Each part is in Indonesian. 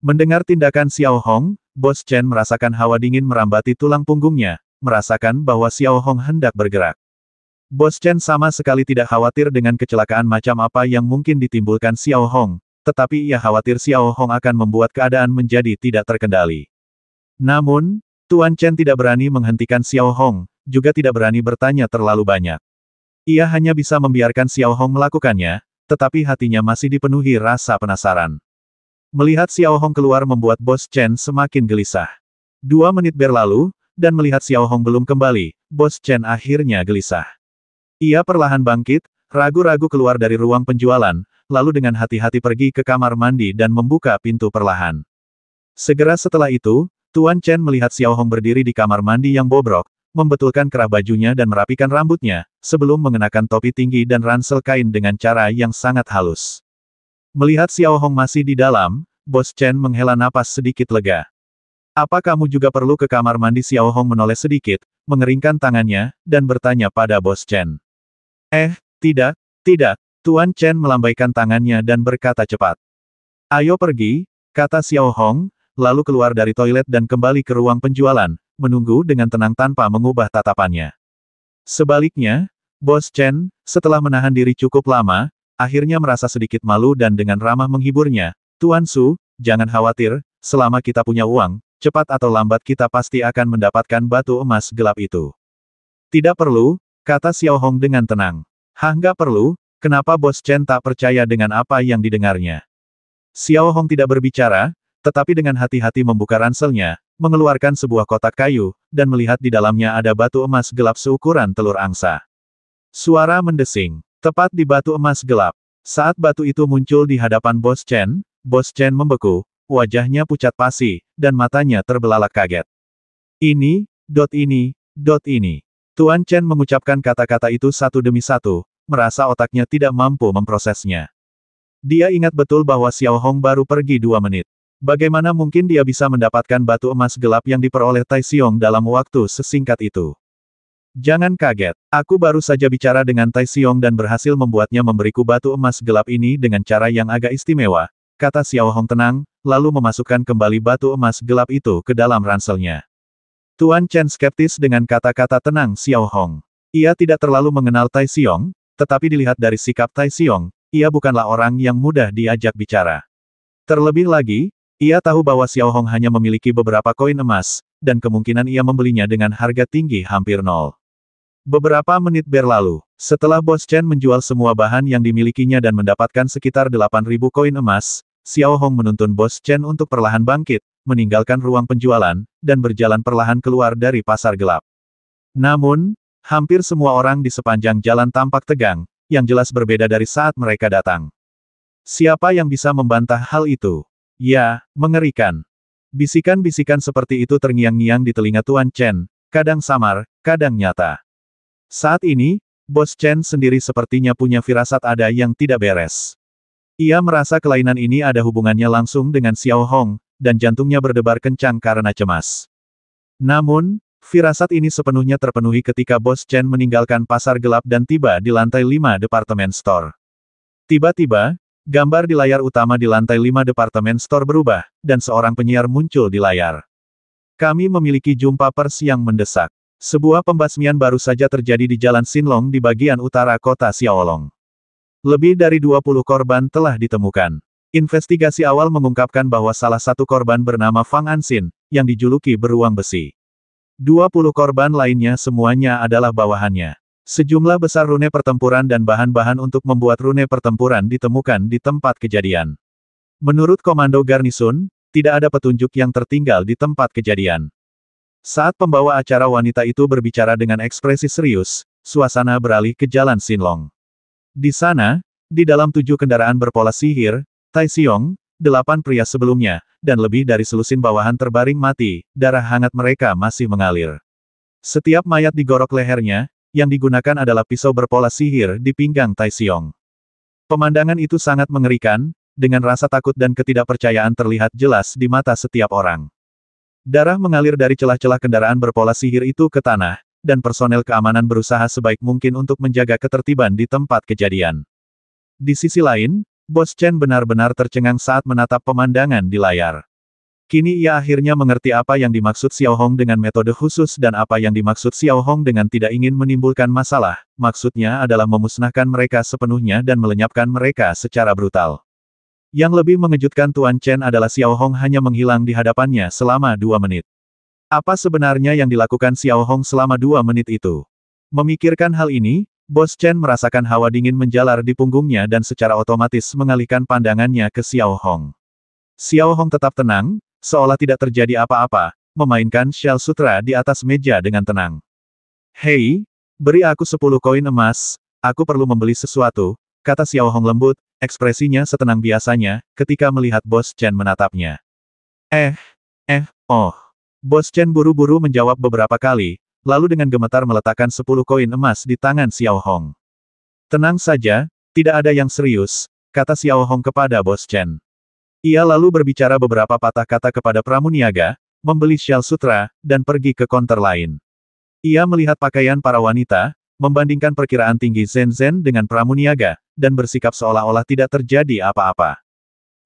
Mendengar tindakan Xiao Hong, Bos Chen merasakan hawa dingin merambati tulang punggungnya, merasakan bahwa Xiao Hong hendak bergerak. Bos Chen sama sekali tidak khawatir dengan kecelakaan macam apa yang mungkin ditimbulkan Xiao Hong, tetapi ia khawatir Xiao Hong akan membuat keadaan menjadi tidak terkendali. Namun, Tuan Chen tidak berani menghentikan Xiao Hong, juga tidak berani bertanya terlalu banyak. Ia hanya bisa membiarkan Xiao Hong melakukannya, tetapi hatinya masih dipenuhi rasa penasaran. Melihat Xiao Hong keluar membuat Bos Chen semakin gelisah. 2 menit berlalu, dan melihat Xiao Hong belum kembali, Bos Chen akhirnya gelisah. Ia perlahan bangkit, ragu-ragu keluar dari ruang penjualan, lalu dengan hati-hati pergi ke kamar mandi dan membuka pintu perlahan. Segera setelah itu, Tuan Chen melihat Xiao Hong berdiri di kamar mandi yang bobrok, membetulkan kerah bajunya dan merapikan rambutnya, sebelum mengenakan topi tinggi dan ransel kain dengan cara yang sangat halus. Melihat Xiao Hong masih di dalam, Bos Chen menghela napas sedikit lega. Apa kamu juga perlu ke kamar mandi? Xiao Hong menoleh sedikit, mengeringkan tangannya, dan bertanya pada Bos Chen. Tidak, tidak. Tuan Chen melambaikan tangannya dan berkata cepat. Ayo pergi, kata Xiao Hong, lalu keluar dari toilet dan kembali ke ruang penjualan, menunggu dengan tenang tanpa mengubah tatapannya. Sebaliknya, Bos Chen, setelah menahan diri cukup lama, akhirnya merasa sedikit malu dan dengan ramah menghiburnya. Tuan Su, jangan khawatir, selama kita punya uang, cepat atau lambat kita pasti akan mendapatkan batu emas gelap itu. Tidak perlu, kata Xiao Hong dengan tenang. Nggak perlu, kenapa Bos Chen tak percaya dengan apa yang didengarnya? Xiao Hong tidak berbicara, tetapi dengan hati-hati membuka ranselnya, mengeluarkan sebuah kotak kayu, dan melihat di dalamnya ada batu emas gelap seukuran telur angsa. Suara mendesing, tepat di batu emas gelap. Saat batu itu muncul di hadapan Bos Chen membeku, wajahnya pucat pasi, dan matanya terbelalak kaget. Ini. Tuan Chen mengucapkan kata-kata itu satu demi satu, merasa otaknya tidak mampu memprosesnya. Dia ingat betul bahwa Xiao Hong baru pergi 2 menit. Bagaimana mungkin dia bisa mendapatkan batu emas gelap yang diperoleh Tai Xiong dalam waktu sesingkat itu? Jangan kaget, aku baru saja bicara dengan Tai Xiong dan berhasil membuatnya memberiku batu emas gelap ini dengan cara yang agak istimewa, kata Xiao Hong tenang, lalu memasukkan kembali batu emas gelap itu ke dalam ranselnya. Tuan Chen skeptis dengan kata-kata tenang Xiao Hong. Ia tidak terlalu mengenal Tai Xiong, tetapi dilihat dari sikap Tai Xiong, ia bukanlah orang yang mudah diajak bicara. Terlebih lagi, ia tahu bahwa Xiao Hong hanya memiliki beberapa koin emas, dan kemungkinan ia membelinya dengan harga tinggi hampir nol. Beberapa menit berlalu, setelah Bos Chen menjual semua bahan yang dimilikinya dan mendapatkan sekitar 8.000 koin emas, Xiao Hong menuntun Bos Chen untuk perlahan bangkit, meninggalkan ruang penjualan, dan berjalan perlahan keluar dari pasar gelap. Namun, hampir semua orang di sepanjang jalan tampak tegang, yang jelas berbeda dari saat mereka datang. Siapa yang bisa membantah hal itu? Ya, mengerikan. Bisikan-bisikan seperti itu terngiang-ngiang di telinga Tuan Chen, kadang samar, kadang nyata. Saat ini, Bos Chen sendiri sepertinya punya firasat ada yang tidak beres. Ia merasa kelainan ini ada hubungannya langsung dengan Xiao Hong, dan jantungnya berdebar kencang karena cemas. Namun, firasat ini sepenuhnya terpenuhi ketika Bos Chen meninggalkan pasar gelap dan tiba di lantai 5 departemen store. Tiba-tiba, gambar di layar utama di lantai 5 departemen store berubah, dan seorang penyiar muncul di layar. Kami memiliki jumpa pers yang mendesak. Sebuah pembasmian baru saja terjadi di Jalan Xinlong di bagian utara kota Xiaolong. Lebih dari 20 korban telah ditemukan. Investigasi awal mengungkapkan bahwa salah satu korban bernama Fang Anxin, yang dijuluki beruang besi. 20 korban lainnya semuanya adalah bawahannya. Sejumlah besar rune pertempuran dan bahan-bahan untuk membuat rune pertempuran ditemukan di tempat kejadian. Menurut Komando Garnisun, tidak ada petunjuk yang tertinggal di tempat kejadian. Saat pembawa acara wanita itu berbicara dengan ekspresi serius, suasana beralih ke Jalan Xinlong. Di sana, di dalam 7 kendaraan berpola sihir, Tai Xiong, 8 pria sebelumnya, dan lebih dari selusin bawahan terbaring mati, darah hangat mereka masih mengalir. Setiap mayat digorok lehernya, yang digunakan adalah pisau berpola sihir di pinggang Tai Xiong. Pemandangan itu sangat mengerikan, dengan rasa takut dan ketidakpercayaan terlihat jelas di mata setiap orang. Darah mengalir dari celah-celah kendaraan berpola sihir itu ke tanah, dan personel keamanan berusaha sebaik mungkin untuk menjaga ketertiban di tempat kejadian. Di sisi lain, Bos Chen benar-benar tercengang saat menatap pemandangan di layar. Kini ia akhirnya mengerti apa yang dimaksud Xiao Hong dengan metode khusus dan apa yang dimaksud Xiao Hong dengan tidak ingin menimbulkan masalah. Maksudnya adalah memusnahkan mereka sepenuhnya dan melenyapkan mereka secara brutal. Yang lebih mengejutkan Tuan Chen adalah Xiao Hong hanya menghilang di hadapannya selama 2 menit. Apa sebenarnya yang dilakukan Xiao Hong selama 2 menit itu? Memikirkan hal ini, Bos Chen merasakan hawa dingin menjalar di punggungnya dan secara otomatis mengalihkan pandangannya ke Xiao Hong. Xiao Hong tetap tenang, seolah tidak terjadi apa-apa, memainkan Shell Sutra di atas meja dengan tenang. Hei, beri aku 10 koin emas, aku perlu membeli sesuatu, kata Xiao Hong lembut, ekspresinya setenang biasanya, ketika melihat Bos Chen menatapnya. Oh. Bos Chen buru-buru menjawab beberapa kali, lalu dengan gemetar meletakkan 10 koin emas di tangan Xiao Hong. Tenang saja, tidak ada yang serius, kata Xiao Hong kepada Bos Chen. Ia lalu berbicara beberapa patah kata kepada pramuniaga, membeli Shell Sutra, dan pergi ke konter lain. Ia melihat pakaian para wanita, membandingkan perkiraan tinggi Zhen Zhen dengan pramuniaga, dan bersikap seolah-olah tidak terjadi apa-apa.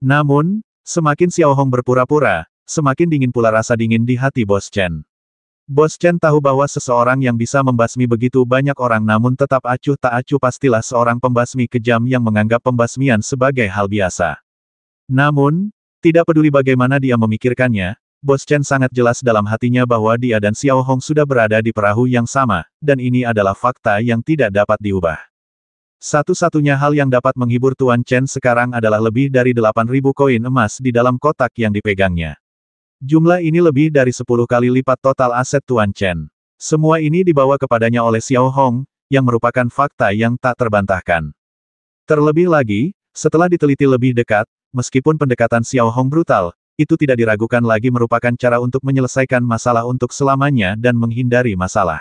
Namun, semakin Xiao Hong berpura-pura, semakin dingin pula rasa dingin di hati Bos Chen. Bos Chen tahu bahwa seseorang yang bisa membasmi begitu banyak orang namun tetap acuh tak acuh pastilah seorang pembasmi kejam yang menganggap pembasmian sebagai hal biasa. Namun, tidak peduli bagaimana dia memikirkannya, Bos Chen sangat jelas dalam hatinya bahwa dia dan Xiao Hong sudah berada di perahu yang sama, dan ini adalah fakta yang tidak dapat diubah. Satu-satunya hal yang dapat menghibur Tuan Chen sekarang adalah lebih dari 8.000 koin emas di dalam kotak yang dipegangnya. Jumlah ini lebih dari 10 kali lipat total aset Tuan Chen. Semua ini dibawa kepadanya oleh Xiao Hong, yang merupakan fakta yang tak terbantahkan. Terlebih lagi, setelah diteliti lebih dekat, meskipun pendekatan Xiao Hong brutal, itu tidak diragukan lagi merupakan cara untuk menyelesaikan masalah untuk selamanya dan menghindari masalah.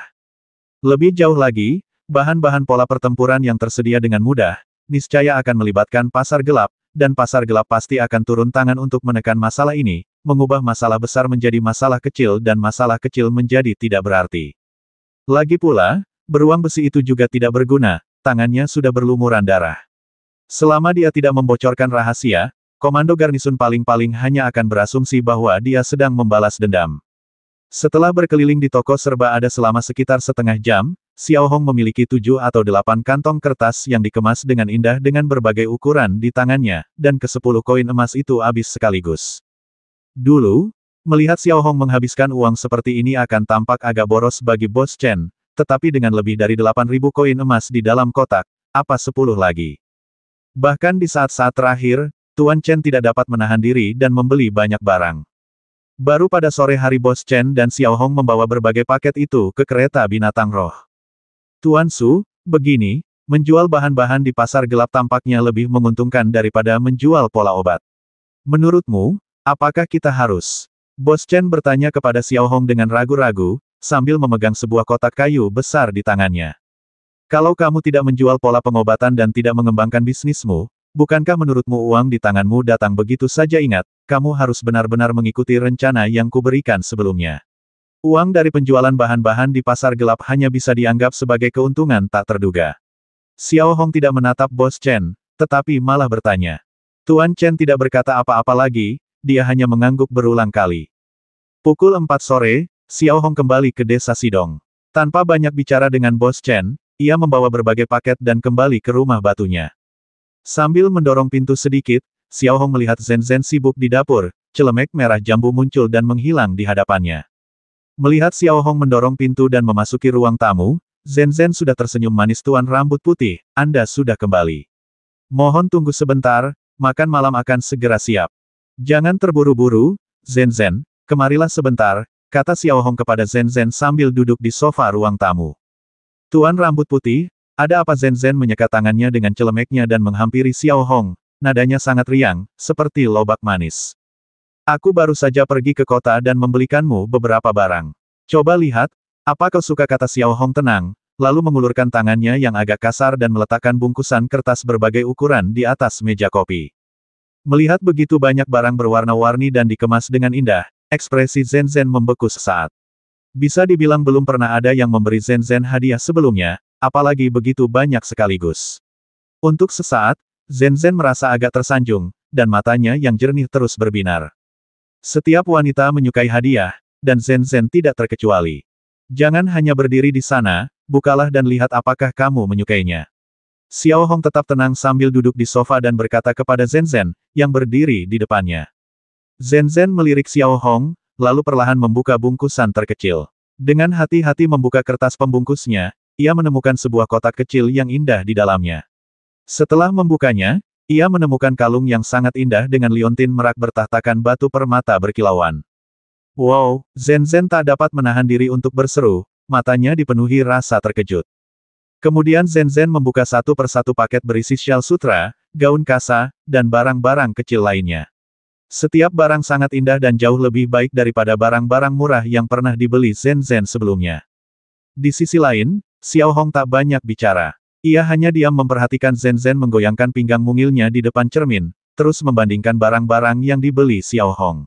Lebih jauh lagi, bahan-bahan pola pertempuran yang tersedia dengan mudah, niscaya akan melibatkan pasar gelap, dan pasar gelap pasti akan turun tangan untuk menekan masalah ini, mengubah masalah besar menjadi masalah kecil dan masalah kecil menjadi tidak berarti. Lagi pula, beruang besi itu juga tidak berguna, tangannya sudah berlumuran darah. Selama dia tidak membocorkan rahasia, komando garnisun paling-paling hanya akan berasumsi bahwa dia sedang membalas dendam. Setelah berkeliling di toko serba ada selama sekitar setengah jam, Xiao Hong memiliki 7 atau 8 kantong kertas yang dikemas dengan indah dengan berbagai ukuran di tangannya, dan ke-10 koin emas itu habis sekaligus. Dulu, melihat Xiao Hong menghabiskan uang seperti ini akan tampak agak boros bagi Bos Chen, tetapi dengan lebih dari 8.000 koin emas di dalam kotak, apa 10 lagi. Bahkan di saat-saat terakhir, Tuan Chen tidak dapat menahan diri dan membeli banyak barang. Baru pada sore hari Bos Chen dan Xiao Hong membawa berbagai paket itu ke kereta binatang roh. Tuan Su, begini, menjual bahan-bahan di pasar gelap tampaknya lebih menguntungkan daripada menjual pola obat. Menurutmu, apakah kita harus? Bos Chen bertanya kepada Xiao Hong dengan ragu-ragu, sambil memegang sebuah kotak kayu besar di tangannya. Kalau kamu tidak menjual pola pengobatan dan tidak mengembangkan bisnismu, bukankah menurutmu uang di tanganmu datang begitu saja? Ingat, kamu harus benar-benar mengikuti rencana yang kuberikan sebelumnya. Uang dari penjualan bahan-bahan di pasar gelap hanya bisa dianggap sebagai keuntungan tak terduga. Xiao Hong tidak menatap Bos Chen, tetapi malah bertanya. Tuan Chen tidak berkata apa-apa lagi, dia hanya mengangguk berulang kali. Pukul 4 sore, Xiao Hong kembali ke desa Sidong. Tanpa banyak bicara dengan Bos Chen, ia membawa berbagai paket dan kembali ke rumah batunya. Sambil mendorong pintu sedikit, Xiao Hong melihat Zhen Zhen sibuk di dapur, celemek merah jambu muncul dan menghilang di hadapannya. Melihat Xiao Hong mendorong pintu dan memasuki ruang tamu, Zhen Zhen sudah tersenyum manis. Tuan rambut putih, Anda sudah kembali. Mohon tunggu sebentar, makan malam akan segera siap. Jangan terburu-buru, Zhen Zhen, kemarilah sebentar, kata Xiao Hong kepada Zhen Zhen sambil duduk di sofa ruang tamu. Tuan rambut putih, ada apa? Zhen Zhen menyekat tangannya dengan celemeknya dan menghampiri Xiao Hong, nadanya sangat riang, seperti lobak manis. Aku baru saja pergi ke kota dan membelikanmu beberapa barang. Coba lihat, apa kau suka? Kata Xiao Hong tenang, lalu mengulurkan tangannya yang agak kasar dan meletakkan bungkusan kertas berbagai ukuran di atas meja kopi. Melihat begitu banyak barang berwarna-warni dan dikemas dengan indah, ekspresi Zhen Zhen membeku sesaat. Bisa dibilang belum pernah ada yang memberi Zhen Zhen hadiah sebelumnya, apalagi begitu banyak sekaligus. Untuk sesaat, Zhen Zhen merasa agak tersanjung, dan matanya yang jernih terus berbinar. Setiap wanita menyukai hadiah, dan Zhen Zhen tidak terkecuali. Jangan hanya berdiri di sana, bukalah dan lihat apakah kamu menyukainya. Xiao Hong tetap tenang sambil duduk di sofa dan berkata kepada Zhen Zhen, yang berdiri di depannya. Zhen Zhen melirik Xiao Hong, lalu perlahan membuka bungkusan terkecil. Dengan hati-hati membuka kertas pembungkusnya, ia menemukan sebuah kotak kecil yang indah di dalamnya. Setelah membukanya, ia menemukan kalung yang sangat indah dengan liontin merak bertahtakan batu permata berkilauan. Wow, Zhen Zhen tak dapat menahan diri untuk berseru, matanya dipenuhi rasa terkejut. Kemudian Zhen Zhen membuka satu persatu paket berisi syal sutra, gaun kasa, dan barang-barang kecil lainnya. Setiap barang sangat indah dan jauh lebih baik daripada barang-barang murah yang pernah dibeli Zhen Zhen sebelumnya. Di sisi lain, Xiao Hong tak banyak bicara. Ia hanya diam memperhatikan Zhen Zhen menggoyangkan pinggang mungilnya di depan cermin, terus membandingkan barang-barang yang dibeli Xiao Hong.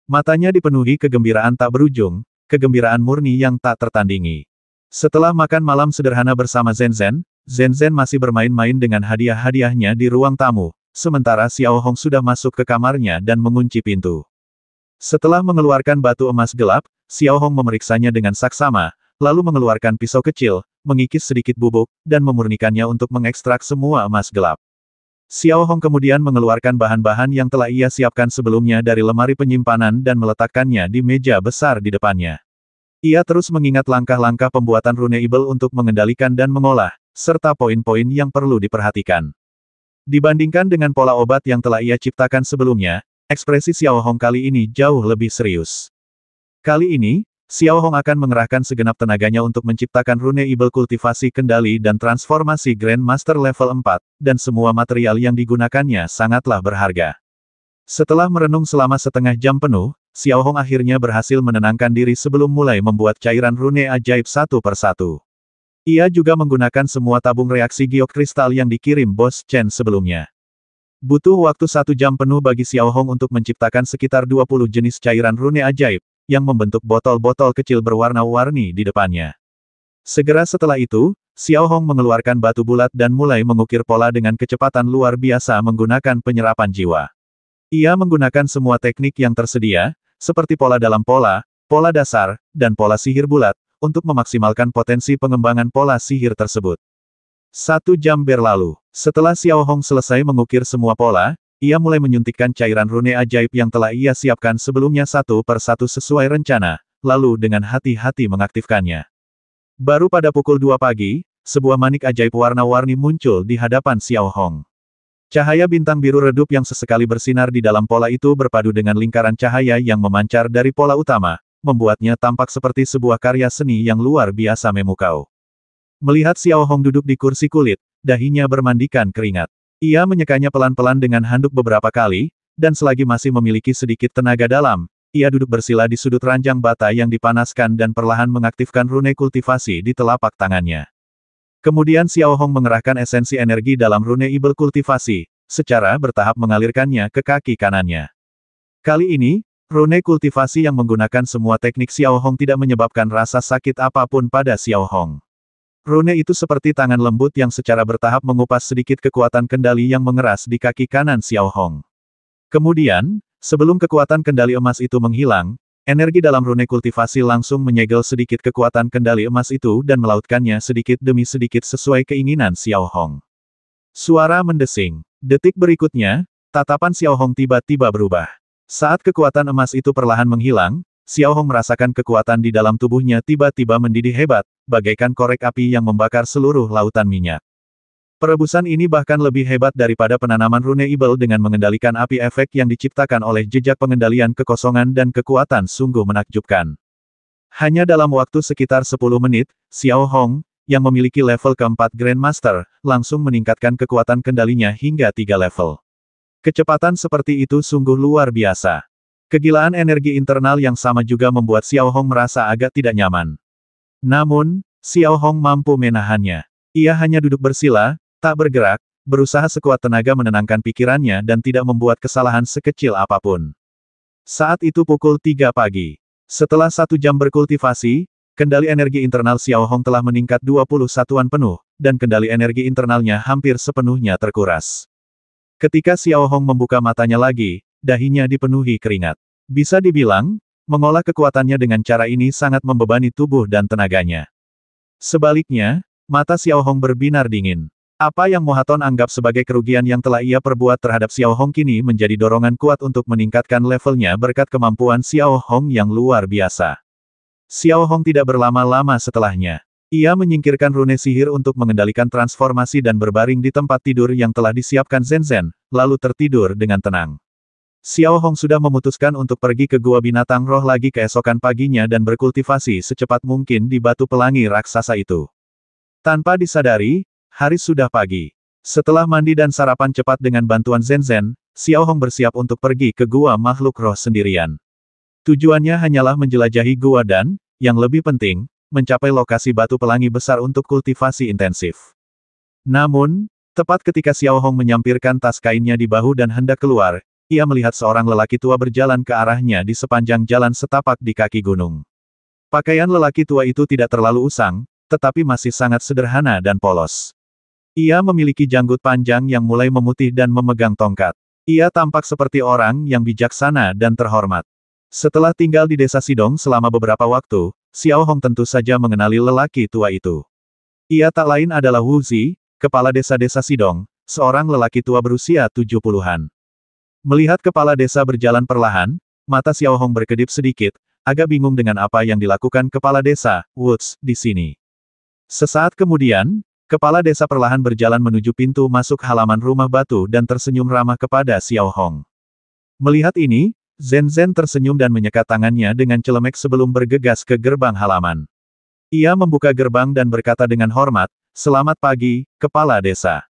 Matanya dipenuhi kegembiraan tak berujung, kegembiraan murni yang tak tertandingi. Setelah makan malam sederhana bersama Zhen Zhen masih bermain-main dengan hadiah-hadiahnya di ruang tamu, sementara Xiao Hong sudah masuk ke kamarnya dan mengunci pintu. Setelah mengeluarkan batu emas gelap, Xiao Hong memeriksanya dengan saksama, lalu mengeluarkan pisau kecil, mengikis sedikit bubuk, dan memurnikannya untuk mengekstrak semua emas gelap. Xiao Hong kemudian mengeluarkan bahan-bahan yang telah ia siapkan sebelumnya dari lemari penyimpanan dan meletakkannya di meja besar di depannya. Ia terus mengingat langkah-langkah pembuatan runeable untuk mengendalikan dan mengolah, serta poin-poin yang perlu diperhatikan. Dibandingkan dengan pola obat yang telah ia ciptakan sebelumnya, ekspresi Xiao Hong kali ini jauh lebih serius. Kali ini, Xiao Hong akan mengerahkan segenap tenaganya untuk menciptakan runeable kultivasi kendali dan transformasi Grandmaster level 4, dan semua material yang digunakannya sangatlah berharga. Setelah merenung selama setengah jam penuh, Xiao Hong akhirnya berhasil menenangkan diri sebelum mulai membuat cairan rune ajaib satu persatu. Ia juga menggunakan semua tabung reaksi giok kristal yang dikirim Bos Chen sebelumnya. Butuh waktu 1 jam penuh bagi Xiao Hong untuk menciptakan sekitar 20 jenis cairan rune ajaib, yang membentuk botol-botol kecil berwarna-warni di depannya. Segera setelah itu, Xiao Hong mengeluarkan batu bulat dan mulai mengukir pola dengan kecepatan luar biasa menggunakan penyerapan jiwa. Ia menggunakan semua teknik yang tersedia, seperti pola dalam pola, pola dasar, dan pola sihir bulat, untuk memaksimalkan potensi pengembangan pola sihir tersebut. 1 jam berlalu. Setelah Xiao Hong selesai mengukir semua pola, ia mulai menyuntikkan cairan rune ajaib yang telah ia siapkan sebelumnya satu persatu sesuai rencana, lalu dengan hati-hati mengaktifkannya. Baru pada pukul 2 pagi, sebuah manik ajaib warna-warni muncul di hadapan Xiao Hong. Cahaya bintang biru redup yang sesekali bersinar di dalam pola itu berpadu dengan lingkaran cahaya yang memancar dari pola utama, membuatnya tampak seperti sebuah karya seni yang luar biasa memukau. Melihat Xiao Hong duduk di kursi kulit, dahinya bermandikan keringat. Ia menyekanya pelan-pelan dengan handuk beberapa kali, dan selagi masih memiliki sedikit tenaga dalam, ia duduk bersila di sudut ranjang bata yang dipanaskan dan perlahan mengaktifkan rune kultivasi di telapak tangannya. Kemudian Xiao Hong mengerahkan esensi energi dalam runeable kultivasi, secara bertahap mengalirkannya ke kaki kanannya. Kali ini, rune kultivasi yang menggunakan semua teknik Xiao Hong tidak menyebabkan rasa sakit apapun pada Xiao Hong. Rune itu seperti tangan lembut yang secara bertahap mengupas sedikit kekuatan kendali yang mengeras di kaki kanan Xiao Hong. Kemudian, sebelum kekuatan kendali emas itu menghilang, energi dalam rune kultivasi langsung menyegel sedikit kekuatan kendali emas itu dan melautkannya sedikit demi sedikit sesuai keinginan Xiao Hong. Suara mendesing. Detik berikutnya, tatapan Xiao Hong tiba-tiba berubah. Saat kekuatan emas itu perlahan menghilang, Xiao Hong merasakan kekuatan di dalam tubuhnya tiba-tiba mendidih hebat, bagaikan korek api yang membakar seluruh lautan minyak. Perebusan ini bahkan lebih hebat daripada penanaman runeable dengan mengendalikan api efek yang diciptakan oleh jejak pengendalian kekosongan dan kekuatan sungguh menakjubkan. Hanya dalam waktu sekitar 10 menit, Xiao Hong, yang memiliki level keempat Grandmaster, langsung meningkatkan kekuatan kendalinya hingga 3 level. Kecepatan seperti itu sungguh luar biasa. Kegilaan energi internal yang sama juga membuat Xiao Hong merasa agak tidak nyaman. Namun, Xiao Hong mampu menahannya. Ia hanya duduk bersila, tak bergerak, berusaha sekuat tenaga menenangkan pikirannya dan tidak membuat kesalahan sekecil apapun. Saat itu pukul 3 pagi. Setelah 1 jam berkultivasi, kendali energi internal Xiao Hong telah meningkat 20 satuan penuh, dan kendali energi internalnya hampir sepenuhnya terkuras. Ketika Xiao Hong membuka matanya lagi, dahinya dipenuhi keringat. Bisa dibilang, mengolah kekuatannya dengan cara ini sangat membebani tubuh dan tenaganya. Sebaliknya, mata Xiao Hong berbinar dingin. Apa yang Mo Haton anggap sebagai kerugian yang telah ia perbuat terhadap Xiao Hong kini menjadi dorongan kuat untuk meningkatkan levelnya berkat kemampuan Xiao Hong yang luar biasa. Xiao Hong tidak berlama-lama setelahnya. Ia menyingkirkan rune sihir untuk mengendalikan transformasi dan berbaring di tempat tidur yang telah disiapkan Zhen, lalu tertidur dengan tenang. Xiao Hong sudah memutuskan untuk pergi ke Gua Binatang Roh lagi keesokan paginya dan berkultivasi secepat mungkin di batu pelangi raksasa itu. Tanpa disadari, hari sudah pagi. Setelah mandi dan sarapan cepat dengan bantuan Zhen, Xiao Hong bersiap untuk pergi ke Gua Makhluk Roh sendirian. Tujuannya hanyalah menjelajahi gua dan, yang lebih penting, mencapai lokasi batu pelangi besar untuk kultivasi intensif. Namun, tepat ketika Xiao Hong menyampirkan tas kainnya di bahu dan hendak keluar, ia melihat seorang lelaki tua berjalan ke arahnya di sepanjang jalan setapak di kaki gunung. Pakaian lelaki tua itu tidak terlalu usang, tetapi masih sangat sederhana dan polos. Ia memiliki janggut panjang yang mulai memutih dan memegang tongkat. Ia tampak seperti orang yang bijaksana dan terhormat. Setelah tinggal di desa Sidong selama beberapa waktu, Xiao Hong tentu saja mengenali lelaki tua itu. Ia tak lain adalah Wu Zi, kepala desa-desa Sidong, seorang lelaki tua berusia 70-an. Melihat kepala desa berjalan perlahan, mata Xiao Hong berkedip sedikit, agak bingung dengan apa yang dilakukan kepala desa, Woods, di sini. Sesaat kemudian, kepala desa perlahan berjalan menuju pintu masuk halaman rumah batu dan tersenyum ramah kepada Xiao Hong. Melihat ini, Zhen tersenyum dan menyekat tangannya dengan celemek sebelum bergegas ke gerbang halaman. Ia membuka gerbang dan berkata dengan hormat, "Selamat pagi, kepala desa."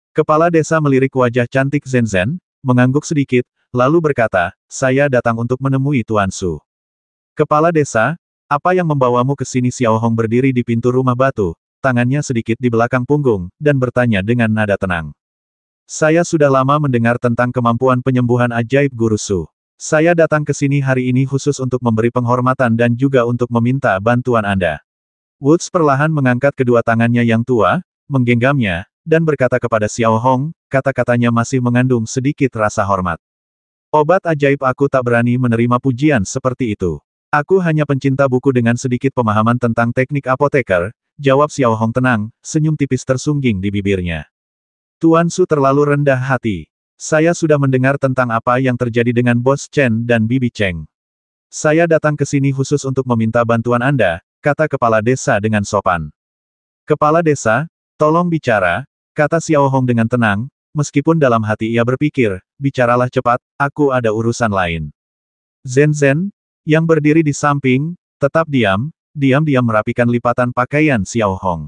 Kepala desa melirik wajah cantik Zhen, mengangguk sedikit, lalu berkata, "Saya datang untuk menemui Tuan Su." "Kepala desa, apa yang membawamu ke sini?" Xiao Hong berdiri di pintu rumah batu, tangannya sedikit di belakang punggung, dan bertanya dengan nada tenang. "Saya sudah lama mendengar tentang kemampuan penyembuhan ajaib Guru Su. Saya datang ke sini hari ini khusus untuk memberi penghormatan dan juga untuk meminta bantuan Anda." Woods perlahan mengangkat kedua tangannya yang tua, menggenggamnya, dan berkata kepada Xiao Hong, kata-katanya masih mengandung sedikit rasa hormat. "Obat ajaib, aku tak berani menerima pujian seperti itu. Aku hanya pencinta buku dengan sedikit pemahaman tentang teknik apoteker," jawab Xiao Hong tenang, senyum tipis tersungging di bibirnya. "Tuan Su terlalu rendah hati. Saya sudah mendengar tentang apa yang terjadi dengan Bos Chen dan Bibi Cheng. Saya datang ke sini khusus untuk meminta bantuan Anda," kata kepala desa dengan sopan. "Kepala desa, tolong bicara," kata Xiao Hong dengan tenang, meskipun dalam hati ia berpikir, "Bicaralah cepat, aku ada urusan lain." Zhen, yang berdiri di samping, tetap diam-diam merapikan lipatan pakaian Xiao Hong.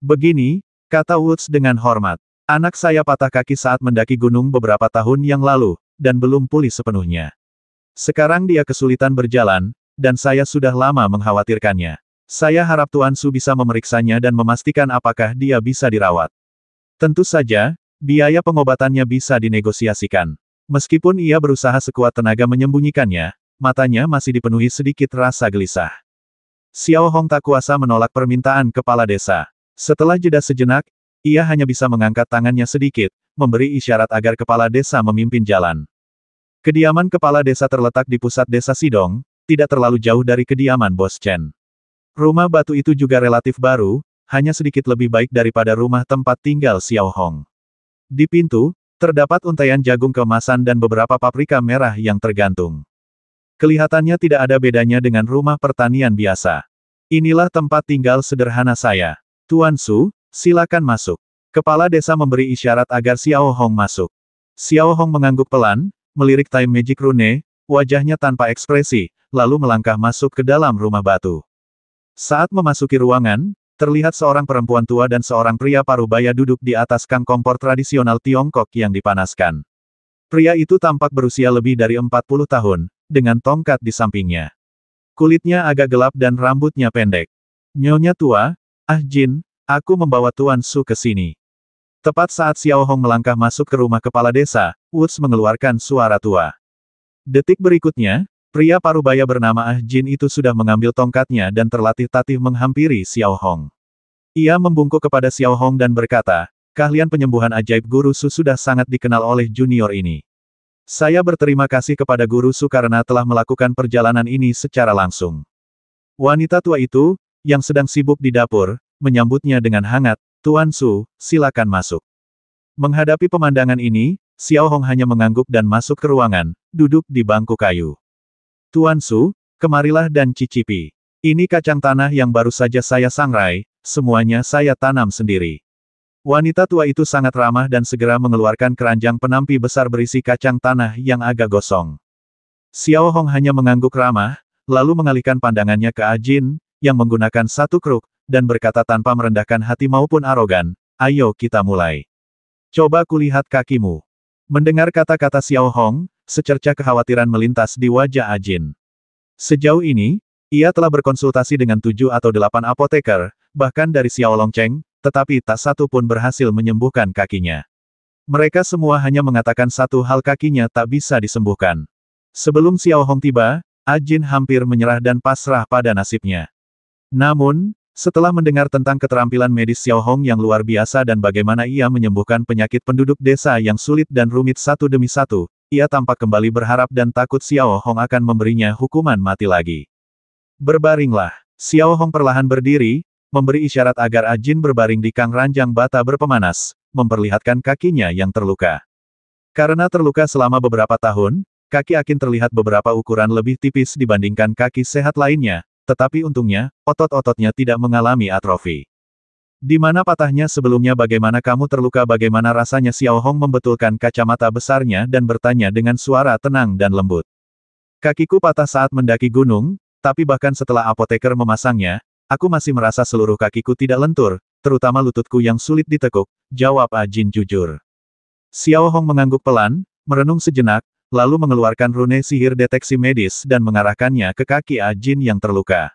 "Begini," kata Woods dengan hormat, "anak saya patah kaki saat mendaki gunung beberapa tahun yang lalu, dan belum pulih sepenuhnya. Sekarang dia kesulitan berjalan, dan saya sudah lama mengkhawatirkannya. Saya harap Tuan Su bisa memeriksanya dan memastikan apakah dia bisa dirawat. Tentu saja, biaya pengobatannya bisa dinegosiasikan." Meskipun ia berusaha sekuat tenaga menyembunyikannya, matanya masih dipenuhi sedikit rasa gelisah. Xiao Hong tak kuasa menolak permintaan kepala desa. Setelah jeda sejenak, ia hanya bisa mengangkat tangannya sedikit, memberi isyarat agar kepala desa memimpin jalan. Kediaman kepala desa terletak di pusat desa Sidong, tidak terlalu jauh dari kediaman Bos Chen. Rumah batu itu juga relatif baru, hanya sedikit lebih baik daripada rumah tempat tinggal Xiao Hong. Di pintu, terdapat untaian jagung keemasan dan beberapa paprika merah yang tergantung. Kelihatannya tidak ada bedanya dengan rumah pertanian biasa. "Inilah tempat tinggal sederhana saya. Tuan Su, silakan masuk." Kepala desa memberi isyarat agar Xiao Hong masuk. Xiao Hong mengangguk pelan, melirik Time Magic Rune, wajahnya tanpa ekspresi, lalu melangkah masuk ke dalam rumah batu. Saat memasuki ruangan, terlihat seorang perempuan tua dan seorang pria parubaya duduk di atas kang kompor tradisional Tiongkok yang dipanaskan. Pria itu tampak berusia lebih dari 40 tahun, dengan tongkat di sampingnya. Kulitnya agak gelap dan rambutnya pendek. "Nyonya tua, Jin, aku membawa Tuan Su ke sini." Tepat saat Xiao Hong melangkah masuk ke rumah kepala desa, Woods mengeluarkan suara tua. Detik berikutnya, pria parubaya bernama Jin itu sudah mengambil tongkatnya dan terlatih-tatih menghampiri Xiao Hong. Ia membungkuk kepada Xiao Hong dan berkata, "Keahlian penyembuhan ajaib Guru Su sudah sangat dikenal oleh junior ini. Saya berterima kasih kepada Guru Su karena telah melakukan perjalanan ini secara langsung. Wanita tua itu, yang sedang sibuk di dapur, menyambutnya dengan hangat, Tuan Su, silakan masuk. Menghadapi pemandangan ini, Xiao Hong hanya mengangguk dan masuk ke ruangan, duduk di bangku kayu. Tuan Su, kemarilah dan cicipi. Ini kacang tanah yang baru saja saya sangrai, semuanya saya tanam sendiri. Wanita tua itu sangat ramah dan segera mengeluarkan keranjang penampi besar berisi kacang tanah yang agak gosong. Xiao Hong hanya mengangguk ramah, lalu mengalihkan pandangannya ke Ajin, yang menggunakan satu kruk, dan berkata tanpa merendahkan hati maupun arogan, ayo kita mulai. Coba kulihat kakimu. Mendengar kata-kata Xiao Hong, secercah kekhawatiran melintas di wajah Ajin. Sejauh ini, ia telah berkonsultasi dengan 7 atau 8 apoteker, bahkan dari Xiao Longcheng, tetapi tak satu pun berhasil menyembuhkan kakinya. Mereka semua hanya mengatakan satu hal, kakinya tak bisa disembuhkan. Sebelum Xiao Hong tiba, Ajin hampir menyerah dan pasrah pada nasibnya. Namun, setelah mendengar tentang keterampilan medis Xiao Hong yang luar biasa dan bagaimana ia menyembuhkan penyakit penduduk desa yang sulit dan rumit satu demi satu, ia tampak kembali berharap dan takut Xiao Hong akan memberinya hukuman mati lagi. Berbaringlah. Xiao Hong perlahan berdiri, memberi isyarat agar Ajin berbaring di kang ranjang bata berpemanas, memperlihatkan kakinya yang terluka. Karena terluka selama beberapa tahun, kaki Ajin terlihat beberapa ukuran lebih tipis dibandingkan kaki sehat lainnya, tetapi untungnya, otot-ototnya tidak mengalami atrofi. Di mana patahnya sebelumnya? Bagaimana kamu terluka? Bagaimana rasanya? Xiao Hong membetulkan kacamata besarnya dan bertanya dengan suara tenang dan lembut. Kakiku patah saat mendaki gunung, tapi bahkan setelah apoteker memasangnya, aku masih merasa seluruh kakiku tidak lentur, terutama lututku yang sulit ditekuk, jawab Ajin jujur. Xiao Hong mengangguk pelan, merenung sejenak, lalu mengeluarkan rune sihir deteksi medis dan mengarahkannya ke kaki Ajin yang terluka.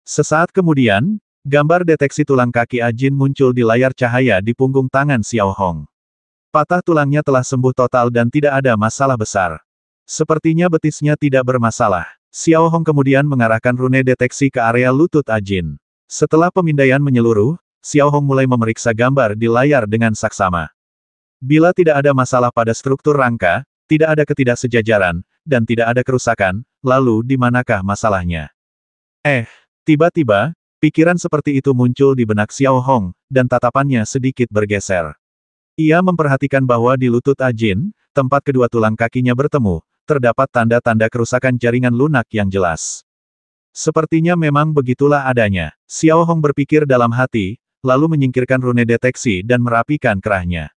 Sesaat kemudian, gambar deteksi tulang kaki Ajin muncul di layar cahaya di punggung tangan Xiao Hong. Patah tulangnya telah sembuh total dan tidak ada masalah besar. Sepertinya betisnya tidak bermasalah. Xiao Hong kemudian mengarahkan rune deteksi ke area lutut Ajin. Setelah pemindaian menyeluruh, Xiao Hong mulai memeriksa gambar di layar dengan saksama. Bila tidak ada masalah pada struktur rangka, tidak ada ketidaksejajaran, dan tidak ada kerusakan, lalu di manakah masalahnya? Tiba-tiba, pikiran seperti itu muncul di benak Xiao Hong, dan tatapannya sedikit bergeser. Ia memperhatikan bahwa di lutut Ajin, tempat kedua tulang kakinya bertemu, terdapat tanda-tanda kerusakan jaringan lunak yang jelas. Sepertinya memang begitulah adanya. Xiao Hong berpikir dalam hati, lalu menyingkirkan rune deteksi dan merapikan kerahnya.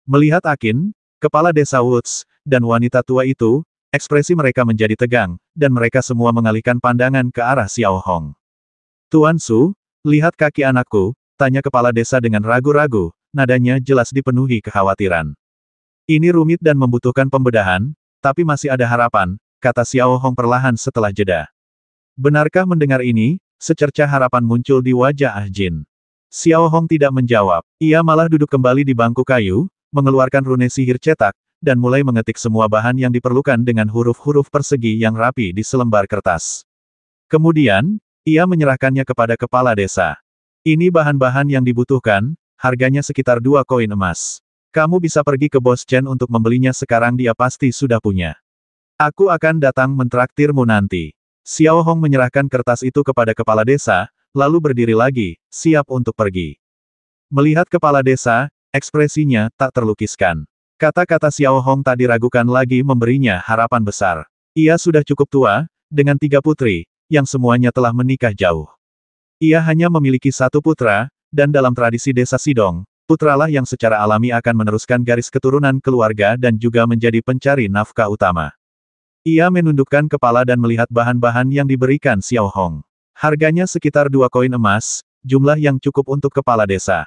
Melihat Ajin, kepala desa Woods, dan wanita tua itu, ekspresi mereka menjadi tegang, dan mereka semua mengalihkan pandangan ke arah Xiao Hong. Tuan Su, lihat kaki anakku, tanya kepala desa dengan ragu-ragu, nadanya jelas dipenuhi kekhawatiran. Ini rumit dan membutuhkan pembedahan, tapi masih ada harapan, kata Xiao Hong perlahan setelah jeda. Benarkah? Mendengar ini, secercah harapan muncul di wajah Ajin. Xiao Hong tidak menjawab, ia malah duduk kembali di bangku kayu, mengeluarkan rune sihir cetak, dan mulai mengetik semua bahan yang diperlukan dengan huruf-huruf persegi yang rapi di selembar kertas. Kemudian, ia menyerahkannya kepada kepala desa. Ini bahan-bahan yang dibutuhkan, harganya sekitar 2 koin emas. Kamu bisa pergi ke Bos Chen untuk membelinya sekarang, dia pasti sudah punya. Aku akan datang mentraktirmu nanti. Xiao Hong menyerahkan kertas itu kepada kepala desa, lalu berdiri lagi, siap untuk pergi. Melihat kepala desa, ekspresinya tak terlukiskan. Kata-kata Xiao Hong tak diragukan lagi memberinya harapan besar. Ia sudah cukup tua, dengan 3 putri, yang semuanya telah menikah jauh. Ia hanya memiliki 1 putra, dan dalam tradisi desa Sidong, putralah yang secara alami akan meneruskan garis keturunan keluarga dan juga menjadi pencari nafkah utama. Ia menundukkan kepala dan melihat bahan-bahan yang diberikan Xiao Hong. Harganya sekitar 2 koin emas, jumlah yang cukup untuk kepala desa.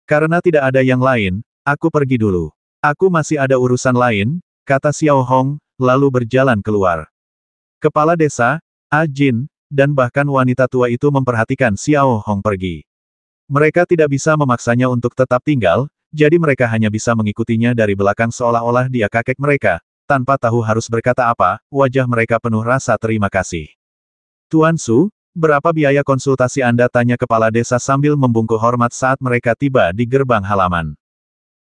Karena tidak ada yang lain, aku pergi dulu. Aku masih ada urusan lain, kata Xiao Hong, lalu berjalan keluar. Kepala desa, Ajin, dan bahkan wanita tua itu memperhatikan Xiao Hong pergi. Mereka tidak bisa memaksanya untuk tetap tinggal, jadi mereka hanya bisa mengikutinya dari belakang seolah-olah dia kakek mereka, tanpa tahu harus berkata apa, wajah mereka penuh rasa terima kasih. Tuan Su, berapa biaya konsultasi Anda? Tanya kepala desa sambil membungkuk hormat saat mereka tiba di gerbang halaman.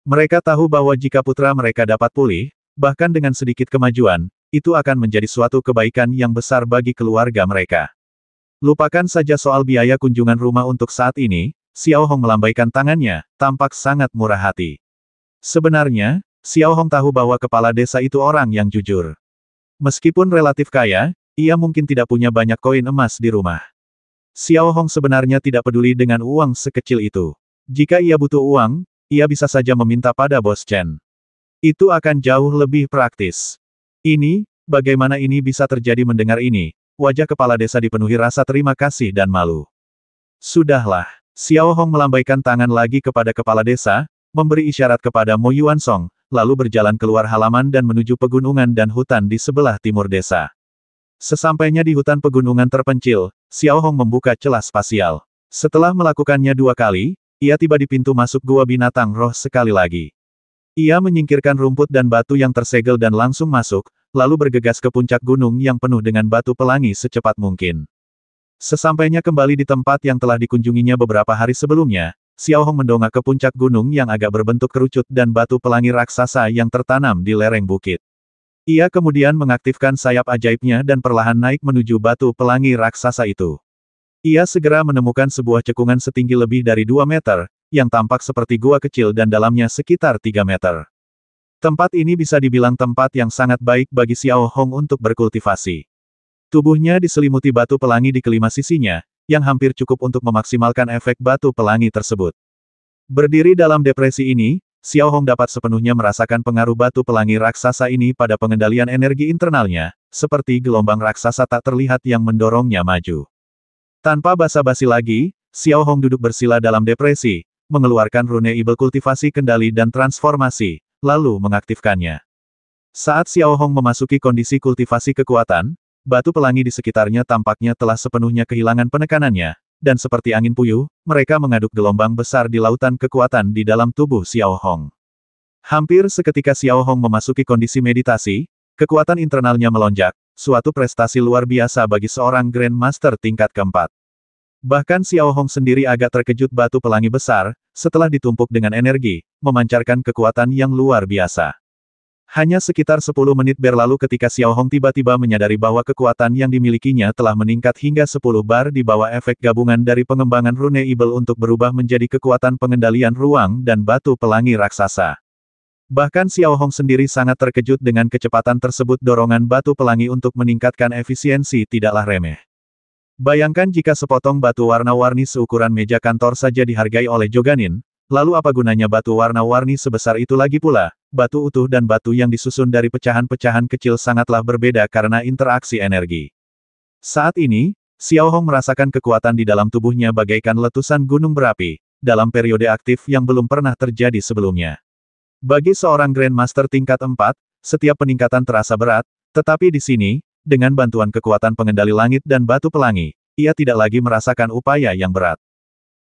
Mereka tahu bahwa jika putra mereka dapat pulih, bahkan dengan sedikit kemajuan, itu akan menjadi suatu kebaikan yang besar bagi keluarga mereka. Lupakan saja soal biaya kunjungan rumah untuk saat ini, Xiao Hong melambaikan tangannya, tampak sangat murah hati. Sebenarnya, Xiao Hong tahu bahwa kepala desa itu orang yang jujur. Meskipun relatif kaya, ia mungkin tidak punya banyak koin emas di rumah. Xiao Hong sebenarnya tidak peduli dengan uang sekecil itu. Jika ia butuh uang, ia bisa saja meminta pada Bos Chen. Itu akan jauh lebih praktis. Ini, bagaimana ini bisa terjadi? Mendengar ini, wajah kepala desa dipenuhi rasa terima kasih dan malu. Sudahlah, Xiao Hong melambaikan tangan lagi kepada kepala desa, memberi isyarat kepada Mo Yuansong, lalu berjalan keluar halaman dan menuju pegunungan dan hutan di sebelah timur desa. Sesampainya di hutan pegunungan terpencil, Xiao Hong membuka celah spasial. Setelah melakukannya 2 kali, ia tiba di pintu masuk gua binatang roh sekali lagi. Ia menyingkirkan rumput dan batu yang tersegel dan langsung masuk, lalu bergegas ke puncak gunung yang penuh dengan batu pelangi secepat mungkin. Sesampainya kembali di tempat yang telah dikunjunginya beberapa hari sebelumnya, Xiao Hong mendongak ke puncak gunung yang agak berbentuk kerucut dan batu pelangi raksasa yang tertanam di lereng bukit. Ia kemudian mengaktifkan sayap ajaibnya dan perlahan naik menuju batu pelangi raksasa itu. Ia segera menemukan sebuah cekungan setinggi lebih dari 2 meter, yang tampak seperti gua kecil dan dalamnya sekitar 3 meter. Tempat ini bisa dibilang tempat yang sangat baik bagi Xiao Hong untuk berkultivasi. Tubuhnya diselimuti batu pelangi di kelima sisinya, yang hampir cukup untuk memaksimalkan efek batu pelangi tersebut. Berdiri dalam depresi ini, Xiao Hong dapat sepenuhnya merasakan pengaruh batu pelangi raksasa ini pada pengendalian energi internalnya, seperti gelombang raksasa tak terlihat yang mendorongnya maju. Tanpa basa-basi lagi, Xiao Hong duduk bersila dalam depresi, mengeluarkan rune Ibel kultivasi kendali dan transformasi, lalu mengaktifkannya. Saat Xiao Hong memasuki kondisi kultivasi kekuatan, batu pelangi di sekitarnya tampaknya telah sepenuhnya kehilangan penekanannya, dan seperti angin puyuh, mereka mengaduk gelombang besar di lautan kekuatan di dalam tubuh Xiao Hong. Hampir seketika Xiao Hong memasuki kondisi meditasi, kekuatan internalnya melonjak, suatu prestasi luar biasa bagi seorang Grandmaster tingkat keempat. Bahkan Xiao Hong sendiri agak terkejut batu pelangi besar, setelah ditumpuk dengan energi, memancarkan kekuatan yang luar biasa. Hanya sekitar 10 menit berlalu ketika Xiao Hong tiba-tiba menyadari bahwa kekuatan yang dimilikinya telah meningkat hingga 10 bar di bawah efek gabungan dari pengembangan rune Ibel untuk berubah menjadi kekuatan pengendalian ruang dan batu pelangi raksasa. Bahkan Xiao Hong sendiri sangat terkejut dengan kecepatan tersebut. Dorongan batu pelangi untuk meningkatkan efisiensi tidaklah remeh. Bayangkan jika sepotong batu warna-warni seukuran meja kantor saja dihargai oleh Joganin, lalu apa gunanya batu warna-warni sebesar itu lagi pula? Batu utuh dan batu yang disusun dari pecahan-pecahan kecil sangatlah berbeda karena interaksi energi. Saat ini, Xiao Hong merasakan kekuatan di dalam tubuhnya bagaikan letusan gunung berapi, dalam periode aktif yang belum pernah terjadi sebelumnya. Bagi seorang Grandmaster tingkat 4, setiap peningkatan terasa berat, tetapi di sini, dengan bantuan kekuatan pengendali langit dan batu pelangi, ia tidak lagi merasakan upaya yang berat.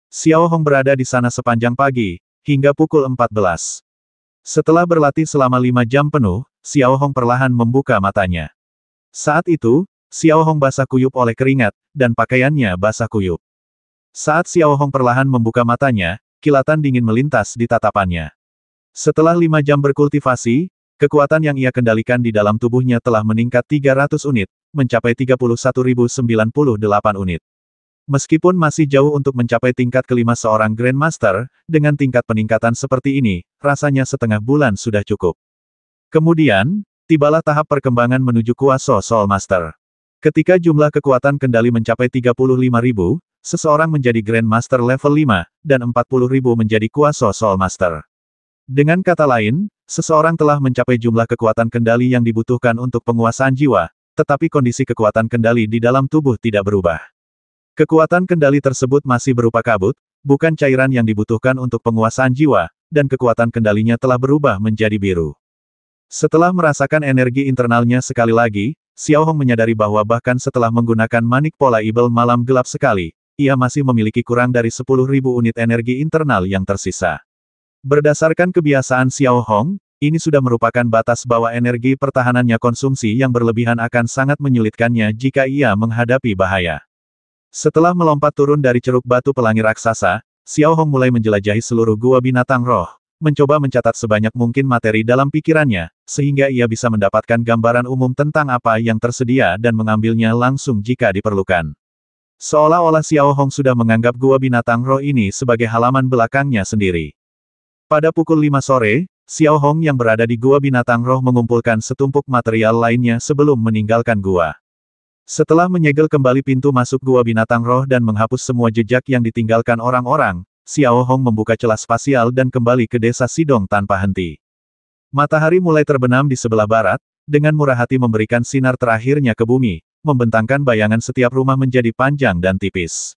Xiao Hong berada di sana sepanjang pagi, hingga pukul 14. Setelah berlatih selama 5 jam penuh, Xiao Hong perlahan membuka matanya. Saat itu, Xiao Hong basah kuyup oleh keringat, dan pakaiannya basah kuyup. Saat Xiao Hong perlahan membuka matanya, kilatan dingin melintas di tatapannya. Setelah 5 jam berkultivasi, kekuatan yang ia kendalikan di dalam tubuhnya telah meningkat 300 unit, mencapai 31.098 unit. Meskipun masih jauh untuk mencapai tingkat kelima seorang Grandmaster, dengan tingkat peningkatan seperti ini, rasanya setengah bulan sudah cukup. Kemudian, tibalah tahap perkembangan menuju kuasa Soul Master. Ketika jumlah kekuatan kendali mencapai 35.000, seseorang menjadi Grandmaster level 5, dan 40.000 menjadi kuasa Soul Master. Dengan kata lain, seseorang telah mencapai jumlah kekuatan kendali yang dibutuhkan untuk penguasaan jiwa, tetapi kondisi kekuatan kendali di dalam tubuh tidak berubah. Kekuatan kendali tersebut masih berupa kabut, bukan cairan yang dibutuhkan untuk penguasaan jiwa, dan kekuatan kendalinya telah berubah menjadi biru. Setelah merasakan energi internalnya sekali lagi, Xiao Hong menyadari bahwa bahkan setelah menggunakan manik pola Ibel malam gelap sekali, ia masih memiliki kurang dari 10.000 unit energi internal yang tersisa. Berdasarkan kebiasaan Xiao Hong, ini sudah merupakan batas bahwa energi pertahanannya konsumsi yang berlebihan akan sangat menyulitkannya jika ia menghadapi bahaya. Setelah melompat turun dari ceruk batu pelangi raksasa, Xiao Hong mulai menjelajahi seluruh gua binatang roh, mencoba mencatat sebanyak mungkin materi dalam pikirannya, sehingga ia bisa mendapatkan gambaran umum tentang apa yang tersedia dan mengambilnya langsung jika diperlukan. Seolah-olah Xiao Hong sudah menganggap gua binatang roh ini sebagai halaman belakangnya sendiri. Pada pukul 5 sore, Xiao Hong yang berada di gua binatang roh mengumpulkan setumpuk material lainnya sebelum meninggalkan gua. Setelah menyegel kembali pintu masuk gua binatang roh dan menghapus semua jejak yang ditinggalkan orang-orang, Xiao Hong membuka celah spasial dan kembali ke desa Sidong tanpa henti. Matahari mulai terbenam di sebelah barat, dengan murah hati memberikan sinar terakhirnya ke bumi, membentangkan bayangan setiap rumah menjadi panjang dan tipis.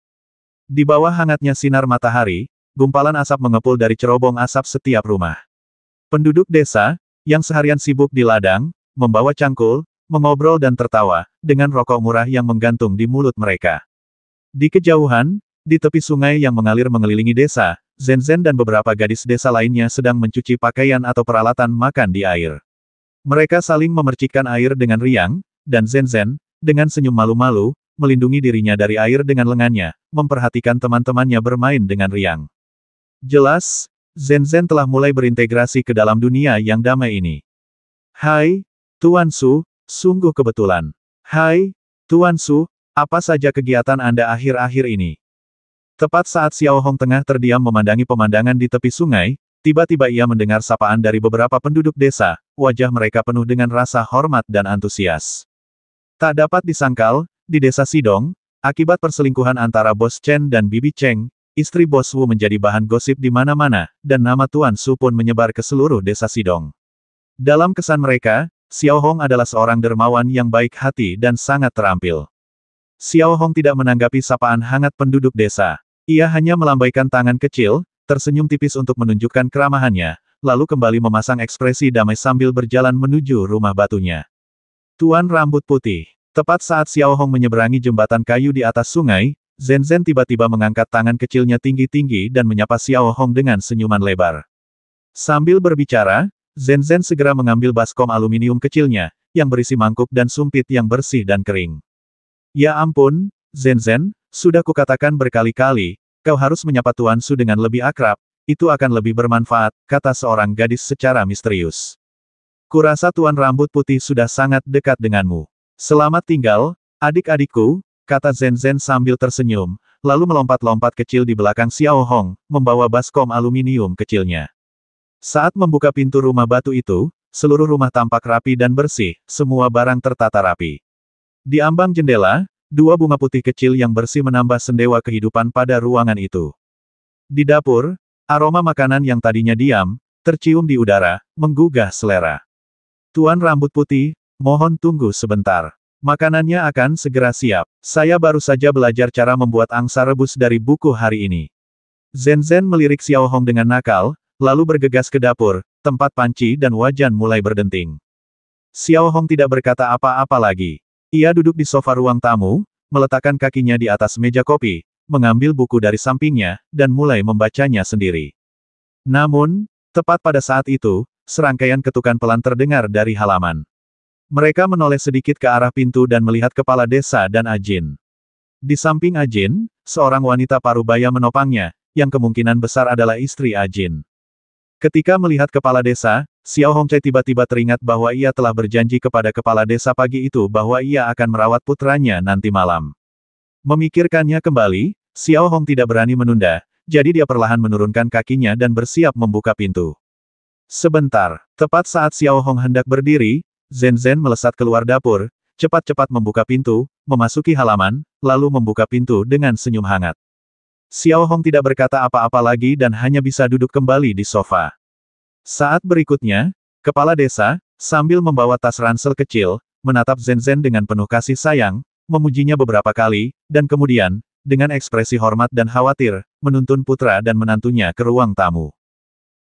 Di bawah hangatnya sinar matahari, gumpalan asap mengepul dari cerobong asap setiap rumah. Penduduk desa, yang seharian sibuk di ladang, membawa cangkul, mengobrol dan tertawa, dengan rokok murah yang menggantung di mulut mereka. Di kejauhan, di tepi sungai yang mengalir mengelilingi desa, Zhen dan beberapa gadis desa lainnya sedang mencuci pakaian atau peralatan makan di air. Mereka saling memercikkan air dengan riang, dan Zhen, dengan senyum malu-malu, melindungi dirinya dari air dengan lengannya, memperhatikan teman-temannya bermain dengan riang. Jelas, Zhen telah mulai berintegrasi ke dalam dunia yang damai ini. Hai, Tuan Su, sungguh kebetulan. Hai, Tuan Su, apa saja kegiatan Anda akhir-akhir ini? Tepat saat Xiao Hong tengah terdiam memandangi pemandangan di tepi sungai, tiba-tiba ia mendengar sapaan dari beberapa penduduk desa, wajah mereka penuh dengan rasa hormat dan antusias. Tak dapat disangkal, di desa Sidong, akibat perselingkuhan antara Bos Chen dan Bibi Cheng, istri Bos Wu menjadi bahan gosip di mana-mana, dan nama Tuan Su pun menyebar ke seluruh desa Sidong. Dalam kesan mereka, Xiao Hong adalah seorang dermawan yang baik hati dan sangat terampil. Xiao Hong tidak menanggapi sapaan hangat penduduk desa. Ia hanya melambaikan tangan kecil, tersenyum tipis untuk menunjukkan keramahannya, lalu kembali memasang ekspresi damai sambil berjalan menuju rumah batunya. Tuan Rambut Putih. Tepat saat Xiao Hong menyeberangi jembatan kayu di atas sungai, Zhen tiba-tiba mengangkat tangan kecilnya tinggi-tinggi dan menyapa Xiao Hong dengan senyuman lebar. Sambil berbicara, Zhen segera mengambil baskom aluminium kecilnya, yang berisi mangkuk dan sumpit yang bersih dan kering. Ya ampun, Zhen, sudah kukatakan berkali-kali, kau harus menyapa Tuan Su dengan lebih akrab, itu akan lebih bermanfaat, kata seorang gadis secara misterius. Kurasa Tuan Rambut Putih sudah sangat dekat denganmu. Selamat tinggal, adik-adikku, kata Zhen sambil tersenyum, lalu melompat-lompat kecil di belakang Xiao Hong, membawa baskom aluminium kecilnya. Saat membuka pintu rumah batu itu, seluruh rumah tampak rapi dan bersih, semua barang tertata rapi. Di ambang jendela, dua bunga putih kecil yang bersih menambah sendewa kehidupan pada ruangan itu. Di dapur, aroma makanan yang tadinya diam, tercium di udara, menggugah selera. Tuan Rambut Putih, mohon tunggu sebentar. Makanannya akan segera siap. Saya baru saja belajar cara membuat angsa rebus dari buku hari ini. Zhen melirik Xiao Hong dengan nakal, lalu bergegas ke dapur, tempat panci dan wajan mulai berdenting. Xiao Hong tidak berkata apa-apa lagi. Ia duduk di sofa ruang tamu, meletakkan kakinya di atas meja kopi, mengambil buku dari sampingnya, dan mulai membacanya sendiri. Namun, tepat pada saat itu, serangkaian ketukan pelan terdengar dari halaman. Mereka menoleh sedikit ke arah pintu dan melihat kepala desa dan Ajin. Di samping Ajin, seorang wanita parubaya menopangnya, yang kemungkinan besar adalah istri Ajin. Ketika melihat kepala desa, Xiao Hongche tiba-tiba teringat bahwa ia telah berjanji kepada kepala desa pagi itu bahwa ia akan merawat putranya nanti malam. Memikirkannya kembali, Xiao Hong tidak berani menunda, jadi dia perlahan menurunkan kakinya dan bersiap membuka pintu. Sebentar, tepat saat Xiao Hong hendak berdiri, Zhen melesat keluar dapur, cepat-cepat membuka pintu, memasuki halaman, lalu membuka pintu dengan senyum hangat. Xiao Hong tidak berkata apa-apa lagi dan hanya bisa duduk kembali di sofa. Saat berikutnya, kepala desa, sambil membawa tas ransel kecil, menatap Zhen dengan penuh kasih sayang, memujinya beberapa kali, dan kemudian, dengan ekspresi hormat dan khawatir, menuntun putra dan menantunya ke ruang tamu.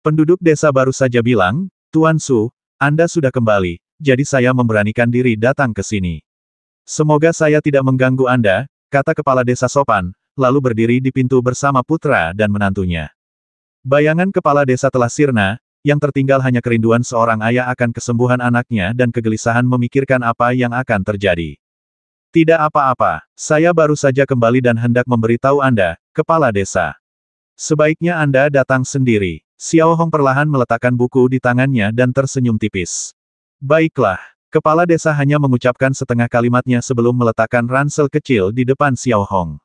Penduduk desa baru saja bilang, Tuan Su, Anda sudah kembali, jadi saya memberanikan diri datang ke sini. Semoga saya tidak mengganggu Anda, kata kepala desa sopan, lalu berdiri di pintu bersama putra dan menantunya. Bayangan kepala desa telah sirna, yang tertinggal hanya kerinduan seorang ayah akan kesembuhan anaknya dan kegelisahan memikirkan apa yang akan terjadi. Tidak apa-apa, saya baru saja kembali dan hendak memberitahu Anda, kepala desa. Sebaiknya Anda datang sendiri. Xiao Hong perlahan meletakkan buku di tangannya dan tersenyum tipis. Baiklah, kepala desa hanya mengucapkan setengah kalimatnya sebelum meletakkan ransel kecil di depan Xiao Hong.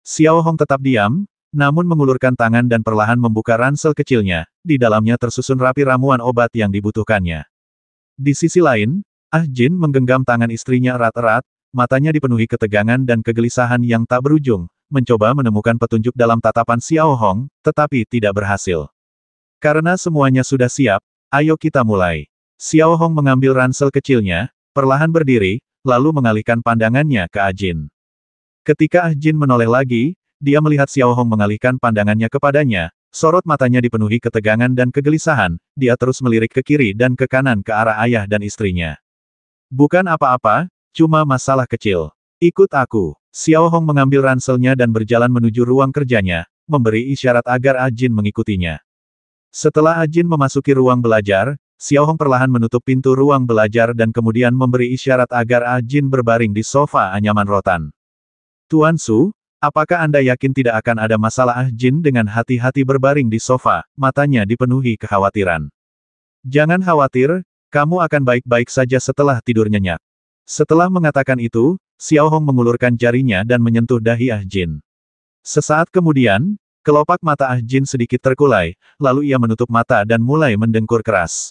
Xiao Hong tetap diam, namun mengulurkan tangan dan perlahan membuka ransel kecilnya, di dalamnya tersusun rapi ramuan obat yang dibutuhkannya. Di sisi lain, Ah Jin menggenggam tangan istrinya erat-erat, matanya dipenuhi ketegangan dan kegelisahan yang tak berujung, mencoba menemukan petunjuk dalam tatapan Xiao Hong, tetapi tidak berhasil. Karena semuanya sudah siap, ayo kita mulai. Xiao Hong mengambil ransel kecilnya, perlahan berdiri, lalu mengalihkan pandangannya ke Ah Jin. Ketika Ah Jin menoleh lagi, dia melihat Xiao Hong mengalihkan pandangannya kepadanya, sorot matanya dipenuhi ketegangan dan kegelisahan, dia terus melirik ke kiri dan ke kanan ke arah ayah dan istrinya. Bukan apa-apa, cuma masalah kecil. Ikut aku. Xiao Hong mengambil ranselnya dan berjalan menuju ruang kerjanya, memberi isyarat agar Ah Jin mengikutinya. Setelah Ah Jin memasuki ruang belajar, Xiao Hong perlahan menutup pintu ruang belajar dan kemudian memberi isyarat agar Ah Jin berbaring di sofa anyaman rotan. Tuan Su, apakah Anda yakin tidak akan ada masalah? Ah Jin dengan hati-hati berbaring di sofa, matanya dipenuhi kekhawatiran. Jangan khawatir, kamu akan baik-baik saja setelah tidur nyenyak. Setelah mengatakan itu, Xiao Hong mengulurkan jarinya dan menyentuh dahi Ah Jin. Sesaat kemudian, kelopak mata Ah Jin sedikit terkulai, lalu ia menutup mata dan mulai mendengkur keras.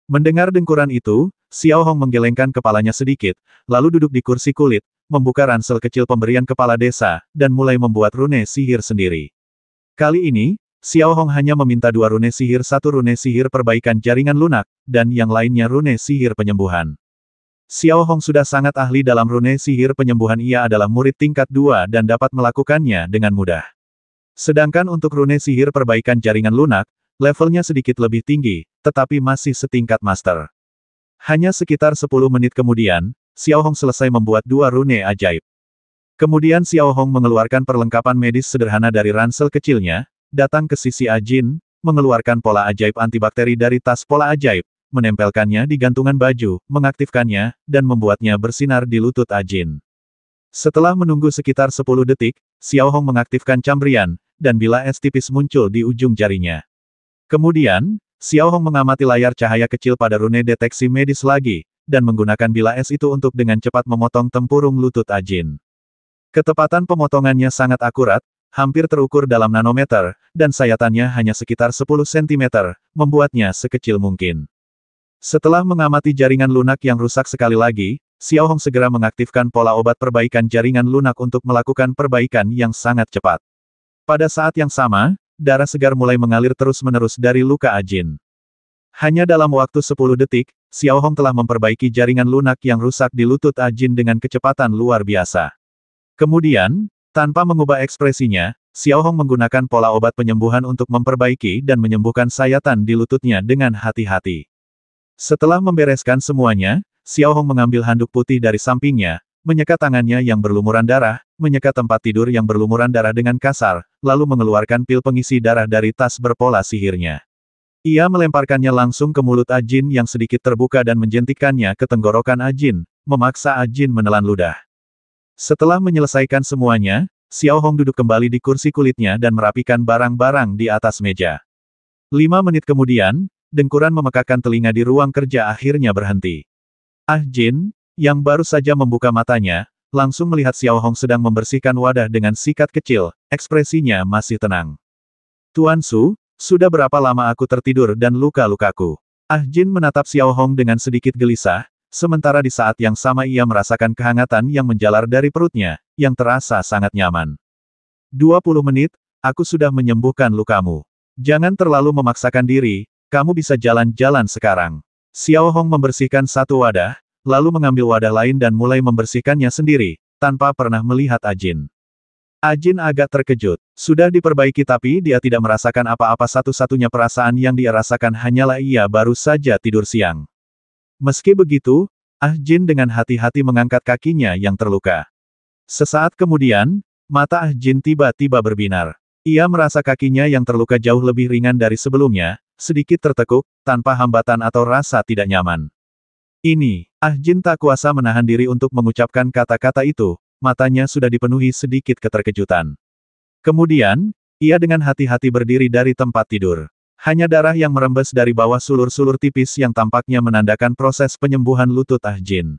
Mendengar dengkuran itu, Xiao Hong menggelengkan kepalanya sedikit, lalu duduk di kursi kulit, membuka ransel kecil pemberian kepala desa, dan mulai membuat rune sihir sendiri. Kali ini, Xiao Hong hanya meminta 2 rune sihir, 1 rune sihir perbaikan jaringan lunak, dan yang lainnya rune sihir penyembuhan. Xiao Hong sudah sangat ahli dalam rune sihir penyembuhan, ia adalah murid tingkat 2 dan dapat melakukannya dengan mudah. Sedangkan untuk rune sihir perbaikan jaringan lunak, levelnya sedikit lebih tinggi, tetapi masih setingkat master. Hanya sekitar 10 menit kemudian, Xiao Hong selesai membuat 2 rune ajaib. Kemudian Xiao Hong mengeluarkan perlengkapan medis sederhana dari ransel kecilnya, datang ke sisi Ah Jin, mengeluarkan pola ajaib antibakteri dari tas pola ajaib, menempelkannya di gantungan baju, mengaktifkannya, dan membuatnya bersinar di lutut Ah Jin. Setelah menunggu sekitar 10 detik, Xiao Hong mengaktifkan cambrian, dan bilah es tipis muncul di ujung jarinya. Kemudian, Xiao Hong mengamati layar cahaya kecil pada rune deteksi medis lagi, dan menggunakan bilah es itu untuk dengan cepat memotong tempurung lutut Ah Jin. Ketepatan pemotongannya sangat akurat, hampir terukur dalam nanometer, dan sayatannya hanya sekitar 10 cm, membuatnya sekecil mungkin. Setelah mengamati jaringan lunak yang rusak sekali lagi, Xiao Hong segera mengaktifkan pola obat perbaikan jaringan lunak untuk melakukan perbaikan yang sangat cepat. Pada saat yang sama, darah segar mulai mengalir terus-menerus dari luka Ah Jin. Hanya dalam waktu 10 detik, Xiao Hong telah memperbaiki jaringan lunak yang rusak di lutut Ah Jin dengan kecepatan luar biasa. Kemudian, tanpa mengubah ekspresinya, Xiao Hong menggunakan pola obat penyembuhan untuk memperbaiki dan menyembuhkan sayatan di lututnya dengan hati-hati. Setelah membereskan semuanya, Xiao Hong mengambil handuk putih dari sampingnya, menyeka tangannya yang berlumuran darah, menyeka tempat tidur yang berlumuran darah dengan kasar, lalu mengeluarkan pil pengisi darah dari tas berpola sihirnya. Ia melemparkannya langsung ke mulut Ah Jin yang sedikit terbuka dan menjentikkannya ke tenggorokan Ah Jin, memaksa Ah Jin menelan ludah. Setelah menyelesaikan semuanya, Xiao Hong duduk kembali di kursi kulitnya dan merapikan barang-barang di atas meja. 5 menit kemudian, dengkuran memekakkan telinga di ruang kerja akhirnya berhenti. Ah Jin, yang baru saja membuka matanya, langsung melihat Xiao Hong sedang membersihkan wadah dengan sikat kecil, ekspresinya masih tenang. Tuan Su, sudah berapa lama aku tertidur dan luka-lukaku? Ah Jin menatap Xiao Hong dengan sedikit gelisah, sementara di saat yang sama ia merasakan kehangatan yang menjalar dari perutnya, yang terasa sangat nyaman. 20 menit, aku sudah menyembuhkan lukamu. Jangan terlalu memaksakan diri, kamu bisa jalan-jalan sekarang. Xiao Hong membersihkan satu wadah, lalu mengambil wadah lain dan mulai membersihkannya sendiri, tanpa pernah melihat Ah Jin. Ah Jin agak terkejut. Sudah diperbaiki tapi dia tidak merasakan apa-apa, satu-satunya perasaan yang dia rasakan hanyalah ia baru saja tidur siang. Meski begitu, Ah Jin dengan hati-hati mengangkat kakinya yang terluka. Sesaat kemudian, mata Ah Jin tiba-tiba berbinar. Ia merasa kakinya yang terluka jauh lebih ringan dari sebelumnya, sedikit tertekuk, tanpa hambatan atau rasa tidak nyaman. Ini, Ah Jin tak kuasa menahan diri untuk mengucapkan kata-kata itu, matanya sudah dipenuhi sedikit keterkejutan. Kemudian, ia dengan hati-hati berdiri dari tempat tidur. Hanya darah yang merembes dari bawah sulur-sulur tipis yang tampaknya menandakan proses penyembuhan lutut Ah Jin.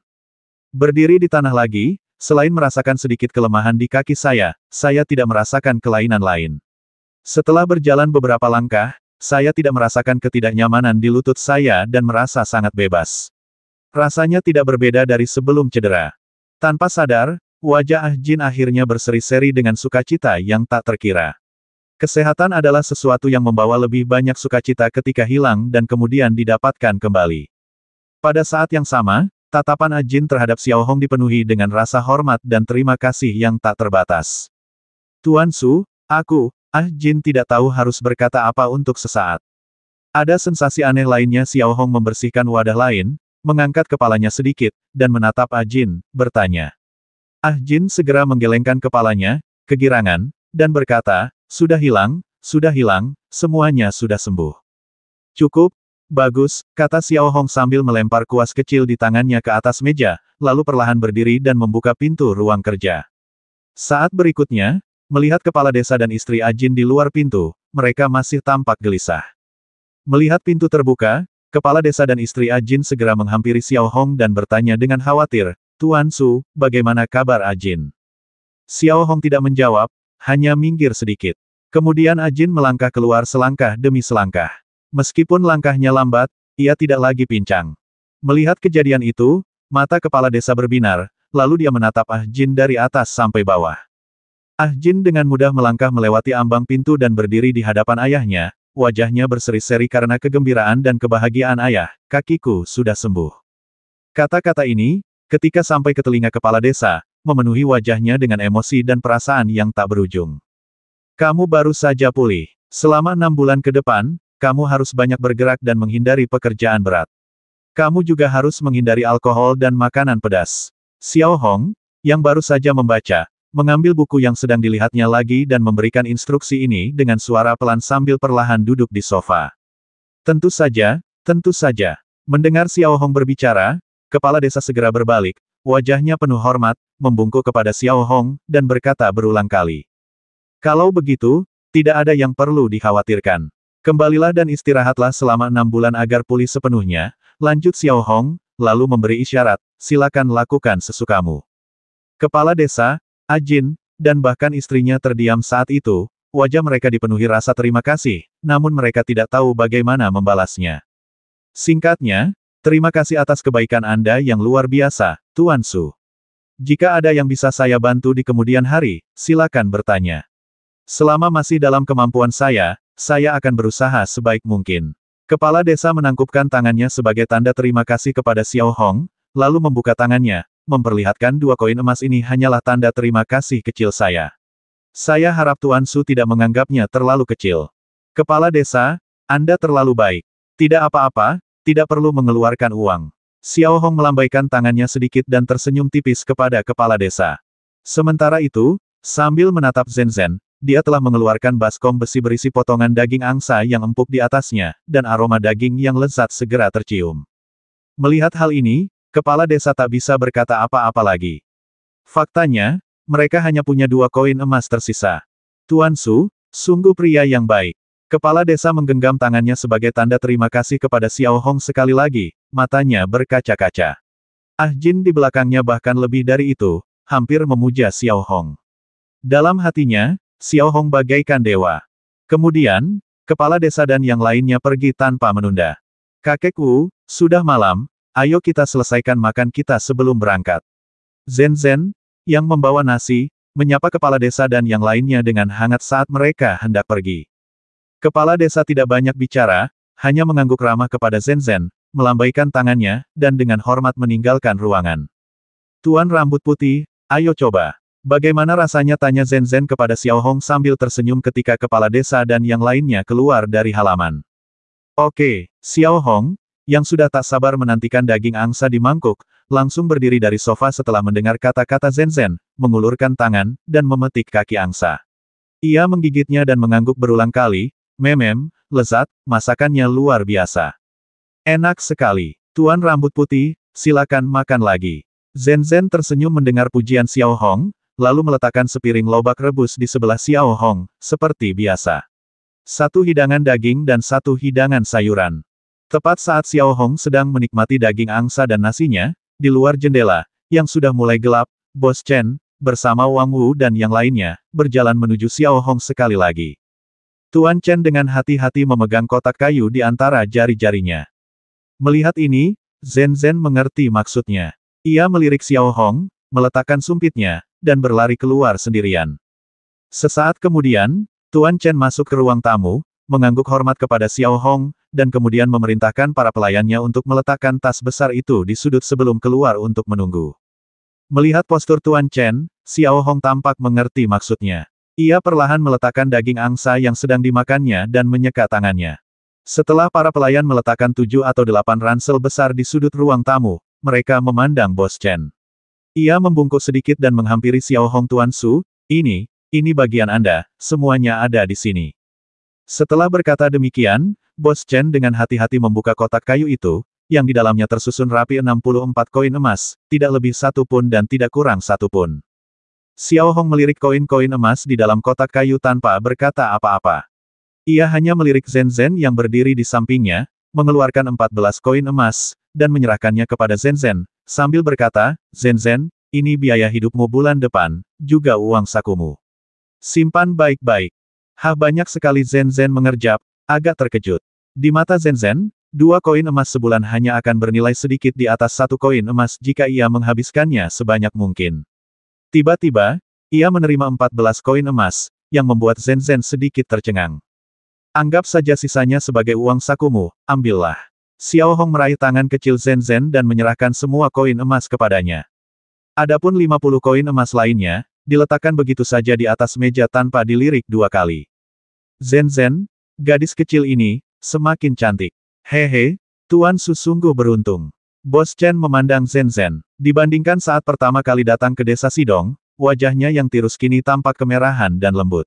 Berdiri di tanah lagi, selain merasakan sedikit kelemahan di kaki saya tidak merasakan kelainan lain. Setelah berjalan beberapa langkah, saya tidak merasakan ketidaknyamanan di lutut saya dan merasa sangat bebas. Rasanya tidak berbeda dari sebelum cedera. Tanpa sadar, wajah Ah Jin akhirnya berseri-seri dengan sukacita yang tak terkira. Kesehatan adalah sesuatu yang membawa lebih banyak sukacita ketika hilang dan kemudian didapatkan kembali. Pada saat yang sama, tatapan Ah Jin terhadap Xiao Hong dipenuhi dengan rasa hormat dan terima kasih yang tak terbatas. Tuan Su, Ah Jin tidak tahu harus berkata apa untuk sesaat. Ada sensasi aneh lainnya. Xiao Hong membersihkan wadah lain, mengangkat kepalanya sedikit, dan menatap Ah Jin, bertanya. Ah Jin segera menggelengkan kepalanya, kegirangan, dan berkata, sudah hilang, semuanya sudah sembuh. Cukup, bagus, kata Xiao Hong sambil melempar kuas kecil di tangannya ke atas meja, lalu perlahan berdiri dan membuka pintu ruang kerja. Saat berikutnya, melihat kepala desa dan istri Ah Jin di luar pintu, mereka masih tampak gelisah. Melihat pintu terbuka, kepala desa dan istri Ah Jin segera menghampiri Xiao Hong dan bertanya dengan khawatir, Tuan Su, bagaimana kabar Ah Jin? Xiao Hong tidak menjawab, hanya minggir sedikit. Kemudian Ah Jin melangkah keluar selangkah demi selangkah. Meskipun langkahnya lambat, ia tidak lagi pincang. Melihat kejadian itu, mata kepala desa berbinar, lalu dia menatap Ah Jin dari atas sampai bawah. Ah Jin dengan mudah melangkah melewati ambang pintu dan berdiri di hadapan ayahnya, wajahnya berseri-seri karena kegembiraan dan kebahagiaan. Ayah, kakiku sudah sembuh. Kata-kata ini, ketika sampai ke telinga kepala desa, memenuhi wajahnya dengan emosi dan perasaan yang tak berujung. Kamu baru saja pulih. Selama 6 bulan ke depan, kamu harus banyak bergerak dan menghindari pekerjaan berat. Kamu juga harus menghindari alkohol dan makanan pedas. Xiao Hong, yang baru saja membaca, mengambil buku yang sedang dilihatnya lagi dan memberikan instruksi ini dengan suara pelan sambil perlahan duduk di sofa. Tentu saja. Mendengar Xiao Hong berbicara, kepala desa segera berbalik, wajahnya penuh hormat, membungkuk kepada Xiao Hong, dan berkata berulang kali. Kalau begitu, tidak ada yang perlu dikhawatirkan. Kembalilah dan istirahatlah selama 6 bulan agar pulih sepenuhnya, lanjut Xiao Hong, lalu memberi isyarat, silakan lakukan sesukamu. Kepala desa, Ah Jin, dan bahkan istrinya terdiam saat itu, wajah mereka dipenuhi rasa terima kasih, namun mereka tidak tahu bagaimana membalasnya. Singkatnya, terima kasih atas kebaikan Anda yang luar biasa, Tuan Su. Jika ada yang bisa saya bantu di kemudian hari, silakan bertanya. Selama masih dalam kemampuan saya akan berusaha sebaik mungkin. Kepala desa menangkupkan tangannya sebagai tanda terima kasih kepada Xiao Hong, lalu membuka tangannya, memperlihatkan 2 koin emas. Ini hanyalah tanda terima kasih kecil saya. Saya harap Tuan Su tidak menganggapnya terlalu kecil. Kepala desa, Anda terlalu baik. Tidak apa-apa, tidak perlu mengeluarkan uang. Xiao Hong melambaikan tangannya sedikit dan tersenyum tipis kepada kepala desa. Sementara itu, sambil menatap Zen, dia telah mengeluarkan baskom besi berisi potongan daging angsa yang empuk di atasnya, dan aroma daging yang lezat segera tercium. Melihat hal ini, kepala desa tak bisa berkata apa-apa lagi. Faktanya, mereka hanya punya 2 koin emas tersisa. Tuan Su, sungguh pria yang baik. Kepala desa menggenggam tangannya sebagai tanda terima kasih kepada Xiao Hong sekali lagi, matanya berkaca-kaca. Ah Jin di belakangnya bahkan lebih dari itu, hampir memuja Xiao Hong. Dalam hatinya, Xiao Hong bagaikan dewa. Kemudian, kepala desa dan yang lainnya pergi tanpa menunda. Kakek Wu, sudah malam, ayo kita selesaikan makan kita sebelum berangkat. Zen, yang membawa nasi, menyapa kepala desa dan yang lainnya dengan hangat saat mereka hendak pergi. Kepala desa tidak banyak bicara, hanya mengangguk ramah kepada Zen, melambaikan tangannya, dan dengan hormat meninggalkan ruangan. Tuan rambut putih, ayo coba. Bagaimana rasanya, tanya Zen kepada Xiao Hong sambil tersenyum ketika kepala desa dan yang lainnya keluar dari halaman. Oke, Xiao Hong, yang sudah tak sabar menantikan daging angsa di mangkuk, langsung berdiri dari sofa setelah mendengar kata-kata Zen, mengulurkan tangan, dan memetik kaki angsa. Ia menggigitnya dan mengangguk berulang kali, lezat, masakannya luar biasa. Enak sekali. Tuan rambut putih, silakan makan lagi. Zen tersenyum mendengar pujian Xiao Hong, lalu meletakkan sepiring lobak rebus di sebelah Xiao Hong, seperti biasa. 1 hidangan daging dan 1 hidangan sayuran. Tepat saat Xiao Hong sedang menikmati daging angsa dan nasinya, di luar jendela, yang sudah mulai gelap, Bos Chen, bersama Wang Wu dan yang lainnya, berjalan menuju Xiao Hong sekali lagi. Tuan Chen dengan hati-hati memegang kotak kayu di antara jari-jarinya. Melihat ini, Zhen Zhen mengerti maksudnya. Ia melirik Xiao Hong, meletakkan sumpitnya, dan berlari keluar sendirian. Sesaat kemudian, Tuan Chen masuk ke ruang tamu, mengangguk hormat kepada Xiao Hong, dan kemudian memerintahkan para pelayannya untuk meletakkan tas besar itu di sudut sebelum keluar untuk menunggu. Melihat postur Tuan Chen, Xiao Hong tampak mengerti maksudnya. Ia perlahan meletakkan daging angsa yang sedang dimakannya dan menyeka tangannya. Setelah para pelayan meletakkan 7 atau 8 ransel besar di sudut ruang tamu, mereka memandang Bos Chen. Ia membungkuk sedikit dan menghampiri Xiao Hong. Tuan Su, ini bagian Anda, semuanya ada di sini. Setelah berkata demikian, Bos Chen dengan hati-hati membuka kotak kayu itu, yang di dalamnya tersusun rapi 64 koin emas, tidak lebih 1 pun dan tidak kurang 1 pun. Xiao Hong melirik koin-koin emas di dalam kotak kayu tanpa berkata apa-apa. Ia hanya melirik Zhen Zhen yang berdiri di sampingnya, mengeluarkan 14 koin emas, dan menyerahkannya kepada Zhen Zhen, sambil berkata, Zhen Zhen, ini biaya hidupmu bulan depan, juga uang sakumu. Simpan baik-baik. Banyak sekali. Zhen Zhen mengerjap, agak terkejut. Di mata Zhen Zhen, 2 koin emas sebulan hanya akan bernilai sedikit di atas 1 koin emas jika ia menghabiskannya sebanyak mungkin. Tiba-tiba, ia menerima 14 koin emas, yang membuat Zhen Zhen sedikit tercengang. Anggap saja sisanya sebagai uang sakumu, ambillah. Xiao Hong meraih tangan kecil Zhen Zhen dan menyerahkan semua koin emas kepadanya. Adapun 50 koin emas lainnya, diletakkan begitu saja di atas meja tanpa dilirik 2 kali. Zhen Zhen, gadis kecil ini, semakin cantik. Hehe, Tuan Su sungguh beruntung. Bos Chen memandang Zhen Zhen. Dibandingkan saat pertama kali datang ke desa Sidong, wajahnya yang tirus kini tampak kemerahan dan lembut.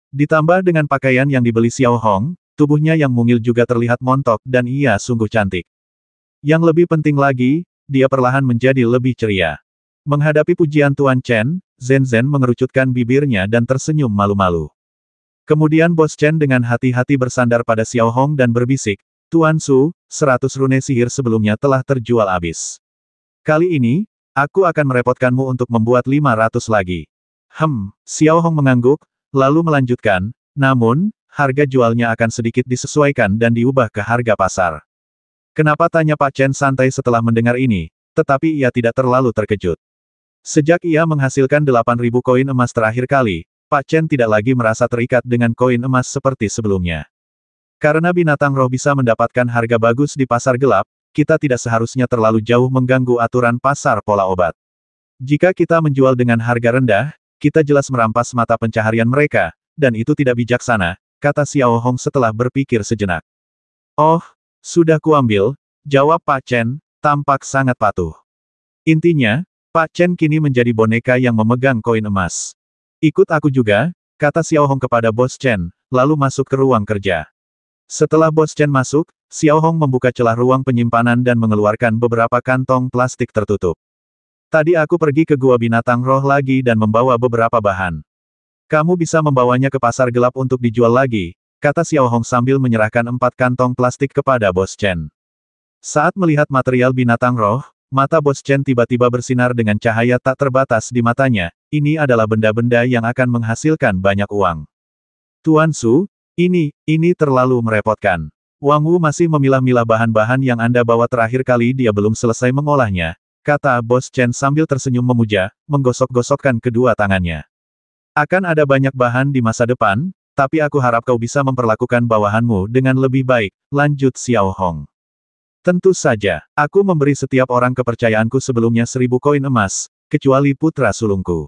Ditambah dengan pakaian yang dibeli Xiao Hong, tubuhnya yang mungil juga terlihat montok dan ia sungguh cantik. Yang lebih penting lagi, dia perlahan menjadi lebih ceria. Menghadapi pujian Tuan Chen, Zhen Zhen mengerucutkan bibirnya dan tersenyum malu-malu. Kemudian Bos Chen dengan hati-hati bersandar pada Xiao Hong dan berbisik, Tuan Su, 100 rune sihir sebelumnya telah terjual habis. Kali ini, aku akan merepotkanmu untuk membuat 500 lagi. Xiao Hong mengangguk, lalu melanjutkan, namun, harga jualnya akan sedikit disesuaikan dan diubah ke harga pasar. Kenapa, tanya Pak Chen santai setelah mendengar ini, tetapi ia tidak terlalu terkejut. Sejak ia menghasilkan 8.000 koin emas terakhir kali, Pak Chen tidak lagi merasa terikat dengan koin emas seperti sebelumnya. Karena binatang roh bisa mendapatkan harga bagus di pasar gelap, kita tidak seharusnya terlalu jauh mengganggu aturan pasar pola obat. Jika kita menjual dengan harga rendah, kita jelas merampas mata pencaharian mereka, dan itu tidak bijaksana, kata Xiao Hong setelah berpikir sejenak. Oh, sudah kuambil, jawab Pak Chen, tampak sangat patuh. Intinya, Pak Chen kini menjadi boneka yang memegang koin emas. Ikut aku juga, kata Xiao Hong kepada Bos Chen, lalu masuk ke ruang kerja. Setelah Bos Chen masuk, Xiao Hong membuka celah ruang penyimpanan dan mengeluarkan beberapa kantong plastik tertutup. Tadi aku pergi ke gua binatang roh lagi dan membawa beberapa bahan. Kamu bisa membawanya ke pasar gelap untuk dijual lagi, kata Xiao Hong sambil menyerahkan 4 kantong plastik kepada Bos Chen. Saat melihat material binatang roh, mata Bos Chen tiba-tiba bersinar dengan cahaya tak terbatas di matanya. Ini adalah benda-benda yang akan menghasilkan banyak uang. Tuan Su, ini terlalu merepotkan. Wang Wu masih memilah-milah bahan-bahan yang Anda bawa terakhir kali, dia belum selesai mengolahnya, kata Bos Chen sambil tersenyum memuja, menggosok-gosokkan kedua tangannya. Akan ada banyak bahan di masa depan, tapi aku harap kau bisa memperlakukan bawahanmu dengan lebih baik, lanjut Xiao Hong. Tentu saja, aku memberi setiap orang kepercayaanku sebelumnya 1000 koin emas, kecuali putra sulungku.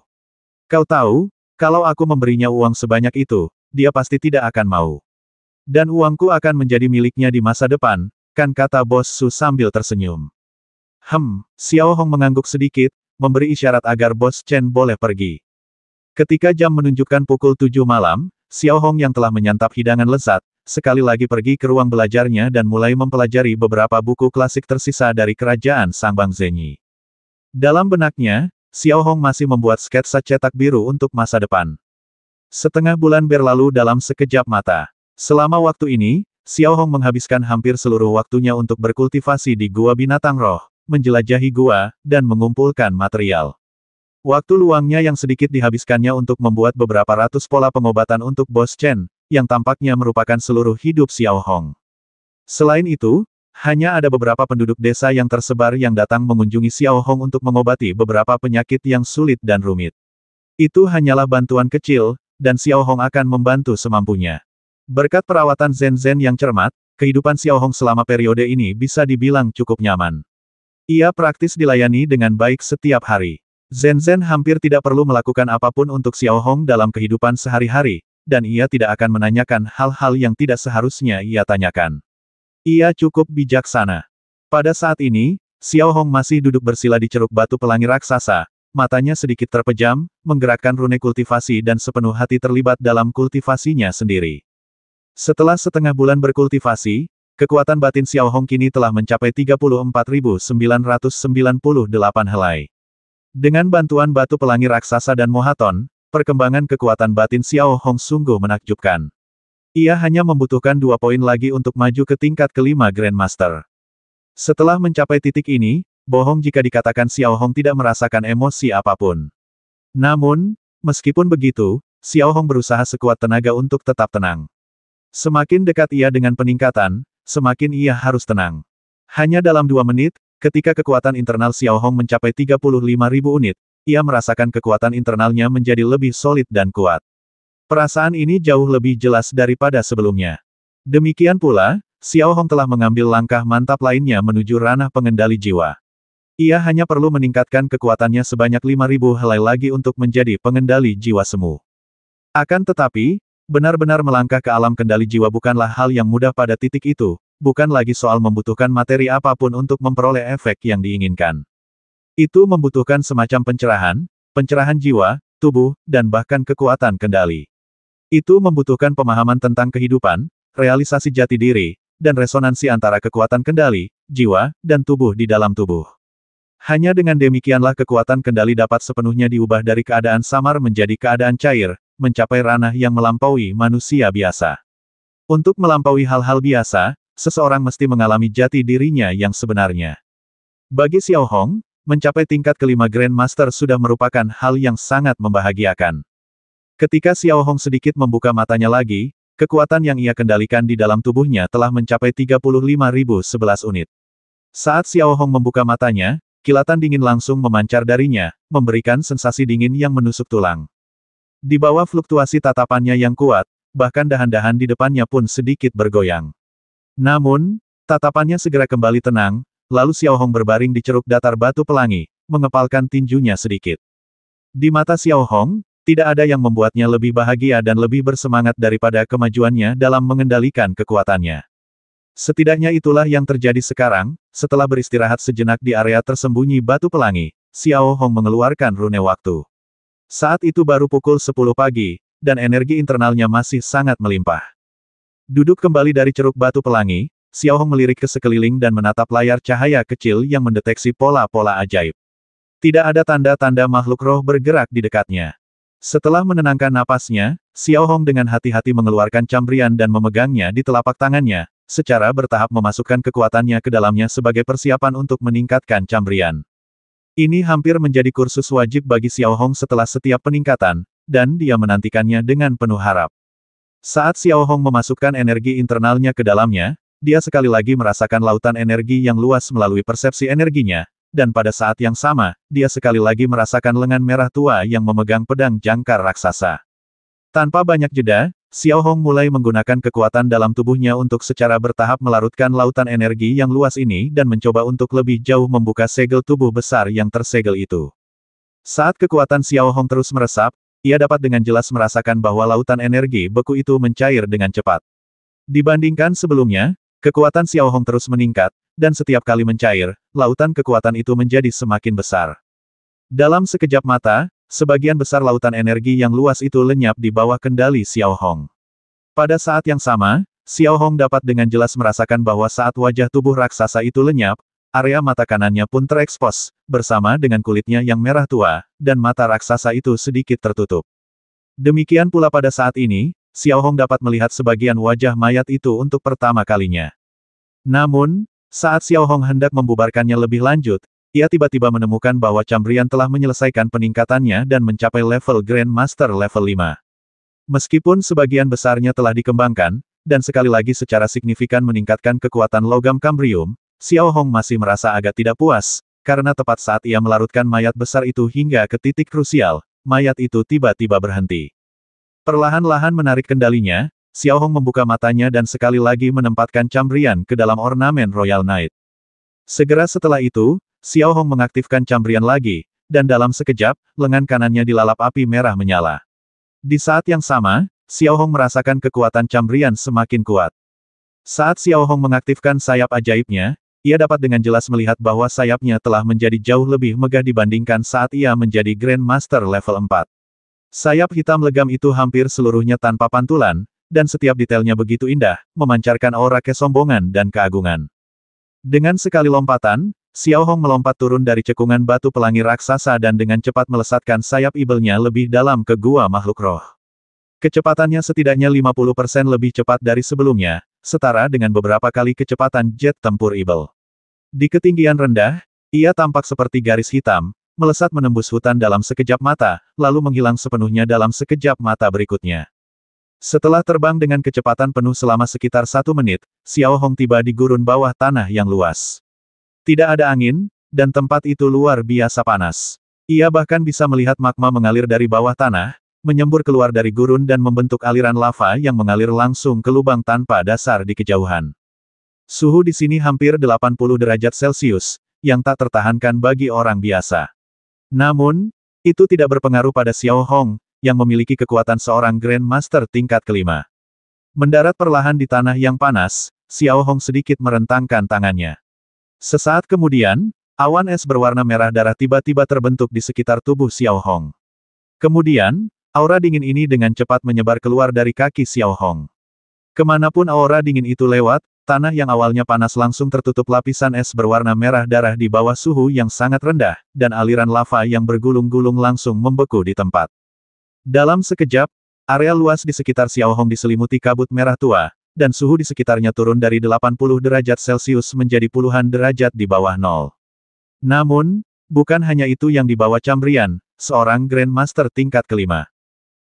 Kau tahu, kalau aku memberinya uang sebanyak itu, dia pasti tidak akan mau. Dan uangku akan menjadi miliknya di masa depan, kan, kata Bos Su sambil tersenyum. Xiao Hong mengangguk sedikit, memberi isyarat agar Bos Chen boleh pergi. Ketika jam menunjukkan pukul 7 malam, Xiao Hong yang telah menyantap hidangan lezat, sekali lagi pergi ke ruang belajarnya dan mulai mempelajari beberapa buku klasik tersisa dari kerajaan Sangbang Zenyi. Dalam benaknya, Xiao Hong masih membuat sketsa cetak biru untuk masa depan. Setengah bulan berlalu dalam sekejap mata. Selama waktu ini, Xiao Hong menghabiskan hampir seluruh waktunya untuk berkultivasi di Gua Binatang Roh, menjelajahi gua, dan mengumpulkan material. Waktu luangnya yang sedikit dihabiskannya untuk membuat beberapa ratus pola pengobatan untuk Bos Chen, yang tampaknya merupakan seluruh hidup Xiao Hong. Selain itu, hanya ada beberapa penduduk desa yang tersebar yang datang mengunjungi Xiao Hong untuk mengobati beberapa penyakit yang sulit dan rumit. Itu hanyalah bantuan kecil, dan Xiao Hong akan membantu semampunya. Berkat perawatan Zen-Zen yang cermat, kehidupan Xiao Hong selama periode ini bisa dibilang cukup nyaman. Ia praktis dilayani dengan baik setiap hari. Zen-Zen hampir tidak perlu melakukan apapun untuk Xiao Hong dalam kehidupan sehari-hari, dan ia tidak akan menanyakan hal-hal yang tidak seharusnya ia tanyakan. Ia cukup bijaksana. Pada saat ini, Xiao Hong masih duduk bersila di ceruk batu pelangi raksasa, matanya sedikit terpejam, menggerakkan rune kultivasi dan sepenuh hati terlibat dalam kultivasinya sendiri. Setelah setengah bulan berkultivasi, kekuatan batin Xiao Hong kini telah mencapai 34.998 helai. Dengan bantuan batu pelangi raksasa dan Mohaton, perkembangan kekuatan batin Xiao Hong sungguh menakjubkan. Ia hanya membutuhkan 2 poin lagi untuk maju ke tingkat kelima Grandmaster. Setelah mencapai titik ini, bohong jika dikatakan Xiao Hong tidak merasakan emosi apapun. Namun, meskipun begitu, Xiao Hong berusaha sekuat tenaga untuk tetap tenang. Semakin dekat ia dengan peningkatan, semakin ia harus tenang. Hanya dalam 2 menit, ketika kekuatan internal Xiao Hong mencapai 35.000 unit, ia merasakan kekuatan internalnya menjadi lebih solid dan kuat. Perasaan ini jauh lebih jelas daripada sebelumnya. Demikian pula, Xiao Hong telah mengambil langkah mantap lainnya menuju ranah pengendali jiwa. Ia hanya perlu meningkatkan kekuatannya sebanyak 5.000 helai lagi untuk menjadi pengendali jiwa semu. Akan tetapi, benar-benar melangkah ke alam kendali jiwa bukanlah hal yang mudah pada titik itu, bukan lagi soal membutuhkan materi apapun untuk memperoleh efek yang diinginkan. Itu membutuhkan semacam pencerahan jiwa, tubuh, dan bahkan kekuatan kendali. Itu membutuhkan pemahaman tentang kehidupan, realisasi jati diri, dan resonansi antara kekuatan kendali, jiwa, dan tubuh di dalam tubuh. Hanya dengan demikianlah kekuatan kendali dapat sepenuhnya diubah dari keadaan samar menjadi keadaan cair, mencapai ranah yang melampaui manusia biasa. Untuk melampaui hal-hal biasa, seseorang mesti mengalami jati dirinya yang sebenarnya. Bagi Xiao Hong, mencapai tingkat kelima Grandmaster sudah merupakan hal yang sangat membahagiakan. Ketika Xiao Hong sedikit membuka matanya lagi, kekuatan yang ia kendalikan di dalam tubuhnya telah mencapai 35.011 unit. Saat Xiao Hong membuka matanya, kilatan dingin langsung memancar darinya, memberikan sensasi dingin yang menusuk tulang. Di bawah fluktuasi tatapannya yang kuat, bahkan dahan-dahan di depannya pun sedikit bergoyang. Namun, tatapannya segera kembali tenang, lalu Xiao Hong berbaring di ceruk datar batu pelangi, mengepalkan tinjunya sedikit. Di mata Xiao Hong, tidak ada yang membuatnya lebih bahagia dan lebih bersemangat daripada kemajuannya dalam mengendalikan kekuatannya. Setidaknya itulah yang terjadi sekarang, setelah beristirahat sejenak di area tersembunyi batu pelangi, Xiao Hong mengeluarkan rune waktu. Saat itu baru pukul 10 pagi, dan energi internalnya masih sangat melimpah. Duduk kembali dari ceruk batu pelangi, Xiao Hong melirik ke sekeliling dan menatap layar cahaya kecil yang mendeteksi pola-pola ajaib. Tidak ada tanda-tanda makhluk roh bergerak di dekatnya. Setelah menenangkan napasnya, Xiao Hong dengan hati-hati mengeluarkan cambrian dan memegangnya di telapak tangannya, secara bertahap memasukkan kekuatannya ke dalamnya sebagai persiapan untuk meningkatkan cambrian. Ini hampir menjadi kursus wajib bagi Xiao Hong setelah setiap peningkatan, dan dia menantikannya dengan penuh harap. Saat Xiao Hong memasukkan energi internalnya ke dalamnya, dia sekali lagi merasakan lautan energi yang luas melalui persepsi energinya, dan pada saat yang sama, dia sekali lagi merasakan lengan merah tua yang memegang pedang jangkar raksasa. Tanpa banyak jeda, Xiao Hong mulai menggunakan kekuatan dalam tubuhnya untuk secara bertahap melarutkan lautan energi yang luas ini dan mencoba untuk lebih jauh membuka segel tubuh besar yang tersegel itu. Saat kekuatan Xiao Hong terus meresap, ia dapat dengan jelas merasakan bahwa lautan energi beku itu mencair dengan cepat. Dibandingkan sebelumnya, kekuatan Xiao Hong terus meningkat, dan setiap kali mencair, lautan kekuatan itu menjadi semakin besar. Dalam sekejap mata, sebagian besar lautan energi yang luas itu lenyap di bawah kendali Xiao Hong. Pada saat yang sama, Xiao Hong dapat dengan jelas merasakan bahwa saat wajah tubuh raksasa itu lenyap, area mata kanannya pun terekspos, bersama dengan kulitnya yang merah tua, dan mata raksasa itu sedikit tertutup. Demikian pula pada saat ini, Xiao Hong dapat melihat sebagian wajah mayat itu untuk pertama kalinya. Namun, saat Xiao Hong hendak membubarkannya lebih lanjut, ia tiba-tiba menemukan bahwa Cambrian telah menyelesaikan peningkatannya dan mencapai level Grandmaster level 5. Meskipun sebagian besarnya telah dikembangkan, dan sekali lagi secara signifikan meningkatkan kekuatan logam Cambrium, Xiao Hong masih merasa agak tidak puas, karena tepat saat ia melarutkan mayat besar itu hingga ke titik krusial, mayat itu tiba-tiba berhenti. Perlahan-lahan menarik kendalinya, Xiao Hong membuka matanya dan sekali lagi menempatkan Cambrian ke dalam ornamen Royal Knight. Segera setelah itu, Xiao Hong mengaktifkan Cambrian lagi, dan dalam sekejap, lengan kanannya dilalap api merah menyala. Di saat yang sama, Xiao Hong merasakan kekuatan Cambrian semakin kuat. Saat Xiao Hong mengaktifkan sayap ajaibnya, ia dapat dengan jelas melihat bahwa sayapnya telah menjadi jauh lebih megah dibandingkan saat ia menjadi Grandmaster level 4. Sayap hitam legam itu hampir seluruhnya tanpa pantulan, dan setiap detailnya begitu indah, memancarkan aura kesombongan dan keagungan. Dengan sekali lompatan, Xiao Hong melompat turun dari cekungan batu pelangi raksasa dan dengan cepat melesatkan sayap ibelnya lebih dalam ke gua makhluk roh. Kecepatannya setidaknya 50% lebih cepat dari sebelumnya, setara dengan beberapa kali kecepatan jet tempur ibel. Di ketinggian rendah, ia tampak seperti garis hitam, melesat menembus hutan dalam sekejap mata, lalu menghilang sepenuhnya dalam sekejap mata berikutnya. Setelah terbang dengan kecepatan penuh selama sekitar 1 menit, Xiao Hong tiba di gurun bawah tanah yang luas. Tidak ada angin, dan tempat itu luar biasa panas. Ia bahkan bisa melihat magma mengalir dari bawah tanah, menyembur keluar dari gurun dan membentuk aliran lava yang mengalir langsung ke lubang tanpa dasar di kejauhan. Suhu di sini hampir 80 derajat Celcius, yang tak tertahankan bagi orang biasa. Namun, itu tidak berpengaruh pada Xiao Hong, yang memiliki kekuatan seorang Grandmaster tingkat kelima. Mendarat perlahan di tanah yang panas, Xiao Hong sedikit merentangkan tangannya. Sesaat kemudian, awan es berwarna merah darah tiba-tiba terbentuk di sekitar tubuh Xiao Hong. Kemudian, aura dingin ini dengan cepat menyebar keluar dari kaki Xiao Hong. Kemanapun aura dingin itu lewat, tanah yang awalnya panas langsung tertutup lapisan es berwarna merah darah di bawah suhu yang sangat rendah, dan aliran lava yang bergulung-gulung langsung membeku di tempat. Dalam sekejap, area luas di sekitar Xiao Hong diselimuti kabut merah tua, dan suhu di sekitarnya turun dari 80 derajat Celcius menjadi puluhan derajat di bawah nol. Namun, bukan hanya itu yang dibawa Cambrian, seorang Grandmaster tingkat kelima.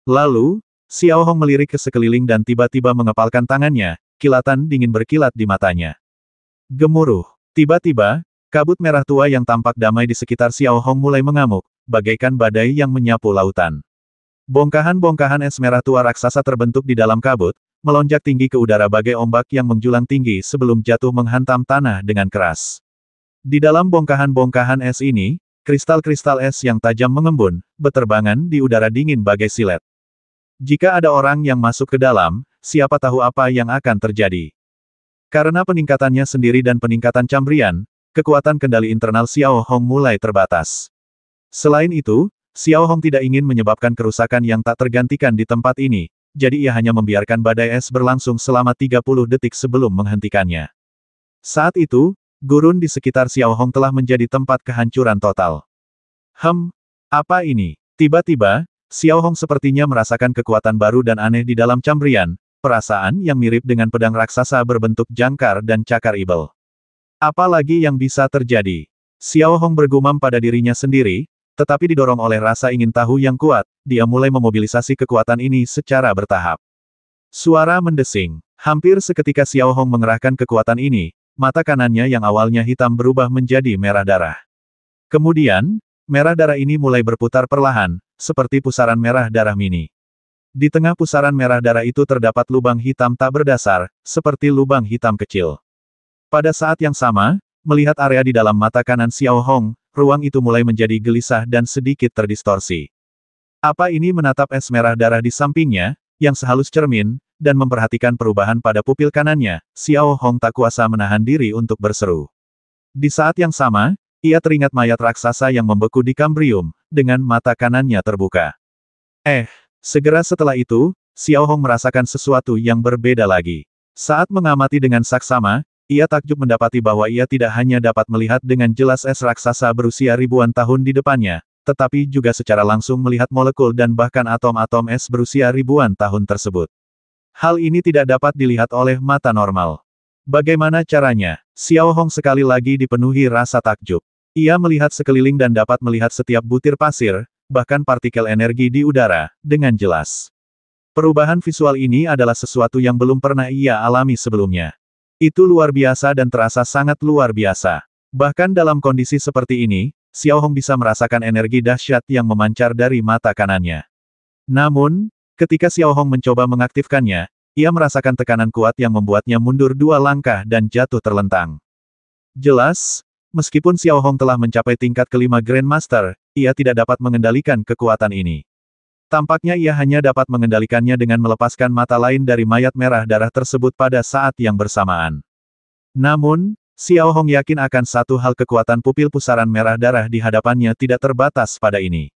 Lalu, Xiao Hong melirik ke sekeliling dan tiba-tiba mengepalkan tangannya, kilatan dingin berkilat di matanya. Gemuruh. Tiba-tiba, kabut merah tua yang tampak damai di sekitar Xiao Hong mulai mengamuk, bagaikan badai yang menyapu lautan. Bongkahan-bongkahan es merah tua raksasa terbentuk di dalam kabut, melonjak tinggi ke udara bagai ombak yang menjulang tinggi sebelum jatuh menghantam tanah dengan keras. Di dalam bongkahan-bongkahan es ini, kristal-kristal es yang tajam mengembun, beterbangan di udara dingin bagai silet. Jika ada orang yang masuk ke dalam, siapa tahu apa yang akan terjadi. Karena peningkatannya sendiri dan peningkatan Cambrian, kekuatan kendali internal Xiao Hong mulai terbatas. Selain itu, Xiao Hong tidak ingin menyebabkan kerusakan yang tak tergantikan di tempat ini, jadi ia hanya membiarkan badai es berlangsung selama 30 detik sebelum menghentikannya. Saat itu, gurun di sekitar Xiao Hong telah menjadi tempat kehancuran total. Apa ini? Tiba-tiba, Xiao Hong sepertinya merasakan kekuatan baru dan aneh di dalam Cambrian, perasaan yang mirip dengan pedang raksasa berbentuk jangkar dan cakar ibel. Apa lagi yang bisa terjadi? Xiao Hong bergumam pada dirinya sendiri, tetapi didorong oleh rasa ingin tahu yang kuat, dia mulai memobilisasi kekuatan ini secara bertahap. Suara mendesing. Hampir seketika Xiao Hong mengerahkan kekuatan ini, mata kanannya yang awalnya hitam berubah menjadi merah darah. Kemudian, merah darah ini mulai berputar perlahan, seperti pusaran merah darah mini. Di tengah pusaran merah darah itu terdapat lubang hitam tak berdasar, seperti lubang hitam kecil. Pada saat yang sama, melihat area di dalam mata kanan Xiao Hong, ruang itu mulai menjadi gelisah dan sedikit terdistorsi. Apa ini menatap es merah darah di sampingnya, yang sehalus cermin, dan memperhatikan perubahan pada pupil kanannya, Xiao Hong tak kuasa menahan diri untuk berseru. Di saat yang sama, ia teringat mayat raksasa yang membeku di Cambrium, dengan mata kanannya terbuka. Segera setelah itu, Xiao Hong merasakan sesuatu yang berbeda lagi. Saat mengamati dengan saksama, ia takjub mendapati bahwa ia tidak hanya dapat melihat dengan jelas es raksasa berusia ribuan tahun di depannya, tetapi juga secara langsung melihat molekul dan bahkan atom-atom es berusia ribuan tahun tersebut. Hal ini tidak dapat dilihat oleh mata normal. Bagaimana caranya? Xiao Hong sekali lagi dipenuhi rasa takjub. Ia melihat sekeliling dan dapat melihat setiap butir pasir, bahkan partikel energi di udara, dengan jelas. Perubahan visual ini adalah sesuatu yang belum pernah ia alami sebelumnya. Itu luar biasa dan terasa sangat luar biasa. Bahkan dalam kondisi seperti ini, Xiao Hong bisa merasakan energi dahsyat yang memancar dari mata kanannya. Namun, ketika Xiao Hong mencoba mengaktifkannya, ia merasakan tekanan kuat yang membuatnya mundur 2 langkah dan jatuh terlentang. Jelas, meskipun Xiao Hong telah mencapai tingkat kelima Grandmaster, ia tidak dapat mengendalikan kekuatan ini. Tampaknya ia hanya dapat mengendalikannya dengan melepaskan mata lain dari mayat merah darah tersebut pada saat yang bersamaan. Namun, Xiao Hong yakin akan satu hal, kekuatan pupil pusaran merah darah di hadapannya tidak terbatas pada ini.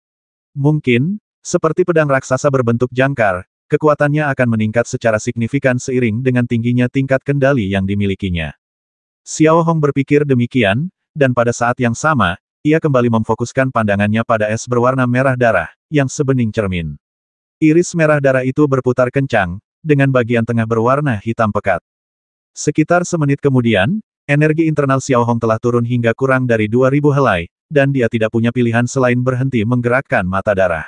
Mungkin, seperti pedang raksasa berbentuk jangkar, kekuatannya akan meningkat secara signifikan seiring dengan tingginya tingkat kendali yang dimilikinya. Xiao Hong berpikir demikian, dan pada saat yang sama, ia kembali memfokuskan pandangannya pada es berwarna merah darah, yang sebening cermin. Iris merah darah itu berputar kencang, dengan bagian tengah berwarna hitam pekat. Sekitar semenit kemudian, energi internal Xiao Hong telah turun hingga kurang dari 2000 helai, dan dia tidak punya pilihan selain berhenti menggerakkan mata darah.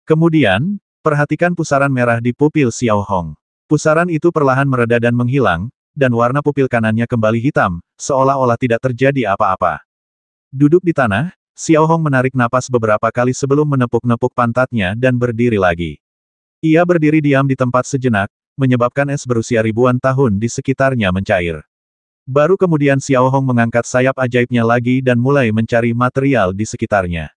Kemudian, perhatikan pusaran merah di pupil Xiao Hong. Pusaran itu perlahan mereda dan menghilang, dan warna pupil kanannya kembali hitam, seolah-olah tidak terjadi apa-apa. Duduk di tanah, Xiao Hong menarik napas beberapa kali sebelum menepuk-nepuk pantatnya dan berdiri lagi. Ia berdiri diam di tempat sejenak, menyebabkan es berusia ribuan tahun di sekitarnya mencair. Baru kemudian Xiao Hong mengangkat sayap ajaibnya lagi dan mulai mencari material di sekitarnya.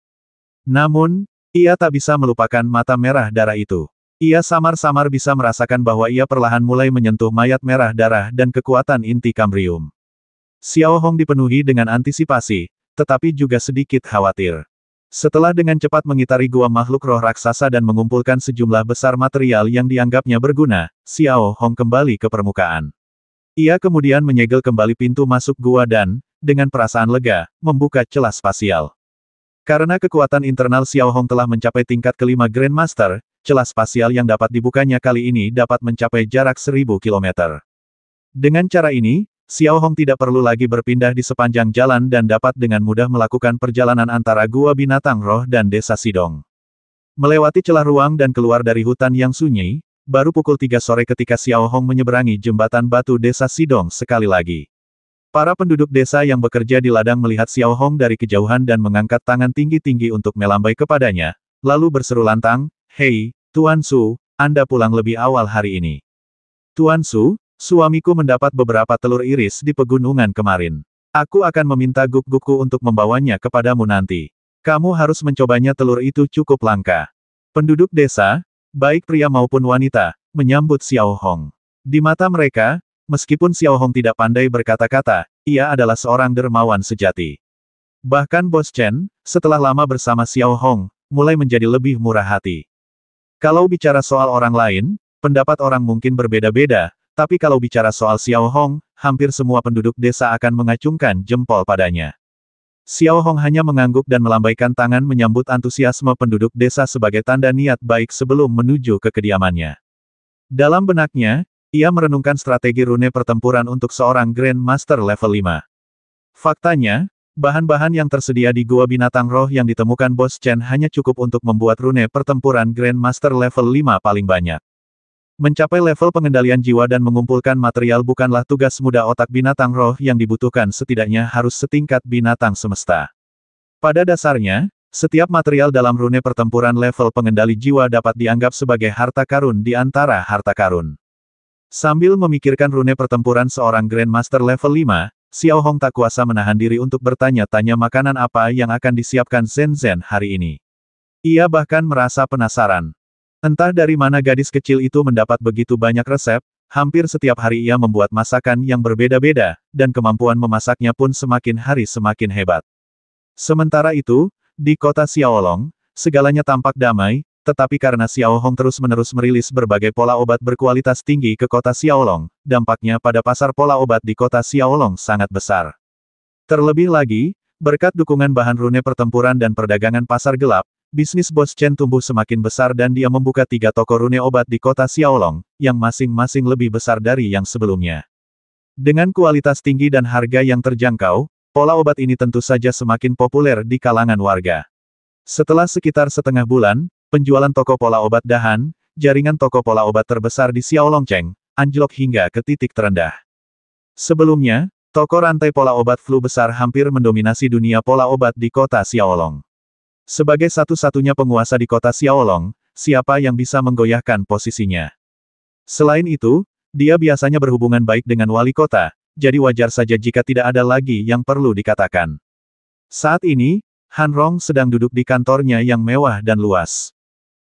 Namun, ia tak bisa melupakan mata merah darah itu. Ia samar-samar bisa merasakan bahwa ia perlahan mulai menyentuh mayat merah darah dan kekuatan inti Kambrium. Xiao Hong dipenuhi dengan antisipasi, tetapi juga sedikit khawatir. Setelah dengan cepat mengitari gua makhluk roh raksasa dan mengumpulkan sejumlah besar material yang dianggapnya berguna, Xiao Hong kembali ke permukaan. Ia kemudian menyegel kembali pintu masuk gua dan, dengan perasaan lega, membuka celah spasial. Karena kekuatan internal Xiao Hong telah mencapai tingkat kelima Grandmaster, celah spasial yang dapat dibukanya kali ini dapat mencapai jarak 1000 km. Dengan cara ini, Xiao Hong tidak perlu lagi berpindah di sepanjang jalan dan dapat dengan mudah melakukan perjalanan antara gua binatang roh dan desa Sidong. Melewati celah ruang dan keluar dari hutan yang sunyi, baru pukul 3 sore ketika Xiao Hong menyeberangi jembatan batu desa Sidong sekali lagi. Para penduduk desa yang bekerja di ladang melihat Xiao Hong dari kejauhan dan mengangkat tangan tinggi-tinggi untuk melambai kepadanya, lalu berseru lantang, "Hei, Tuan Su, Anda pulang lebih awal hari ini." "Tuan Su, suamiku mendapat beberapa telur iris di pegunungan kemarin. Aku akan meminta guk-gukku untuk membawanya kepadamu nanti. Kamu harus mencobanya, telur itu cukup langka." Penduduk desa, baik pria maupun wanita, menyambut Xiao Hong. Di mata mereka, meskipun Xiao Hong tidak pandai berkata-kata, ia adalah seorang dermawan sejati. Bahkan Bos Chen, setelah lama bersama Xiao Hong, mulai menjadi lebih murah hati. Kalau bicara soal orang lain, pendapat orang mungkin berbeda-beda, tapi kalau bicara soal Xiao Hong, hampir semua penduduk desa akan mengacungkan jempol padanya. Xiao Hong hanya mengangguk dan melambaikan tangan menyambut antusiasme penduduk desa sebagai tanda niat baik sebelum menuju ke kediamannya. Dalam benaknya, ia merenungkan strategi rune pertempuran untuk seorang Grandmaster level 5. Faktanya, bahan-bahan yang tersedia di gua binatang roh yang ditemukan Bos Chen hanya cukup untuk membuat rune pertempuran Grandmaster level 5 paling banyak. Mencapai level pengendalian jiwa dan mengumpulkan material bukanlah tugas mudah. Otak binatang roh yang dibutuhkan setidaknya harus setingkat binatang semesta. Pada dasarnya, setiap material dalam rune pertempuran level pengendali jiwa dapat dianggap sebagai harta karun di antara harta karun. Sambil memikirkan rune pertempuran seorang Grandmaster level 5, Xiao Hong tak kuasa menahan diri untuk bertanya-tanya makanan apa yang akan disiapkan Zhen Zhen hari ini. Ia bahkan merasa penasaran. Entah dari mana gadis kecil itu mendapat begitu banyak resep, hampir setiap hari ia membuat masakan yang berbeda-beda, dan kemampuan memasaknya pun semakin hari semakin hebat. Sementara itu, di kota Xiaolong, segalanya tampak damai, tetapi karena Xiao Hong terus-menerus merilis berbagai pola obat berkualitas tinggi ke kota Xiaolong, dampaknya pada pasar pola obat di kota Xiaolong sangat besar. Terlebih lagi, berkat dukungan bahan rune pertempuran dan perdagangan pasar gelap, Bisnis bos Chen tumbuh semakin besar dan dia membuka 3 toko rune obat di kota Xiaolong, yang masing-masing lebih besar dari yang sebelumnya. Dengan kualitas tinggi dan harga yang terjangkau, pola obat ini tentu saja semakin populer di kalangan warga. Setelah sekitar setengah bulan, penjualan toko pola obat Dahan, jaringan toko pola obat terbesar di Xiaolongcheng, anjlok hingga ke titik terendah. Sebelumnya, toko rantai pola obat flu besar hampir mendominasi dunia pola obat di kota Xiaolong. Sebagai satu-satunya penguasa di kota Xiaolong, siapa yang bisa menggoyahkan posisinya? Selain itu, dia biasanya berhubungan baik dengan wali kota, jadi wajar saja jika tidak ada lagi yang perlu dikatakan. Saat ini, Han Rong sedang duduk di kantornya yang mewah dan luas.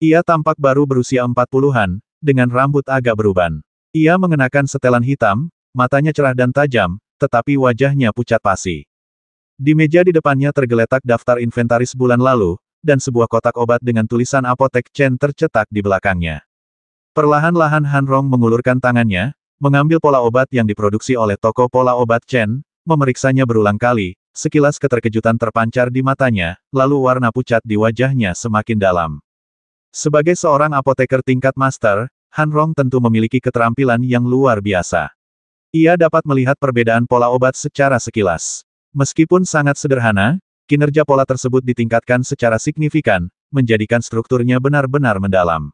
Ia tampak baru berusia 40-an, dengan rambut agak beruban. Ia mengenakan setelan hitam, matanya cerah dan tajam, tetapi wajahnya pucat pasi. Di meja di depannya tergeletak daftar inventaris bulan lalu, dan sebuah kotak obat dengan tulisan Apotek Chen tercetak di belakangnya. Perlahan-lahan Han Rong mengulurkan tangannya, mengambil pola obat yang diproduksi oleh toko pola obat Chen, memeriksanya berulang kali, sekilas keterkejutan terpancar di matanya, lalu warna pucat di wajahnya semakin dalam. Sebagai seorang apoteker tingkat master, Han Rong tentu memiliki keterampilan yang luar biasa. Ia dapat melihat perbedaan pola obat secara sekilas. Meskipun sangat sederhana, kinerja pola tersebut ditingkatkan secara signifikan, menjadikan strukturnya benar-benar mendalam.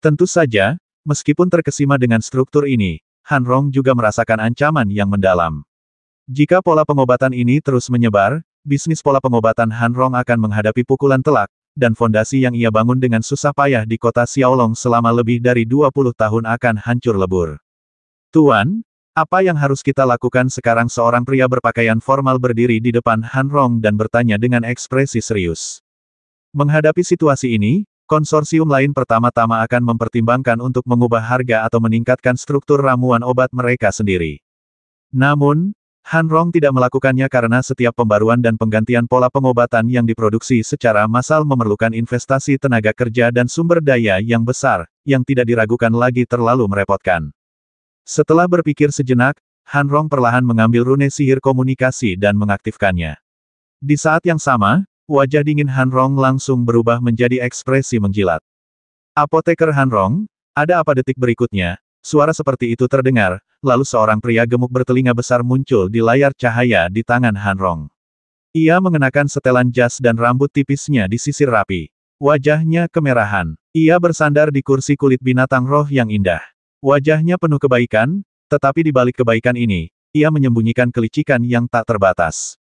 Tentu saja, meskipun terkesima dengan struktur ini, Han Rong juga merasakan ancaman yang mendalam. Jika pola pengobatan ini terus menyebar, bisnis pola pengobatan Han Rong akan menghadapi pukulan telak, dan fondasi yang ia bangun dengan susah payah di kota Xiaolong selama lebih dari 20 tahun akan hancur lebur. Tuan, apa yang harus kita lakukan sekarang? Seorang pria berpakaian formal berdiri di depan Han Rong dan bertanya dengan ekspresi serius. Menghadapi situasi ini, konsorsium lain pertama-tama akan mempertimbangkan untuk mengubah harga atau meningkatkan struktur ramuan obat mereka sendiri. Namun, Han Rong tidak melakukannya karena setiap pembaruan dan penggantian pola pengobatan yang diproduksi secara massal memerlukan investasi tenaga kerja dan sumber daya yang besar, yang tidak diragukan lagi terlalu merepotkan. Setelah berpikir sejenak, Han Rong perlahan mengambil rune sihir komunikasi dan mengaktifkannya. Di saat yang sama, wajah dingin Han Rong langsung berubah menjadi ekspresi menjilat. Apoteker Han Rong, ada apa? Detik berikutnya, suara seperti itu terdengar, lalu seorang pria gemuk bertelinga besar muncul di layar cahaya di tangan Han Rong. Ia mengenakan setelan jas dan rambut tipisnya disisir rapi. Wajahnya kemerahan. Ia bersandar di kursi kulit binatang roh yang indah. Wajahnya penuh kebaikan, tetapi di balik kebaikan ini, ia menyembunyikan kelicikan yang tak terbatas.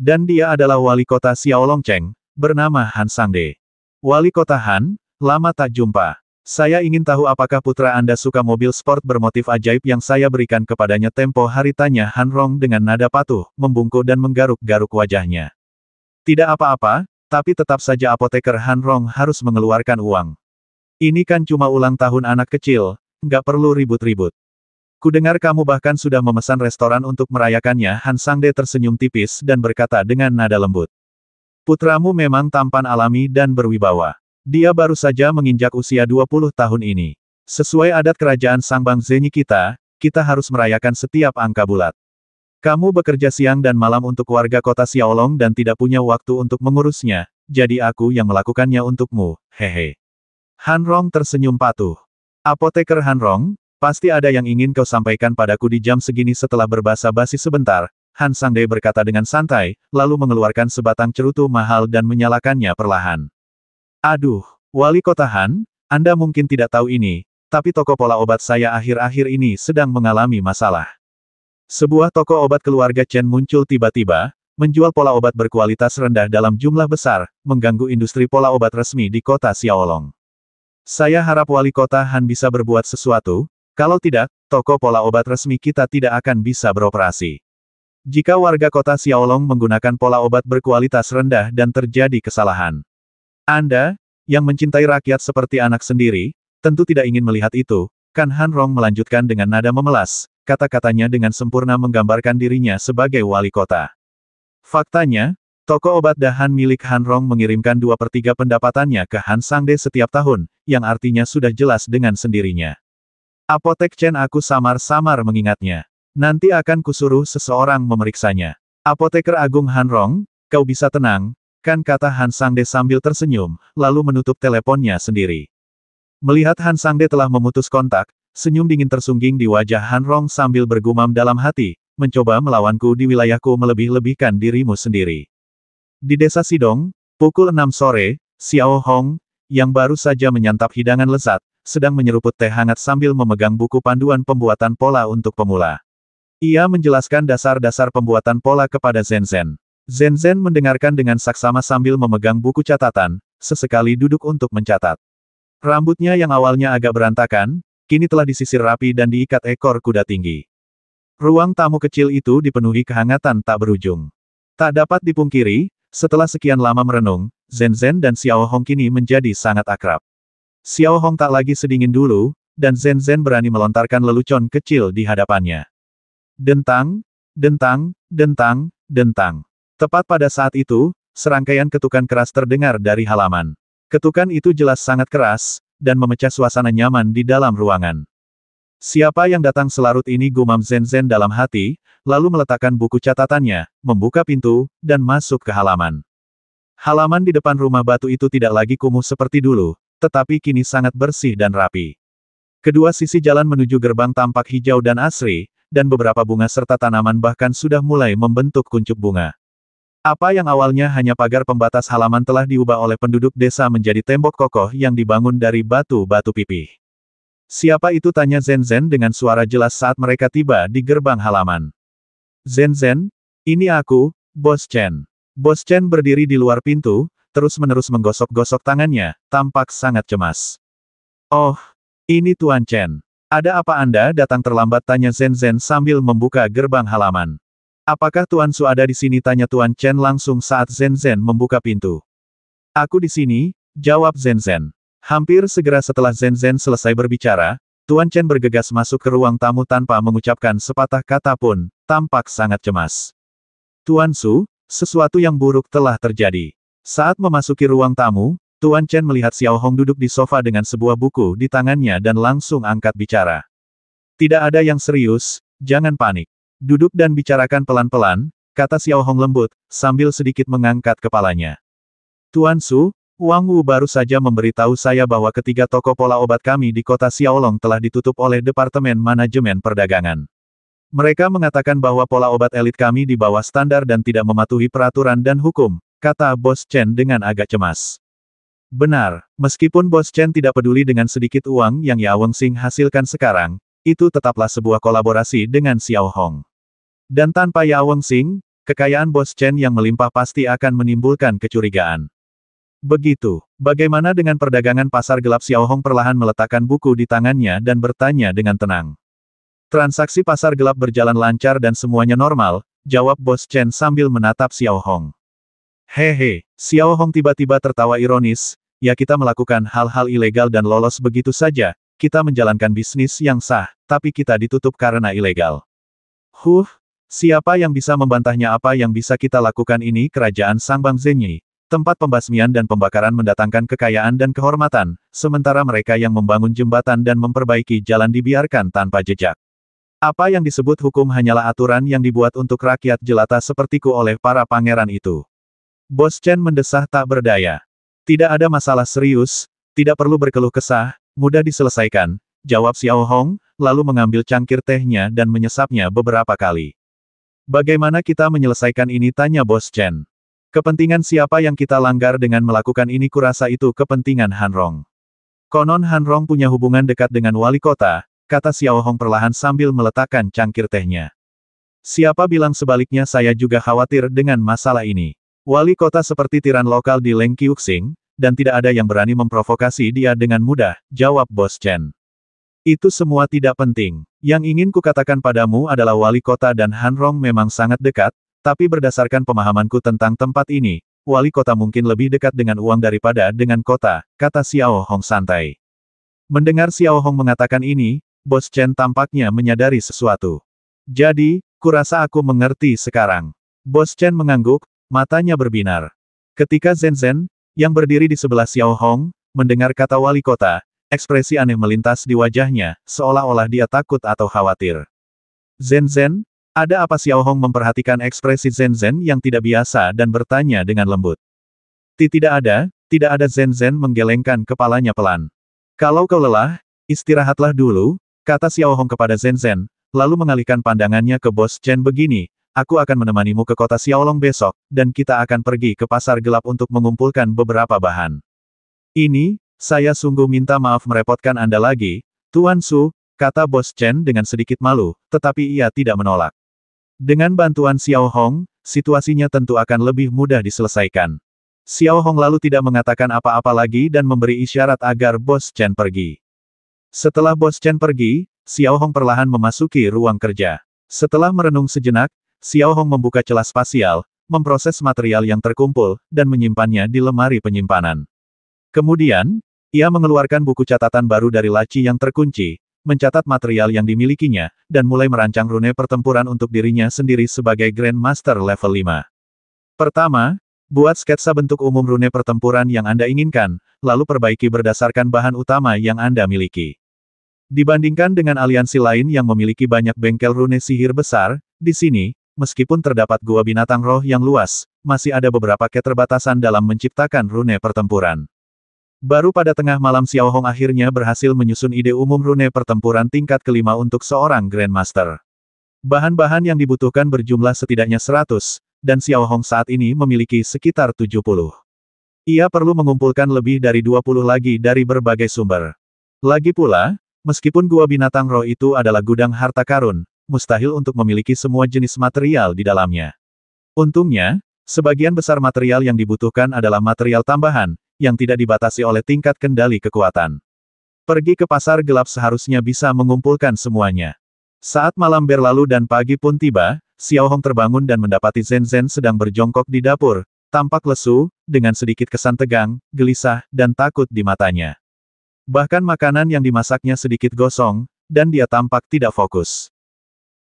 Dan dia adalah wali kota Xiaolongcheng, bernama Han Sangde. Wali kota Han, lama tak jumpa. Saya ingin tahu apakah putra Anda suka mobil sport bermotif ajaib yang saya berikan kepadanya tempo hari, tanya Han Rong dengan nada patuh, membungkuk dan menggaruk-garuk wajahnya. Tidak apa-apa, tapi tetap saja apoteker Han Rong harus mengeluarkan uang. Ini kan cuma ulang tahun anak kecil. Nggak perlu ribut-ribut. Kudengar kamu bahkan sudah memesan restoran untuk merayakannya. Han Sangde tersenyum tipis dan berkata dengan nada lembut. Putramu memang tampan alami dan berwibawa. Dia baru saja menginjak usia 20 tahun ini. Sesuai adat kerajaan Sangbang Zenyi kita harus merayakan setiap angka bulat. Kamu bekerja siang dan malam untuk warga kota Xiaolong dan tidak punya waktu untuk mengurusnya, jadi aku yang melakukannya untukmu, hehe. Han Rong tersenyum patuh. Apoteker Han Rong, pasti ada yang ingin kau sampaikan padaku di jam segini. Setelah berbasa-basi sebentar, Han Sangde berkata dengan santai, lalu mengeluarkan sebatang cerutu mahal dan menyalakannya perlahan. Aduh, wali kota Han, Anda mungkin tidak tahu ini, tapi toko pola obat saya akhir-akhir ini sedang mengalami masalah. Sebuah toko obat keluarga Chen muncul tiba-tiba, menjual pola obat berkualitas rendah dalam jumlah besar, mengganggu industri pola obat resmi di kota Xiaolong. Saya harap wali kota Han bisa berbuat sesuatu, kalau tidak, toko pola obat resmi kita tidak akan bisa beroperasi. Jika warga kota Xiaolong menggunakan pola obat berkualitas rendah dan terjadi kesalahan, Anda, yang mencintai rakyat seperti anak sendiri, tentu tidak ingin melihat itu, kan? Han Rong melanjutkan dengan nada memelas, kata-katanya dengan sempurna menggambarkan dirinya sebagai wali kota. Faktanya, toko obat Dahan milik Han Rong mengirimkan 2/3 pendapatannya ke Han Sangde setiap tahun, yang artinya sudah jelas dengan sendirinya. Apotek Chen, aku samar-samar mengingatnya. Nanti akan kusuruh seseorang memeriksanya. Apoteker Agung Han Rong, kau bisa tenang, kan, kata Han Sangde sambil tersenyum, lalu menutup teleponnya sendiri. Melihat Han Sangde telah memutus kontak, senyum dingin tersungging di wajah Han Rong sambil bergumam dalam hati, mencoba melawanku di wilayahku melebih-lebihkan dirimu sendiri. Di desa Sidong, pukul 6 sore, Xiao Hong, yang baru saja menyantap hidangan lezat, sedang menyeruput teh hangat sambil memegang buku panduan pembuatan pola untuk pemula. Ia menjelaskan dasar-dasar pembuatan pola kepada Zhen Zhen. Zhen Zhen mendengarkan dengan saksama sambil memegang buku catatan, sesekali duduk untuk mencatat. Rambutnya yang awalnya agak berantakan, kini telah disisir rapi dan diikat ekor kuda tinggi. Ruang tamu kecil itu dipenuhi kehangatan tak berujung. Tak dapat dipungkiri, setelah sekian lama merenung, Zhen Zhen dan Xiao Hong kini menjadi sangat akrab. Xiao Hong tak lagi sedingin dulu, dan Zhen Zhen berani melontarkan lelucon kecil di hadapannya. Dentang, dentang, dentang, dentang. Tepat pada saat itu, serangkaian ketukan keras terdengar dari halaman. Ketukan itu jelas sangat keras, dan memecah suasana nyaman di dalam ruangan. Siapa yang datang selarut ini, gumam Zhen Zhen dalam hati, lalu meletakkan buku catatannya, membuka pintu, dan masuk ke halaman. Halaman di depan rumah batu itu tidak lagi kumuh seperti dulu, tetapi kini sangat bersih dan rapi. Kedua sisi jalan menuju gerbang tampak hijau dan asri, dan beberapa bunga serta tanaman bahkan sudah mulai membentuk kuncup bunga. Apa yang awalnya hanya pagar pembatas halaman telah diubah oleh penduduk desa menjadi tembok kokoh yang dibangun dari batu-batu pipih. Siapa itu, tanya Zhen Zhen dengan suara jelas saat mereka tiba di gerbang halaman. Zhen Zhen, ini aku, Bos Chen. Bos Chen berdiri di luar pintu, terus-menerus menggosok-gosok tangannya, tampak sangat cemas. Oh, ini Tuan Chen. Ada apa Anda datang terlambat, tanya Zhen Zhen sambil membuka gerbang halaman. Apakah Tuan Su ada di sini, tanya Tuan Chen langsung saat Zhen Zhen membuka pintu. Aku di sini, jawab Zhen Zhen. Hampir segera setelah Zhen Zhen selesai berbicara, Tuan Chen bergegas masuk ke ruang tamu tanpa mengucapkan sepatah kata pun, tampak sangat cemas. Tuan Su, sesuatu yang buruk telah terjadi. Saat memasuki ruang tamu, Tuan Chen melihat Xiao Hong duduk di sofa dengan sebuah buku di tangannya dan langsung angkat bicara. Tidak ada yang serius, jangan panik. Duduk dan bicarakan pelan-pelan, kata Xiao Hong lembut, sambil sedikit mengangkat kepalanya. Tuan Su, Wang Wu baru saja memberitahu saya bahwa ketiga toko pola obat kami di kota Xiaolong telah ditutup oleh Departemen Manajemen Perdagangan. Mereka mengatakan bahwa pola obat elit kami di bawah standar dan tidak mematuhi peraturan dan hukum, kata Bos Chen dengan agak cemas. Benar, meskipun Bos Chen tidak peduli dengan sedikit uang yang Yao Wengxing hasilkan sekarang, itu tetaplah sebuah kolaborasi dengan Xiao Hong. Dan tanpa Yao Wengxing, kekayaan Bos Chen yang melimpah pasti akan menimbulkan kecurigaan. Begitu, bagaimana dengan perdagangan pasar gelap? Xiao Hong perlahan meletakkan buku di tangannya dan bertanya dengan tenang. Transaksi pasar gelap berjalan lancar dan semuanya normal, jawab Bos Chen sambil menatap Xiao Hong. Hehe, Xiao Hong tiba-tiba tertawa ironis, ya kita melakukan hal-hal ilegal dan lolos begitu saja, kita menjalankan bisnis yang sah, tapi kita ditutup karena ilegal. Siapa yang bisa membantahnya? Apa yang bisa kita lakukan ini? Kerajaan Sangbang Zhenyi. Tempat pembasmian dan pembakaran mendatangkan kekayaan dan kehormatan, sementara mereka yang membangun jembatan dan memperbaiki jalan dibiarkan tanpa jejak. Apa yang disebut hukum hanyalah aturan yang dibuat untuk rakyat jelata sepertiku oleh para pangeran itu. Bos Chen mendesah tak berdaya. Tidak ada masalah serius, tidak perlu berkeluh kesah, mudah diselesaikan, jawab Xiao Hong, lalu mengambil cangkir tehnya dan menyesapnya beberapa kali. Bagaimana kita menyelesaikan ini? Tanya Bos Chen. Kepentingan siapa yang kita langgar dengan melakukan ini? Kurasa itu kepentingan Han Rong. Konon Han Rong punya hubungan dekat dengan wali kota, kata Xiao Hong perlahan sambil meletakkan cangkir tehnya. Siapa bilang sebaliknya? Saya juga khawatir dengan masalah ini. Wali kota seperti tiran lokal di Leng Qiuxing, dan tidak ada yang berani memprovokasi dia dengan mudah, jawab Bos Chen. Itu semua tidak penting. Yang ingin kukatakan padamu adalah wali kota dan Han Rong memang sangat dekat, tapi berdasarkan pemahamanku tentang tempat ini, wali kota mungkin lebih dekat dengan uang daripada dengan kota, kata Xiao Hong santai. Mendengar Xiao Hong mengatakan ini, Bos Chen tampaknya menyadari sesuatu. Jadi, kurasa aku mengerti sekarang. Bos Chen mengangguk, matanya berbinar. Ketika Zhen Zhen, yang berdiri di sebelah Xiao Hong, mendengar kata wali kota, ekspresi aneh melintas di wajahnya, seolah-olah dia takut atau khawatir. Zhen Zhen, ada apa? Xiao Hong memperhatikan ekspresi Zhen Zhen yang tidak biasa dan bertanya dengan lembut. Tidak ada Zen Zen menggelengkan kepalanya pelan. Kalau kau lelah, istirahatlah dulu, kata Xiao Hong kepada Zen Zen, lalu mengalihkan pandangannya ke Bos Chen begini, aku akan menemanimu ke kota Xiaolong besok, dan kita akan pergi ke pasar gelap untuk mengumpulkan beberapa bahan. Ini, saya sungguh minta maaf merepotkan Anda lagi, Tuan Su, kata Bos Chen dengan sedikit malu, tetapi ia tidak menolak. Dengan bantuan Xiao Hong, situasinya tentu akan lebih mudah diselesaikan. Xiao Hong lalu tidak mengatakan apa-apa lagi dan memberi isyarat agar Bos Chen pergi. Setelah Bos Chen pergi, Xiao Hong perlahan memasuki ruang kerja. Setelah merenung sejenak, Xiao Hong membuka celah spasial, memproses material yang terkumpul, dan menyimpannya di lemari penyimpanan. Kemudian, ia mengeluarkan buku catatan baru dari laci yang terkunci, mencatat material yang dimilikinya, dan mulai merancang rune pertempuran untuk dirinya sendiri sebagai Grandmaster level 5. Pertama, buat sketsa bentuk umum rune pertempuran yang Anda inginkan, lalu perbaiki berdasarkan bahan utama yang Anda miliki. Dibandingkan dengan aliansi lain yang memiliki banyak bengkel rune sihir besar, di sini, meskipun terdapat gua binatang roh yang luas, masih ada beberapa keterbatasan dalam menciptakan rune pertempuran. Baru pada tengah malam Xiao Hong akhirnya berhasil menyusun ide umum rune pertempuran tingkat kelima untuk seorang Grandmaster. Bahan-bahan yang dibutuhkan berjumlah setidaknya 100, dan Xiao Hong saat ini memiliki sekitar 70. Ia perlu mengumpulkan lebih dari 20 lagi dari berbagai sumber. Lagi pula, meskipun gua binatang roh itu adalah gudang harta karun, mustahil untuk memiliki semua jenis material di dalamnya. Untungnya, sebagian besar material yang dibutuhkan adalah material tambahan, yang tidak dibatasi oleh tingkat kendali kekuatan. Pergi ke pasar gelap seharusnya bisa mengumpulkan semuanya. Saat malam berlalu dan pagi pun tiba, Xiao Hong terbangun dan mendapati Zen Zen sedang berjongkok di dapur, tampak lesu, dengan sedikit kesan tegang, gelisah, dan takut di matanya. Bahkan makanan yang dimasaknya sedikit gosong, dan dia tampak tidak fokus.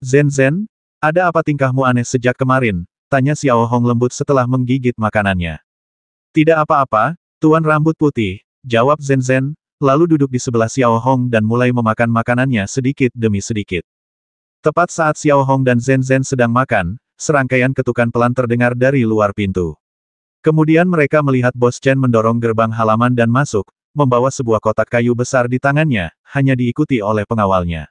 Zen Zen, ada apa tingkahmu aneh sejak kemarin? Tanya Xiao Hong lembut setelah menggigit makanannya. Tidak apa-apa, Tuan Rambut Putih, jawab Zen Zen, lalu duduk di sebelah Xiao Hong dan mulai memakan makanannya sedikit demi sedikit. Tepat saat Xiao Hong dan Zen Zen sedang makan, serangkaian ketukan pelan terdengar dari luar pintu. Kemudian mereka melihat Bos Chen mendorong gerbang halaman dan masuk, membawa sebuah kotak kayu besar di tangannya, hanya diikuti oleh pengawalnya.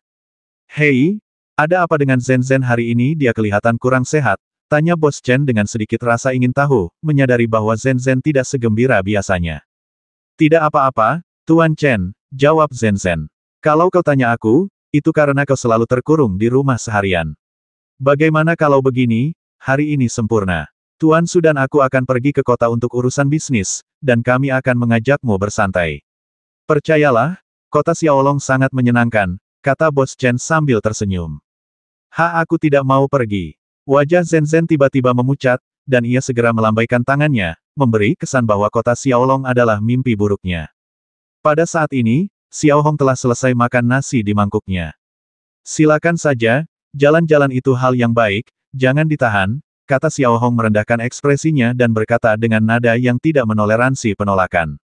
Hei, ada apa dengan Zen Zen hari ini? Dia kelihatan kurang sehat, tanya Bos Chen dengan sedikit rasa ingin tahu, menyadari bahwa Zen Zen tidak segembira biasanya. Tidak apa-apa, Tuan Chen, jawab Zen Zen. Kalau kau tanya aku, itu karena kau selalu terkurung di rumah seharian. Bagaimana kalau begini, hari ini sempurna. Tuan Su dan aku akan pergi ke kota untuk urusan bisnis, dan kami akan mengajakmu bersantai. Percayalah, kota Xiaolong sangat menyenangkan, kata Bos Chen sambil tersenyum. Aku tidak mau pergi. Wajah Zen Zen tiba-tiba memucat, dan ia segera melambaikan tangannya, memberi kesan bahwa kota Xiaolong adalah mimpi buruknya. Pada saat ini, Xiao Hong telah selesai makan nasi di mangkuknya. Silakan saja, jalan-jalan itu hal yang baik, jangan ditahan, kata Xiao Hong merendahkan ekspresinya dan berkata dengan nada yang tidak menoleransi penolakan.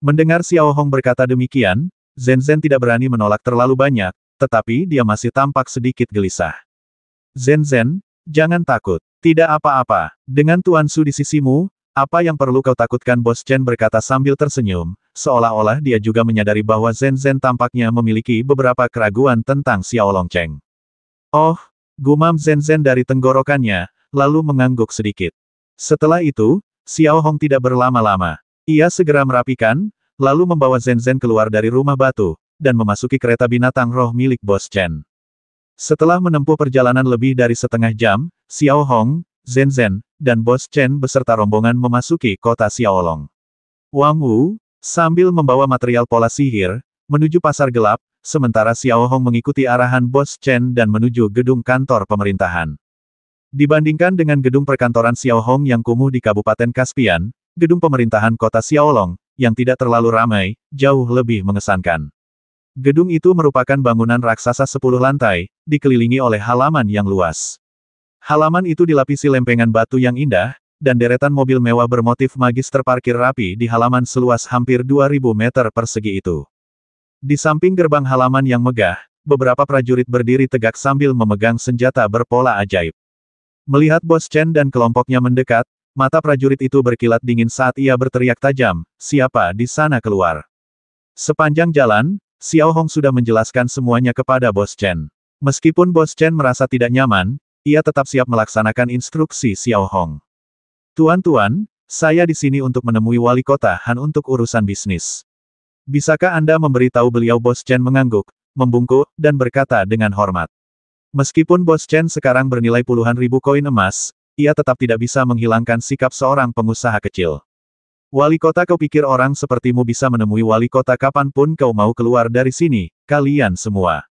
Mendengar Xiao Hong berkata demikian, Zen Zen tidak berani menolak terlalu banyak, tetapi dia masih tampak sedikit gelisah. Zen Zen, jangan takut. Tidak apa-apa. Dengan Tuan Su di sisimu, apa yang perlu kau takutkan? Bos Chen berkata sambil tersenyum, seolah-olah dia juga menyadari bahwa Zen Zen tampaknya memiliki beberapa keraguan tentang Xiaolong Cheng. Oh, gumam Zen Zen dari tenggorokannya, lalu mengangguk sedikit. Setelah itu, Xiao Hong tidak berlama-lama. Ia segera merapikan, lalu membawa Zen Zen keluar dari rumah batu, dan memasuki kereta binatang roh milik Bos Chen. Setelah menempuh perjalanan lebih dari setengah jam, Xiao Hong, Zen Zen, dan Bos Chen beserta rombongan memasuki kota Xiaolong. Wang Wu, sambil membawa material pola sihir, menuju pasar gelap, sementara Xiao Hong mengikuti arahan Bos Chen dan menuju gedung kantor pemerintahan. Dibandingkan dengan gedung perkantoran Xiao Hong yang kumuh di Kabupaten Caspian, gedung pemerintahan kota Xiaolong, yang tidak terlalu ramai, jauh lebih mengesankan. Gedung itu merupakan bangunan raksasa 10 lantai, dikelilingi oleh halaman yang luas. Halaman itu dilapisi lempengan batu yang indah, dan deretan mobil mewah bermotif magis terparkir rapi di halaman seluas hampir 2000 meter persegi itu. Di samping gerbang halaman yang megah, beberapa prajurit berdiri tegak sambil memegang senjata berpola ajaib. Melihat Bos Chen dan kelompoknya mendekat, Mata prajurit itu berkilat dingin saat ia berteriak tajam, siapa di sana keluar. Sepanjang jalan, Xiao Hong sudah menjelaskan semuanya kepada Bos Chen. Meskipun Bos Chen merasa tidak nyaman, ia tetap siap melaksanakan instruksi Xiao Hong. Tuan-tuan, saya di sini untuk menemui wali kota Han untuk urusan bisnis. Bisakah Anda memberitahu beliau? Bos Chen mengangguk, membungkuk, dan berkata dengan hormat. Meskipun Bos Chen sekarang bernilai puluhan ribu koin emas, ia tetap tidak bisa menghilangkan sikap seorang pengusaha kecil. Wali kota, kau pikir orang sepertimu bisa menemui wali kota kapanpun kau mau keluar dari sini, kalian semua.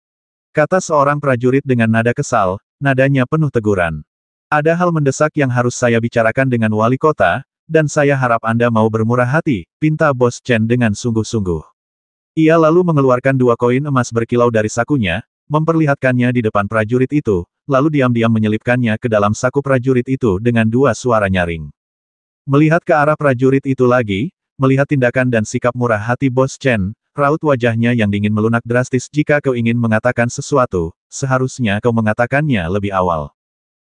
Kata seorang prajurit dengan nada kesal, nadanya penuh teguran. Ada hal mendesak yang harus saya bicarakan dengan wali kota, dan saya harap Anda mau bermurah hati, pinta Bos Chen dengan sungguh-sungguh. Ia lalu mengeluarkan 2 koin emas berkilau dari sakunya, memperlihatkannya di depan prajurit itu, lalu diam-diam menyelipkannya ke dalam saku prajurit itu dengan 2 suara nyaring. Melihat ke arah prajurit itu lagi, melihat tindakan dan sikap murah hati Bos Chen, raut wajahnya yang dingin melunak drastis. Jika kau ingin mengatakan sesuatu, seharusnya kau mengatakannya lebih awal.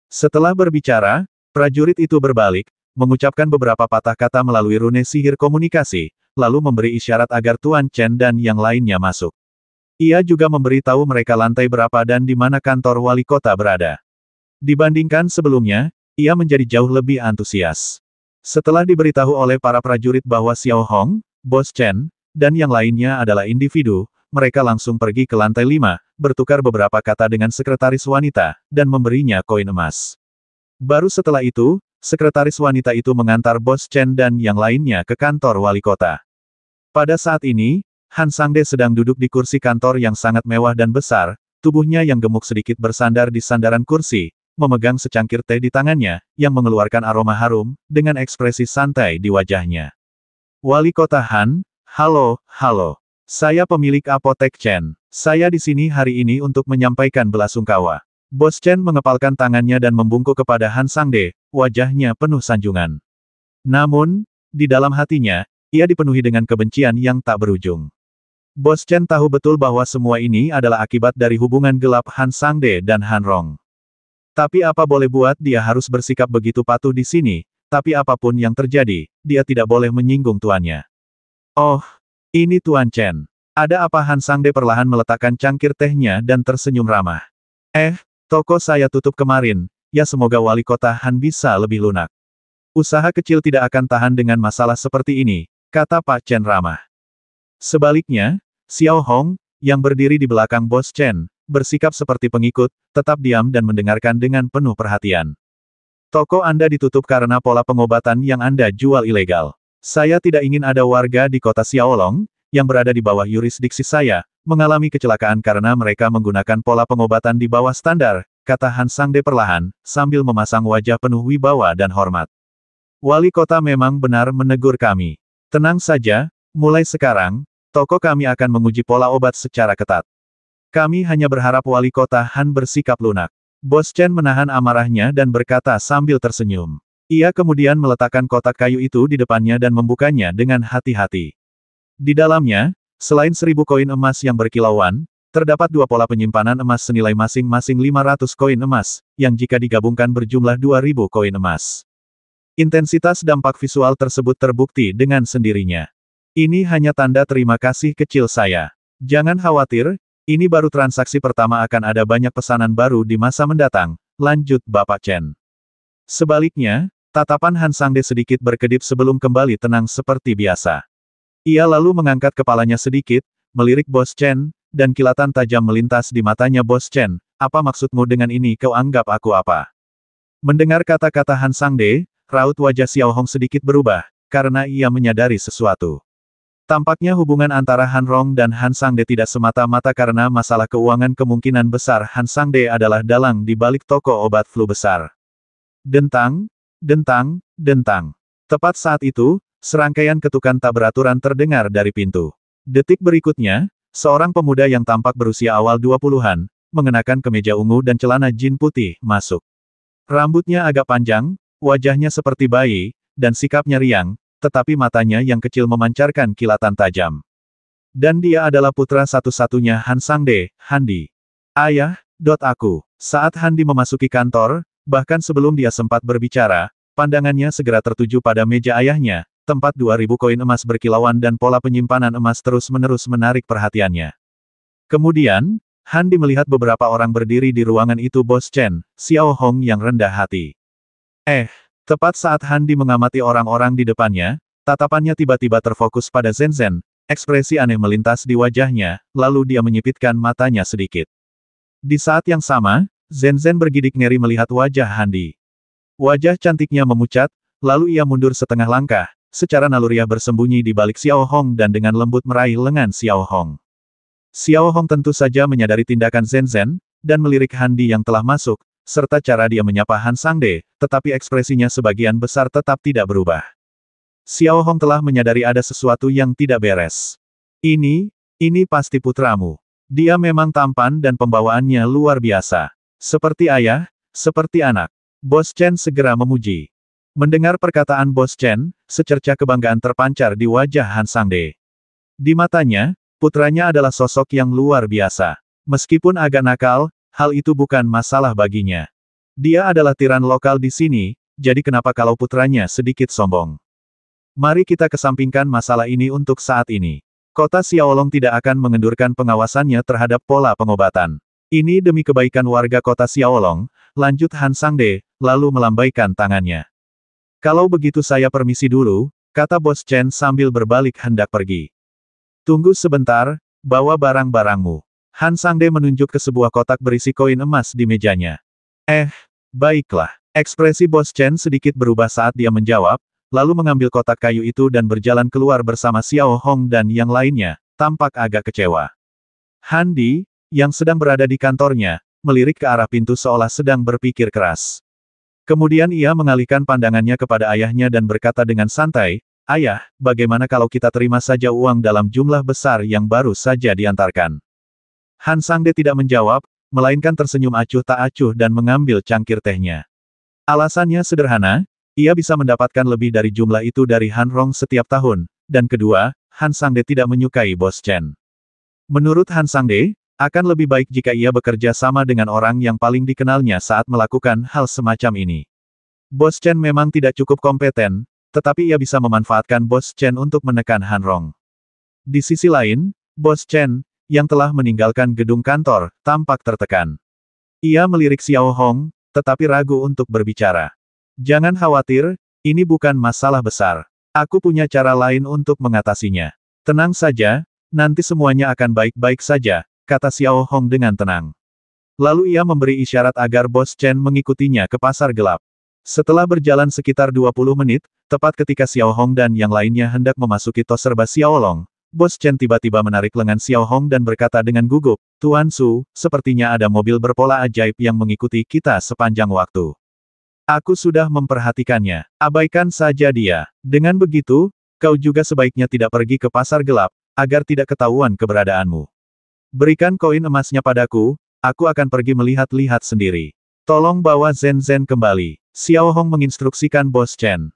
Setelah berbicara, prajurit itu berbalik, mengucapkan beberapa patah kata melalui rune sihir komunikasi, lalu memberi isyarat agar Tuan Chen dan yang lainnya masuk. Ia juga memberitahu mereka lantai berapa dan di mana kantor wali kota berada. Dibandingkan sebelumnya, ia menjadi jauh lebih antusias. Setelah diberitahu oleh para prajurit bahwa Xiao Hong, Bos Chen, dan yang lainnya adalah individu, mereka langsung pergi ke lantai 5, bertukar beberapa kata dengan sekretaris wanita, dan memberinya koin emas. Baru setelah itu, sekretaris wanita itu mengantar Bos Chen dan yang lainnya ke kantor wali kota. Pada saat ini, Han Sangde sedang duduk di kursi kantor yang sangat mewah dan besar, tubuhnya yang gemuk sedikit bersandar di sandaran kursi, memegang secangkir teh di tangannya, yang mengeluarkan aroma harum, dengan ekspresi santai di wajahnya. Wali kota Han, halo, halo. Saya pemilik apotek Chen. Saya di sini hari ini untuk menyampaikan belasungkawa. Bos Chen mengepalkan tangannya dan membungkuk kepada Han Sangde, wajahnya penuh sanjungan. Namun, di dalam hatinya, ia dipenuhi dengan kebencian yang tak berujung. Bos Chen tahu betul bahwa semua ini adalah akibat dari hubungan gelap Han Sangde dan Han Rong. Tapi apa boleh buat, dia harus bersikap begitu patuh di sini, tapi apapun yang terjadi, dia tidak boleh menyinggung tuannya. Oh, ini Tuan Chen. Ada apa? Han Sangde perlahan meletakkan cangkir tehnya dan tersenyum ramah. Toko saya tutup kemarin, ya semoga wali kota Han bisa lebih lunak. Usaha kecil tidak akan tahan dengan masalah seperti ini, kata Pak Chen ramah. Sebaliknya, Xiao Hong, yang berdiri di belakang Bos Chen, bersikap seperti pengikut, tetap diam dan mendengarkan dengan penuh perhatian. Toko Anda ditutup karena pola pengobatan yang Anda jual ilegal. Saya tidak ingin ada warga di kota Xiaolong, yang berada di bawah yurisdiksi saya, mengalami kecelakaan karena mereka menggunakan pola pengobatan di bawah standar, kata Han Sangde perlahan, sambil memasang wajah penuh wibawa dan hormat. Wali kota memang benar menegur kami. Tenang saja, mulai sekarang, toko kami akan menguji pola obat secara ketat. Kami hanya berharap wali kota Han bersikap lunak. Bos Chen menahan amarahnya dan berkata sambil tersenyum. Ia kemudian meletakkan kotak kayu itu di depannya dan membukanya dengan hati-hati. Di dalamnya, selain 1000 koin emas yang berkilauan, terdapat 2 pola penyimpanan emas senilai masing-masing 500 koin emas, yang jika digabungkan berjumlah 2000 koin emas. Intensitas dampak visual tersebut terbukti dengan sendirinya. Ini hanya tanda terima kasih kecil saya. Jangan khawatir, ini baru transaksi pertama, akan ada banyak pesanan baru di masa mendatang, lanjut Bapak Chen. Sebaliknya, tatapan Han Sangde sedikit berkedip sebelum kembali tenang seperti biasa. Ia lalu mengangkat kepalanya sedikit, melirik Bos Chen, dan kilatan tajam melintas di matanya. Bos Chen, apa maksudmu dengan ini? Kau anggap aku apa? Mendengar kata-kata Han Sangde, raut wajah Xiao Hong sedikit berubah, karena ia menyadari sesuatu. Tampaknya hubungan antara Han Rong dan Han Sangde tidak semata-mata karena masalah keuangan. Kemungkinan besar Han Sangde adalah dalang di balik toko obat flu besar. Dentang, dentang, dentang. Tepat saat itu, serangkaian ketukan tak beraturan terdengar dari pintu. Detik berikutnya, seorang pemuda yang tampak berusia awal 20-an, mengenakan kemeja ungu dan celana jin putih, masuk. Rambutnya agak panjang, wajahnya seperti bayi, dan sikapnya riang, tetapi matanya yang kecil memancarkan kilatan tajam. Dan dia adalah putra satu-satunya Han Sangde, Handi. Ayah, aku. Saat Handi memasuki kantor, bahkan sebelum dia sempat berbicara, pandangannya segera tertuju pada meja ayahnya, tempat 2.000 koin emas berkilauan dan pola penyimpanan emas terus-menerus menarik perhatiannya. Kemudian, Handi melihat beberapa orang berdiri di ruangan itu. Bos Chen, Xiao Hong yang rendah hati. Tepat saat Handi mengamati orang-orang di depannya, tatapannya tiba-tiba terfokus pada Zhen Zhen, ekspresi aneh melintas di wajahnya, lalu dia menyipitkan matanya sedikit. Di saat yang sama, Zhen Zhen bergidik ngeri melihat wajah Handi. Wajah cantiknya memucat, lalu ia mundur setengah langkah, secara naluriah bersembunyi di balik Xiao Hong dan dengan lembut meraih lengan Xiao Hong. Xiao Hong tentu saja menyadari tindakan Zhen Zhen, dan melirik Handi yang telah masuk, serta cara dia menyapa Han Sangde, tetapi ekspresinya sebagian besar tetap tidak berubah. Xiao Hong telah menyadari ada sesuatu yang tidak beres. Ini pasti putramu. Dia memang tampan dan pembawaannya luar biasa. Seperti ayah, seperti anak. Bos Chen segera memuji. Mendengar perkataan Bos Chen, secercah kebanggaan terpancar di wajah Han Sangde. Di matanya, putranya adalah sosok yang luar biasa. Meskipun agak nakal, hal itu bukan masalah baginya. Dia adalah tiran lokal di sini, jadi kenapa kalau putranya sedikit sombong? Mari kita kesampingkan masalah ini untuk saat ini. Kota Xiaolong tidak akan mengendurkan pengawasannya terhadap pola pengobatan. Ini demi kebaikan warga kota Xiaolong, lanjut Han Sangde, lalu melambaikan tangannya. Kalau begitu saya permisi dulu, kata Bos Chen sambil berbalik hendak pergi. Tunggu sebentar, bawa barang-barangmu. Han Sangde menunjuk ke sebuah kotak berisi koin emas di mejanya. Baiklah. Ekspresi Bos Chen sedikit berubah saat dia menjawab, lalu mengambil kotak kayu itu dan berjalan keluar bersama Xiao Hong dan yang lainnya, tampak agak kecewa. Handi, yang sedang berada di kantornya, melirik ke arah pintu seolah sedang berpikir keras. Kemudian ia mengalihkan pandangannya kepada ayahnya dan berkata dengan santai, "Ayah, bagaimana kalau kita terima saja uang dalam jumlah besar yang baru saja diantarkan?" Han Sangde tidak menjawab, melainkan tersenyum acuh tak acuh dan mengambil cangkir tehnya. Alasannya sederhana, ia bisa mendapatkan lebih dari jumlah itu dari Han Rong setiap tahun, dan kedua, Han Sangde tidak menyukai Bos Chen. Menurut Han Sangde, akan lebih baik jika ia bekerja sama dengan orang yang paling dikenalnya saat melakukan hal semacam ini. Bos Chen memang tidak cukup kompeten, tetapi ia bisa memanfaatkan Bos Chen untuk menekan Han Rong. Di sisi lain, Bos Chen, yang telah meninggalkan gedung kantor, tampak tertekan. Ia melirik Xiao Hong, tetapi ragu untuk berbicara. Jangan khawatir, ini bukan masalah besar. Aku punya cara lain untuk mengatasinya. Tenang saja, nanti semuanya akan baik-baik saja, kata Xiao Hong dengan tenang. Lalu ia memberi isyarat agar Bos Chen mengikutinya ke pasar gelap. Setelah berjalan sekitar 20 menit, tepat ketika Xiao Hong dan yang lainnya hendak memasuki tos serba Xiaolong, Bos Chen tiba-tiba menarik lengan Xiao Hong dan berkata dengan gugup, "Tuan Su, sepertinya ada mobil berpola ajaib yang mengikuti kita sepanjang waktu. Aku sudah memperhatikannya. Abaikan saja dia. Dengan begitu, kau juga sebaiknya tidak pergi ke pasar gelap, agar tidak ketahuan keberadaanmu. Berikan koin emasnya padaku, aku akan pergi melihat-lihat sendiri. Tolong bawa Zhen Zhen kembali." Xiao Hong menginstruksikan Bos Chen.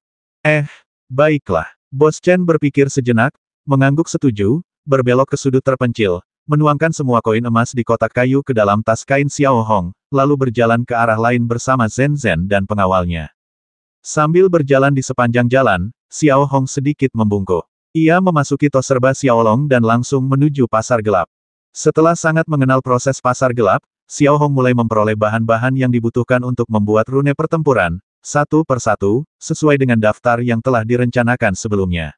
Baiklah. Bos Chen berpikir sejenak, mengangguk setuju, berbelok ke sudut terpencil, menuangkan semua koin emas di kotak kayu ke dalam tas kain Xiao Hong, lalu berjalan ke arah lain bersama Zhen Zhen dan pengawalnya. Sambil berjalan di sepanjang jalan, Xiao Hong sedikit membungkuk. Ia memasuki tos serba Xiaolong dan langsung menuju pasar gelap. Setelah sangat mengenal proses pasar gelap, Xiao Hong mulai memperoleh bahan-bahan yang dibutuhkan untuk membuat rune pertempuran, satu persatu, sesuai dengan daftar yang telah direncanakan sebelumnya.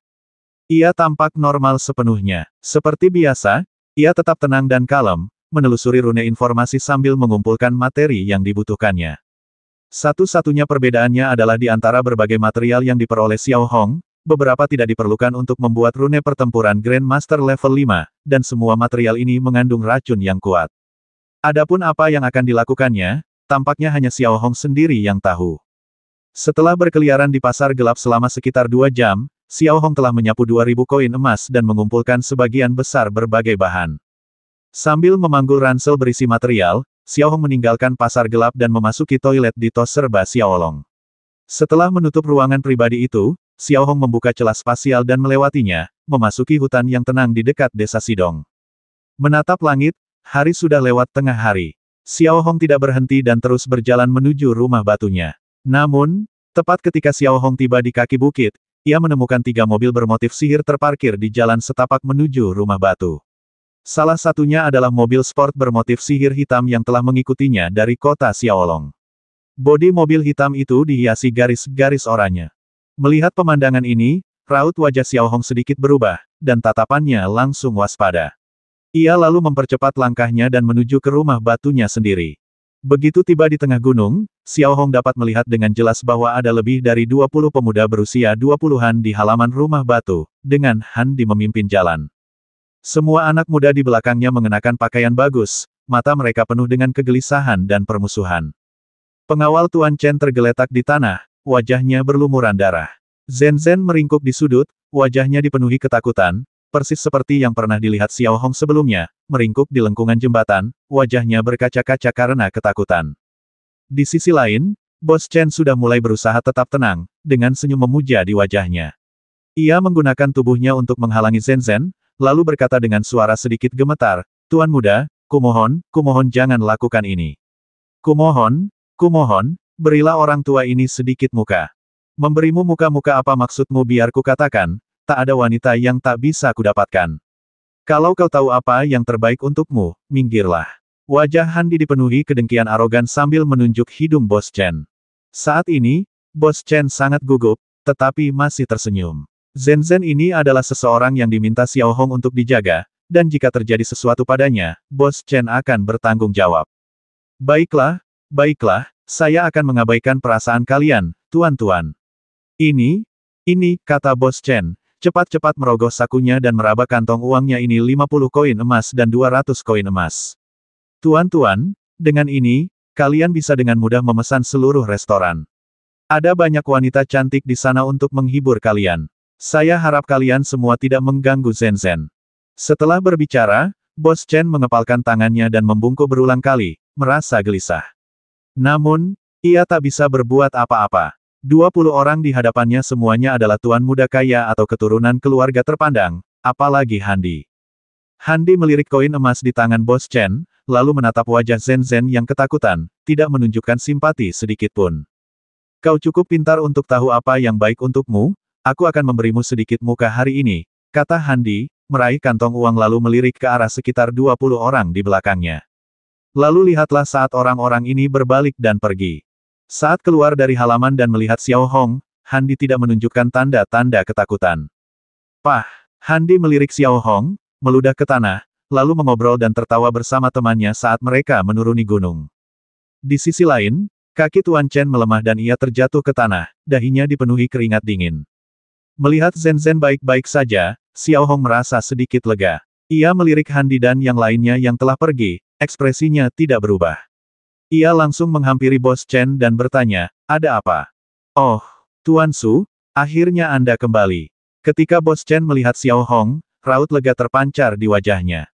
Ia tampak normal sepenuhnya. Seperti biasa, ia tetap tenang dan kalem, menelusuri rune informasi sambil mengumpulkan materi yang dibutuhkannya. Satu-satunya perbedaannya adalah di antara berbagai material yang diperoleh Xiao Hong, beberapa tidak diperlukan untuk membuat rune pertempuran Grandmaster level 5, dan semua material ini mengandung racun yang kuat. Adapun apa yang akan dilakukannya, tampaknya hanya Xiao Hong sendiri yang tahu. Setelah berkeliaran di pasar gelap selama sekitar 2 jam, Xiao Hong telah menyapu 2.000 koin emas dan mengumpulkan sebagian besar berbagai bahan. Sambil memanggul ransel berisi material, Xiao Hong meninggalkan pasar gelap dan memasuki toilet di tos serba Xiaolong. Setelah menutup ruangan pribadi itu, Xiao Hong membuka celah spasial dan melewatinya, memasuki hutan yang tenang di dekat desa Sidong. Menatap langit, hari sudah lewat tengah hari. Xiao Hong tidak berhenti dan terus berjalan menuju rumah batunya. Namun, Tepat ketika Xiao Hong tiba di kaki bukit, ia menemukan 3 mobil bermotif sihir terparkir di jalan setapak menuju rumah batu. Salah satunya adalah mobil sport bermotif sihir hitam yang telah mengikutinya dari kota Xiaolong. Bodi mobil hitam itu dihiasi garis-garis oranye. Melihat pemandangan ini, raut wajah Xiao Hong sedikit berubah, dan tatapannya langsung waspada. Ia lalu mempercepat langkahnya dan menuju ke rumah batunya sendiri. Begitu tiba di tengah gunung, Xiao Hong dapat melihat dengan jelas bahwa ada lebih dari 20 pemuda berusia 20-an di halaman rumah batu, dengan Han Di memimpin jalan. Semua anak muda di belakangnya mengenakan pakaian bagus, mata mereka penuh dengan kegelisahan dan permusuhan. Pengawal Tuan Chen tergeletak di tanah, wajahnya berlumuran darah. Zhen Zhen meringkuk di sudut, wajahnya dipenuhi ketakutan, persis seperti yang pernah dilihat Xiao Hong sebelumnya, meringkuk di lengkungan jembatan, wajahnya berkaca-kaca karena ketakutan. Di sisi lain, Bos Chen sudah mulai berusaha tetap tenang, dengan senyum memuja di wajahnya. Ia menggunakan tubuhnya untuk menghalangi Zhen Zhen, lalu berkata dengan suara sedikit gemetar, "Tuan muda, kumohon jangan lakukan ini. Kumohon, berilah orang tua ini sedikit muka. Memberimu muka-muka apa maksudmu biar kukatakan, tak ada wanita yang tak bisa kudapatkan. Kalau kau tahu apa yang terbaik untukmu, minggirlah." Wajah Han Di dipenuhi kedengkian arogan sambil menunjuk hidung Bos Chen. Saat ini, Bos Chen sangat gugup, tetapi masih tersenyum. Zhen Zhen ini adalah seseorang yang diminta Xiao Hong untuk dijaga, dan jika terjadi sesuatu padanya, Bos Chen akan bertanggung jawab. Baiklah, saya akan mengabaikan perasaan kalian, tuan-tuan. Ini, kata Bos Chen, cepat-cepat merogoh sakunya dan meraba kantong uangnya. Ini 50 koin emas dan 200 koin emas. Tuan-tuan, dengan ini, kalian bisa dengan mudah memesan seluruh restoran. Ada banyak wanita cantik di sana untuk menghibur kalian. Saya harap kalian semua tidak mengganggu Zhen Zhen. Setelah berbicara, Bos Chen mengepalkan tangannya dan membungkuk berulang kali, merasa gelisah. Namun, ia tak bisa berbuat apa-apa. 20 orang di hadapannya semuanya adalah tuan muda kaya atau keturunan keluarga terpandang, apalagi Han Di. Han Di melirik koin emas di tangan Bos Chen, lalu menatap wajah Zhen Zhen yang ketakutan, tidak menunjukkan simpati sedikitpun. Kau cukup pintar untuk tahu apa yang baik untukmu, aku akan memberimu sedikit muka hari ini, kata Han Di, meraih kantong uang lalu melirik ke arah sekitar 20 orang di belakangnya. Lalu lihatlah saat orang-orang ini berbalik dan pergi. Saat keluar dari halaman dan melihat Xiao Hong, Han Di tidak menunjukkan tanda-tanda ketakutan. Pah, Han Di melirik Xiao Hong, meludah ke tanah, lalu mengobrol dan tertawa bersama temannya saat mereka menuruni gunung. Di sisi lain, kaki Tuan Chen melemah dan ia terjatuh ke tanah, dahinya dipenuhi keringat dingin. Melihat Zhen Zhen baik-baik saja, Xiao Hong merasa sedikit lega. Ia melirik Han Di dan yang lainnya yang telah pergi, ekspresinya tidak berubah. Ia langsung menghampiri Bos Chen dan bertanya, "Ada apa?" "Oh, Tuan Su, akhirnya Anda kembali." Ketika Bos Chen melihat Xiao Hong, raut lega terpancar di wajahnya.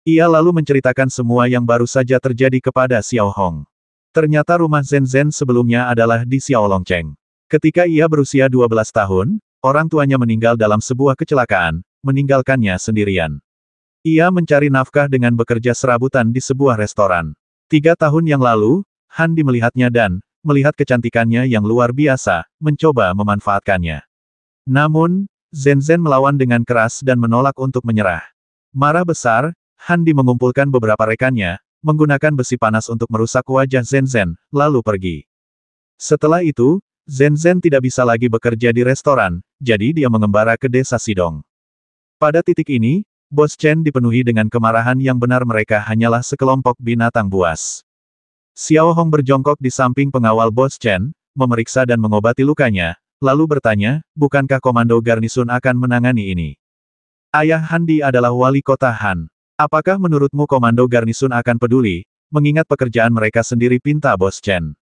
Ia lalu menceritakan semua yang baru saja terjadi kepada Xiao Hong. Ternyata rumah Zhen Zhen sebelumnya adalah di Xiaolongcheng. Ketika ia berusia 12 tahun, orang tuanya meninggal dalam sebuah kecelakaan, meninggalkannya sendirian. Ia mencari nafkah dengan bekerja serabutan di sebuah restoran. 3 tahun yang lalu, Han Di melihatnya dan, melihat kecantikannya yang luar biasa, mencoba memanfaatkannya. Namun, Zhen Zhen melawan dengan keras dan menolak untuk menyerah. Marah besar, Han Di mengumpulkan beberapa rekannya, menggunakan besi panas untuk merusak wajah Zhen Zhen, lalu pergi. Setelah itu, Zhen Zhen tidak bisa lagi bekerja di restoran, jadi dia mengembara ke desa Sidong. Pada titik ini, Bos Chen dipenuhi dengan kemarahan yang benar mereka hanyalah sekelompok binatang buas. Xiao Hong berjongkok di samping pengawal Bos Chen, memeriksa dan mengobati lukanya, lalu bertanya, "Bukankah komando garnisun akan menangani ini? Ayah Han Di adalah wali kota Han. Apakah menurutmu komando garnisun akan peduli, mengingat pekerjaan mereka sendiri?" pinta Bos Chen.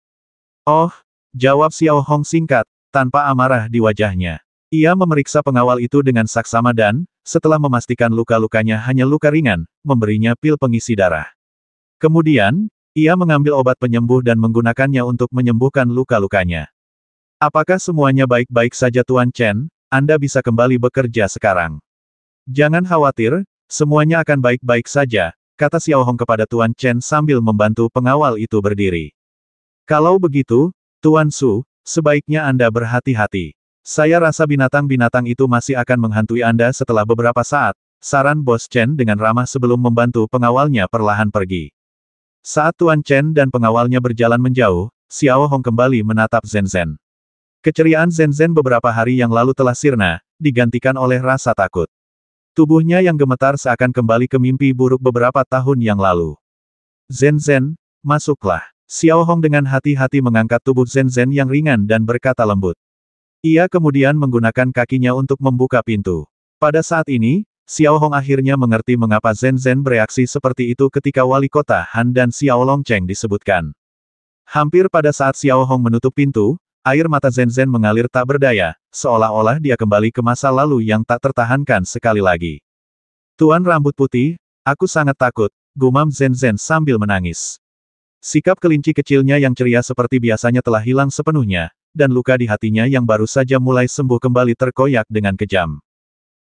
"Oh," jawab Xiao Hong singkat, tanpa amarah di wajahnya. Ia memeriksa pengawal itu dengan saksama dan, setelah memastikan luka-lukanya hanya luka ringan, memberinya pil pengisi darah. Kemudian, ia mengambil obat penyembuh dan menggunakannya untuk menyembuhkan luka-lukanya. "Apakah semuanya baik-baik saja Tuan Chen? Anda bisa kembali bekerja sekarang." "Jangan khawatir, semuanya akan baik-baik saja," kata Xiao Hong kepada Tuan Chen sambil membantu pengawal itu berdiri. "Kalau begitu, Tuan Su, sebaiknya Anda berhati-hati. Saya rasa binatang-binatang itu masih akan menghantui Anda setelah beberapa saat, saran Bos Chen dengan ramah sebelum membantu pengawalnya perlahan pergi. Saat Tuan Chen dan pengawalnya berjalan menjauh, Xiao Hong kembali menatap Zhen Zhen. Keceriaan Zhen Zhen beberapa hari yang lalu telah sirna, digantikan oleh rasa takut. Tubuhnya yang gemetar seakan kembali ke mimpi buruk beberapa tahun yang lalu. Zhen Zhen, masuklah. Xiao Hong dengan hati-hati mengangkat tubuh Zhen Zhen yang ringan dan berkata lembut. Ia kemudian menggunakan kakinya untuk membuka pintu. Pada saat ini, Xiao Hong akhirnya mengerti mengapa Zhen Zhen bereaksi seperti itu ketika wali kota Han dan Xiao Longcheng disebutkan. Hampir pada saat Xiao Hong menutup pintu, air mata Zhen Zhen mengalir tak berdaya, seolah-olah dia kembali ke masa lalu yang tak tertahankan sekali lagi. Tuan rambut putih, aku sangat takut, gumam Zhen Zhen sambil menangis. Sikap kelinci kecilnya yang ceria seperti biasanya telah hilang sepenuhnya, dan luka di hatinya yang baru saja mulai sembuh kembali terkoyak dengan kejam.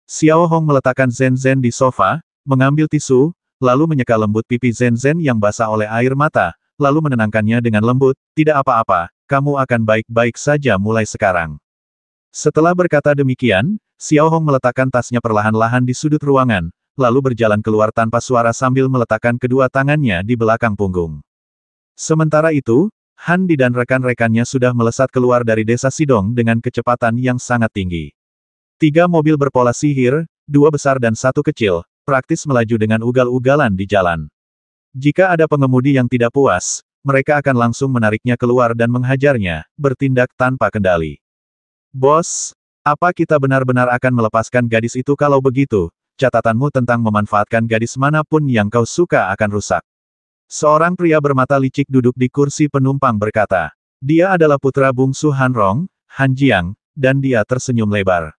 Xiao Hong meletakkan Zhen Zhen di sofa, mengambil tisu, lalu menyeka lembut pipi Zhen Zhen yang basah oleh air mata, lalu menenangkannya dengan lembut, tidak apa-apa, kamu akan baik-baik saja mulai sekarang. Setelah berkata demikian, Xiao Hong meletakkan tasnya perlahan-lahan di sudut ruangan, lalu berjalan keluar tanpa suara sambil meletakkan kedua tangannya di belakang punggung. Sementara itu, Han Di dan rekan-rekannya sudah melesat keluar dari desa Sidong dengan kecepatan yang sangat tinggi. 3 mobil berpola sihir, 2 besar dan 1 kecil, praktis melaju dengan ugal-ugalan di jalan. Jika ada pengemudi yang tidak puas, mereka akan langsung menariknya keluar dan menghajarnya, bertindak tanpa kendali. Bos, apa kita benar-benar akan melepaskan gadis itu? Kalau begitu, catatanmu tentang memanfaatkan gadis manapun yang kau suka akan rusak. Seorang pria bermata licik duduk di kursi penumpang berkata. Dia adalah putra bungsu Han Rong, Han Jiang, dan dia tersenyum lebar.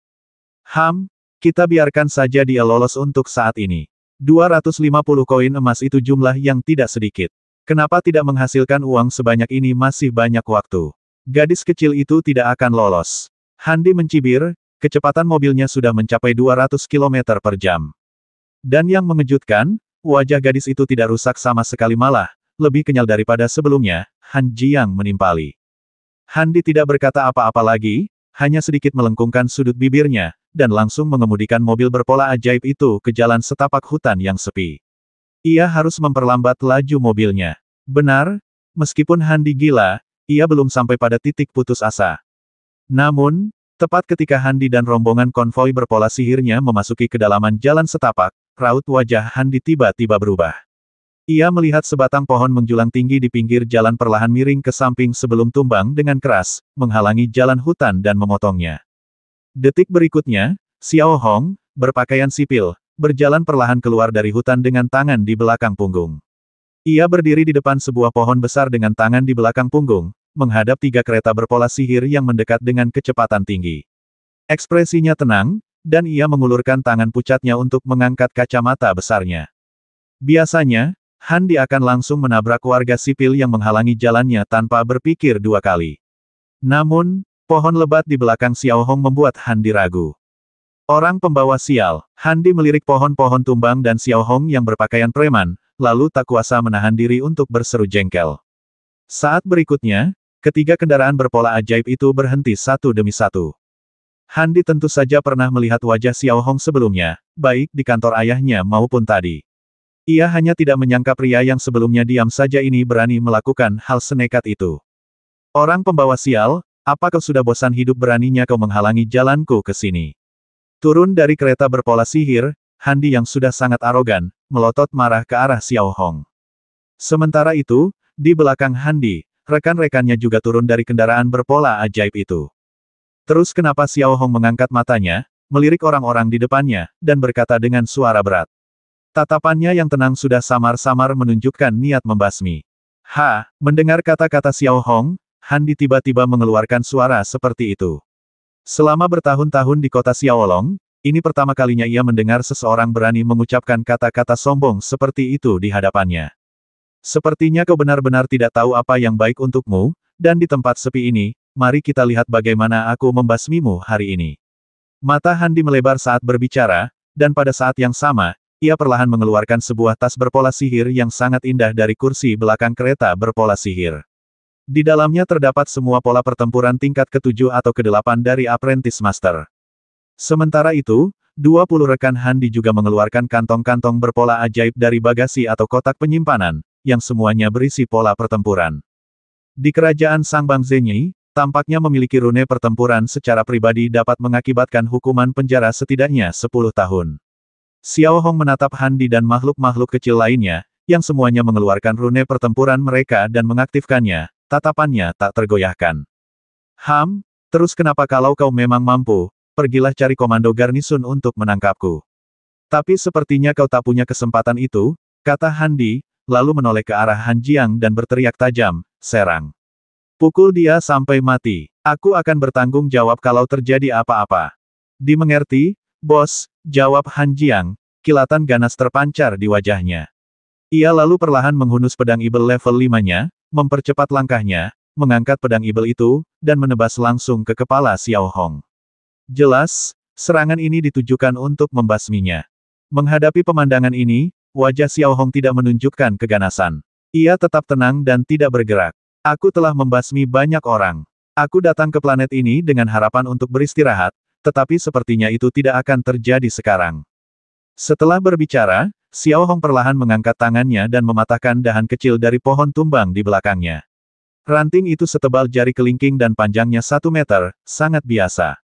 Kita biarkan saja dia lolos untuk saat ini. 250 koin emas itu jumlah yang tidak sedikit. Kenapa tidak menghasilkan uang sebanyak ini? Masih banyak waktu. Gadis kecil itu tidak akan lolos. Han Di mencibir, kecepatan mobilnya sudah mencapai 200 km per jam. Dan yang mengejutkan, wajah gadis itu tidak rusak sama sekali, malah lebih kenyal daripada sebelumnya. Han Jiang menimpali. Han Di tidak berkata apa-apa lagi, hanya sedikit melengkungkan sudut bibirnya, dan langsung mengemudikan mobil berpola ajaib itu ke jalan setapak hutan yang sepi. Ia harus memperlambat laju mobilnya. Benar, meskipun Han Di gila, ia belum sampai pada titik putus asa. Namun, tepat ketika Han Di dan rombongan konvoi berpola sihirnya memasuki kedalaman jalan setapak, raut wajah Han Di tiba-tiba berubah. Ia melihat sebatang pohon menjulang tinggi di pinggir jalan perlahan miring ke samping sebelum tumbang dengan keras, menghalangi jalan hutan dan memotongnya. Detik berikutnya, Xiao Hong, berpakaian sipil, berjalan perlahan keluar dari hutan dengan tangan di belakang punggung. Ia berdiri di depan sebuah pohon besar dengan tangan di belakang punggung, menghadap 3 kereta berpola sihir yang mendekat dengan kecepatan tinggi. Ekspresinya tenang, dan ia mengulurkan tangan pucatnya untuk mengangkat kacamata besarnya. Biasanya, Han Di akan langsung menabrak warga sipil yang menghalangi jalannya tanpa berpikir 2 kali. Namun, pohon lebat di belakang Xiao Hong membuat Han Di ragu. Orang pembawa sial, Han Di melirik pohon-pohon tumbang dan Xiao Hong yang berpakaian preman, lalu tak kuasa menahan diri untuk berseru jengkel. Saat berikutnya, ketiga kendaraan berpola ajaib itu berhenti satu demi satu. Han Di tentu saja pernah melihat wajah Xiao Hong sebelumnya, baik di kantor ayahnya maupun tadi. Ia hanya tidak menyangka pria yang sebelumnya diam saja ini berani melakukan hal senekat itu. Orang pembawa sial, apa kau sudah bosan hidup? Beraninya kau menghalangi jalanku ke sini? Turun dari kereta berpola sihir, Han Di yang sudah sangat arogan, melotot marah ke arah Xiao Hong. Sementara itu, di belakang Han Di, rekan-rekannya juga turun dari kendaraan berpola ajaib itu. Terus kenapa Xiao Hong mengangkat matanya, melirik orang-orang di depannya, dan berkata dengan suara berat. Tatapannya yang tenang sudah samar-samar menunjukkan niat membasmi. Mendengar kata-kata Xiao Hong, Han Di tiba-tiba mengeluarkan suara seperti itu. Selama bertahun-tahun di kota Xiaolong, ini pertama kalinya ia mendengar seseorang berani mengucapkan kata-kata sombong seperti itu di hadapannya. Sepertinya kau benar-benar tidak tahu apa yang baik untukmu, dan di tempat sepi ini, mari kita lihat bagaimana aku membasmimu hari ini. Mata Han Di melebar saat berbicara, dan pada saat yang sama, ia perlahan mengeluarkan sebuah tas berpola sihir yang sangat indah dari kursi belakang kereta berpola sihir. Di dalamnya terdapat semua pola pertempuran tingkat ke-7 atau ke-8 dari Apprentice Master. Sementara itu, 20 rekan Handi juga mengeluarkan kantong-kantong berpola ajaib dari bagasi atau kotak penyimpanan, yang semuanya berisi pola pertempuran. Di kerajaan Sang Bang Zenyi, tampaknya memiliki rune pertempuran secara pribadi dapat mengakibatkan hukuman penjara setidaknya 10 tahun. Xiao Hong menatap Handi dan makhluk-makhluk kecil lainnya, yang semuanya mengeluarkan rune pertempuran mereka dan mengaktifkannya, tatapannya tak tergoyahkan. Terus kenapa kalau kau memang mampu, pergilah cari komando garnisun untuk menangkapku. Tapi sepertinya kau tak punya kesempatan itu, kata Handi, lalu menoleh ke arah Han Jiang dan berteriak tajam, serang. Pukul dia sampai mati. Aku akan bertanggung jawab kalau terjadi apa-apa. Dimengerti, bos, jawab Han Jiang, kilatan ganas terpancar di wajahnya. Ia lalu perlahan menghunus pedang ibel level 5-nya, mempercepat langkahnya, mengangkat pedang ibel itu, dan menebas langsung ke kepala Xiao Hong. Jelas, serangan ini ditujukan untuk membasminya. Menghadapi pemandangan ini, wajah Xiao Hong tidak menunjukkan keganasan. Ia tetap tenang dan tidak bergerak. Aku telah membasmi banyak orang. Aku datang ke planet ini dengan harapan untuk beristirahat, tetapi sepertinya itu tidak akan terjadi sekarang. Setelah berbicara, Xiao Hong perlahan mengangkat tangannya dan mematahkan dahan kecil dari pohon tumbang di belakangnya. Ranting itu setebal jari kelingking dan panjangnya 1 meter, sangat biasa.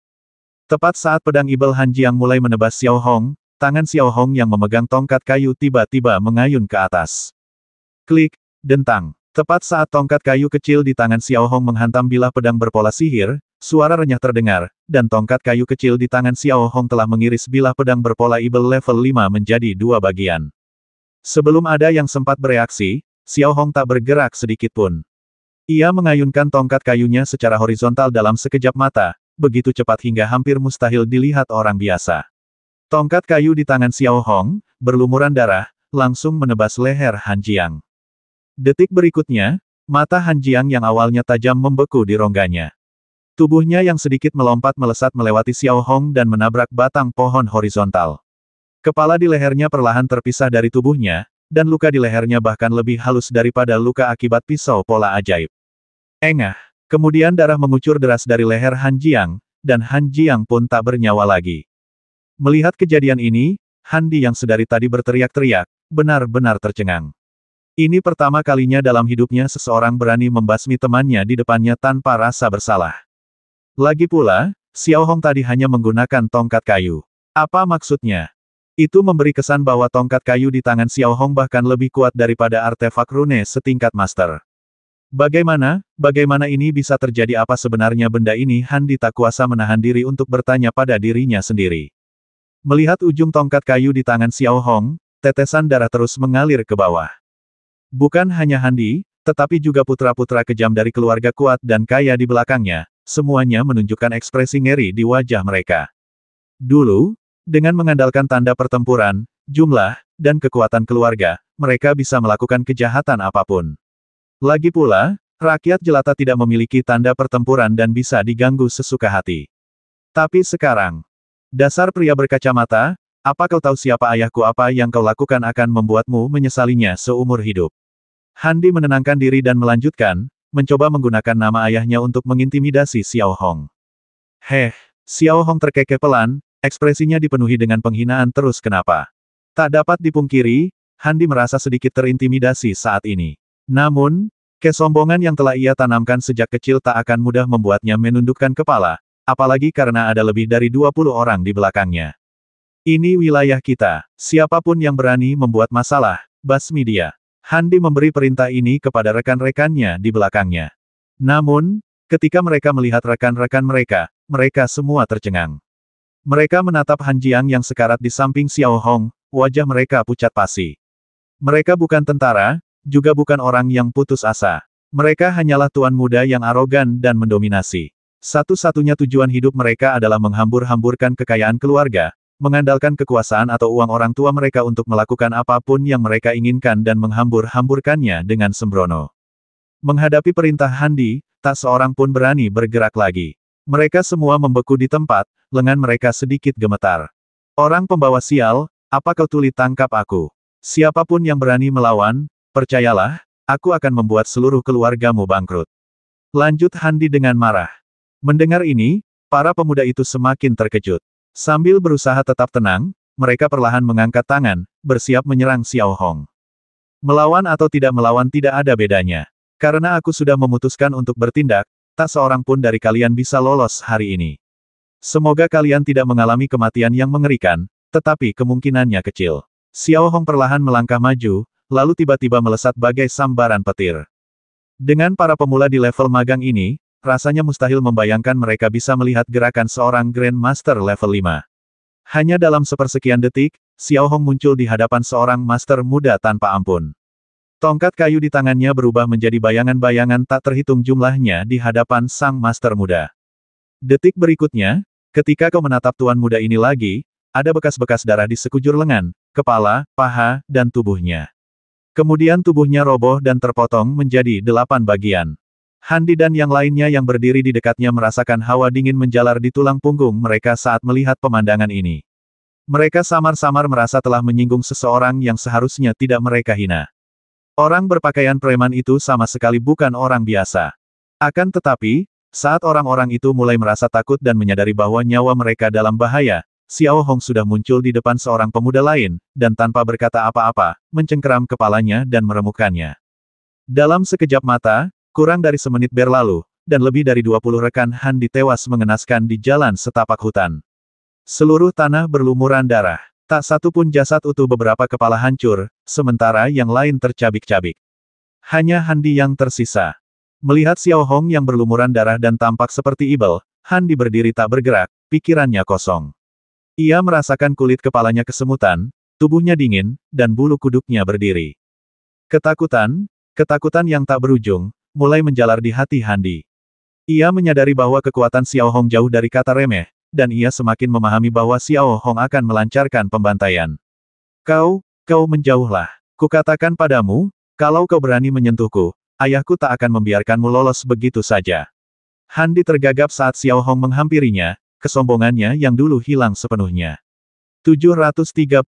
Tepat saat pedang ibel Han Jiang mulai menebas Xiao Hong, tangan Xiao Hong yang memegang tongkat kayu tiba-tiba mengayun ke atas. Klik, dentang. Tepat saat tongkat kayu kecil di tangan Xiao Hong menghantam bilah pedang berpola sihir, suara renyah terdengar, dan tongkat kayu kecil di tangan Xiao Hong telah mengiris bilah pedang berpola ibel level 5 menjadi 2 bagian. Sebelum ada yang sempat bereaksi, Xiao Hong tak bergerak sedikit pun. Ia mengayunkan tongkat kayunya secara horizontal dalam sekejap mata, begitu cepat hingga hampir mustahil dilihat orang biasa. Tongkat kayu di tangan Xiao Hong, berlumuran darah, langsung menebas leher Han Jiang. Detik berikutnya, mata Han Jiang yang awalnya tajam membeku di rongganya. Tubuhnya yang sedikit melompat melesat melewati Xiao Hong dan menabrak batang pohon horizontal. Kepala di lehernya perlahan terpisah dari tubuhnya, dan luka di lehernya bahkan lebih halus daripada luka akibat pisau pola ajaib. Engah! Kemudian darah mengucur deras dari leher Han Jiang, dan Han Jiang pun tak bernyawa lagi. Melihat kejadian ini, Handi yang sedari tadi berteriak-teriak, benar-benar tercengang. Ini pertama kalinya dalam hidupnya seseorang berani membasmi temannya di depannya tanpa rasa bersalah. Lagi pula, Xiao Hong tadi hanya menggunakan tongkat kayu. Apa maksudnya? Itu memberi kesan bahwa tongkat kayu di tangan Xiao Hong bahkan lebih kuat daripada artefak rune setingkat master. Bagaimana ini bisa terjadi? Apa sebenarnya benda ini? Handi tak kuasa menahan diri untuk bertanya pada dirinya sendiri. Melihat ujung tongkat kayu di tangan Xiao Hong, tetesan darah terus mengalir ke bawah. Bukan hanya Handi, tetapi juga putra-putra kejam dari keluarga kuat dan kaya di belakangnya. Semuanya menunjukkan ekspresi ngeri di wajah mereka. Dulu, dengan mengandalkan tanda pertempuran, jumlah, dan kekuatan keluarga, mereka bisa melakukan kejahatan apapun. Lagi pula, rakyat jelata tidak memiliki tanda pertempuran dan bisa diganggu sesuka hati. Tapi sekarang, dasar pria berkacamata, apa kau tahu siapa ayahku? Apa yang kau lakukan akan membuatmu menyesalinya seumur hidup. Handi menenangkan diri dan melanjutkan, mencoba menggunakan nama ayahnya untuk mengintimidasi Xiao Hong. Xiao Hong terkekeh pelan, ekspresinya dipenuhi dengan penghinaan terus. Kenapa? Tak dapat dipungkiri, Handi merasa sedikit terintimidasi saat ini. Namun, kesombongan yang telah ia tanamkan sejak kecil tak akan mudah membuatnya menundukkan kepala, apalagi karena ada lebih dari 20 orang di belakangnya. Ini wilayah kita, siapapun yang berani membuat masalah, basmi dia. Handi memberi perintah ini kepada rekan-rekannya di belakangnya. Namun, ketika mereka melihat rekan-rekan mereka, mereka semua tercengang. Mereka menatap Han Jiang yang sekarat di samping Xiao Hong, wajah mereka pucat pasi. Mereka bukan tentara, juga bukan orang yang putus asa. Mereka hanyalah tuan muda yang arogan dan mendominasi. Satu-satunya tujuan hidup mereka adalah menghambur-hamburkan kekayaan keluarga, mengandalkan kekuasaan atau uang orang tua mereka untuk melakukan apapun yang mereka inginkan dan menghambur-hamburkannya dengan sembrono. Menghadapi perintah Handi, tak seorang pun berani bergerak lagi. Mereka semua membeku di tempat, lengan mereka sedikit gemetar. Orang pembawa sial, apa kau tuli tangkap aku? Siapapun yang berani melawan, percayalah, aku akan membuat seluruh keluargamu bangkrut. Lanjut Handi dengan marah. Mendengar ini, para pemuda itu semakin terkejut. Sambil berusaha tetap tenang, mereka perlahan mengangkat tangan, bersiap menyerang Xiao Hong. Melawan atau tidak melawan tidak ada bedanya. Karena aku sudah memutuskan untuk bertindak, tak seorang pun dari kalian bisa lolos hari ini. Semoga kalian tidak mengalami kematian yang mengerikan, tetapi kemungkinannya kecil. Xiao Hong perlahan melangkah maju, lalu tiba-tiba melesat bagai sambaran petir. Dengan para pemula di level magang ini, rasanya mustahil membayangkan mereka bisa melihat gerakan seorang Grandmaster level 5. Hanya dalam sepersekian detik, Xiao Hong muncul di hadapan seorang master muda tanpa ampun. Tongkat kayu di tangannya berubah menjadi bayangan-bayangan tak terhitung jumlahnya di hadapan sang master muda. Detik berikutnya, ketika kau menatap tuan muda ini lagi, ada bekas-bekas darah di sekujur lengan, kepala, paha, dan tubuhnya. Kemudian tubuhnya roboh dan terpotong menjadi 8 bagian. Handi dan yang lainnya yang berdiri di dekatnya merasakan hawa dingin menjalar di tulang punggung mereka saat melihat pemandangan ini. Mereka samar-samar merasa telah menyinggung seseorang yang seharusnya tidak mereka hina. Orang berpakaian preman itu sama sekali bukan orang biasa. Akan tetapi, saat orang-orang itu mulai merasa takut dan menyadari bahwa nyawa mereka dalam bahaya, Xiao Hong sudah muncul di depan seorang pemuda lain, dan tanpa berkata apa-apa, mencengkeram kepalanya dan meremukkannya. Dalam sekejap mata, kurang dari semenit berlalu, dan lebih dari 20 rekan Handi tewas mengenaskan di jalan setapak hutan. Seluruh tanah berlumuran darah. Tak satu pun jasad utuh, beberapa kepala hancur, sementara yang lain tercabik-cabik. Hanya Handi yang tersisa. Melihat Xiao Hong yang berlumuran darah dan tampak seperti ibel, Handi berdiri tak bergerak, pikirannya kosong. Ia merasakan kulit kepalanya kesemutan, tubuhnya dingin, dan bulu kuduknya berdiri. Ketakutan yang tak berujung, mulai menjalar di hati Handi. Ia menyadari bahwa kekuatan Xiao Hong jauh dari kata remeh, dan ia semakin memahami bahwa Xiao Hong akan melancarkan pembantaian. Kau menjauhlah. Kukatakan padamu, kalau kau berani menyentuhku, ayahku tak akan membiarkanmu lolos begitu saja. Handi tergagap saat Xiao Hong menghampirinya, kesombongannya yang dulu hilang sepenuhnya. 730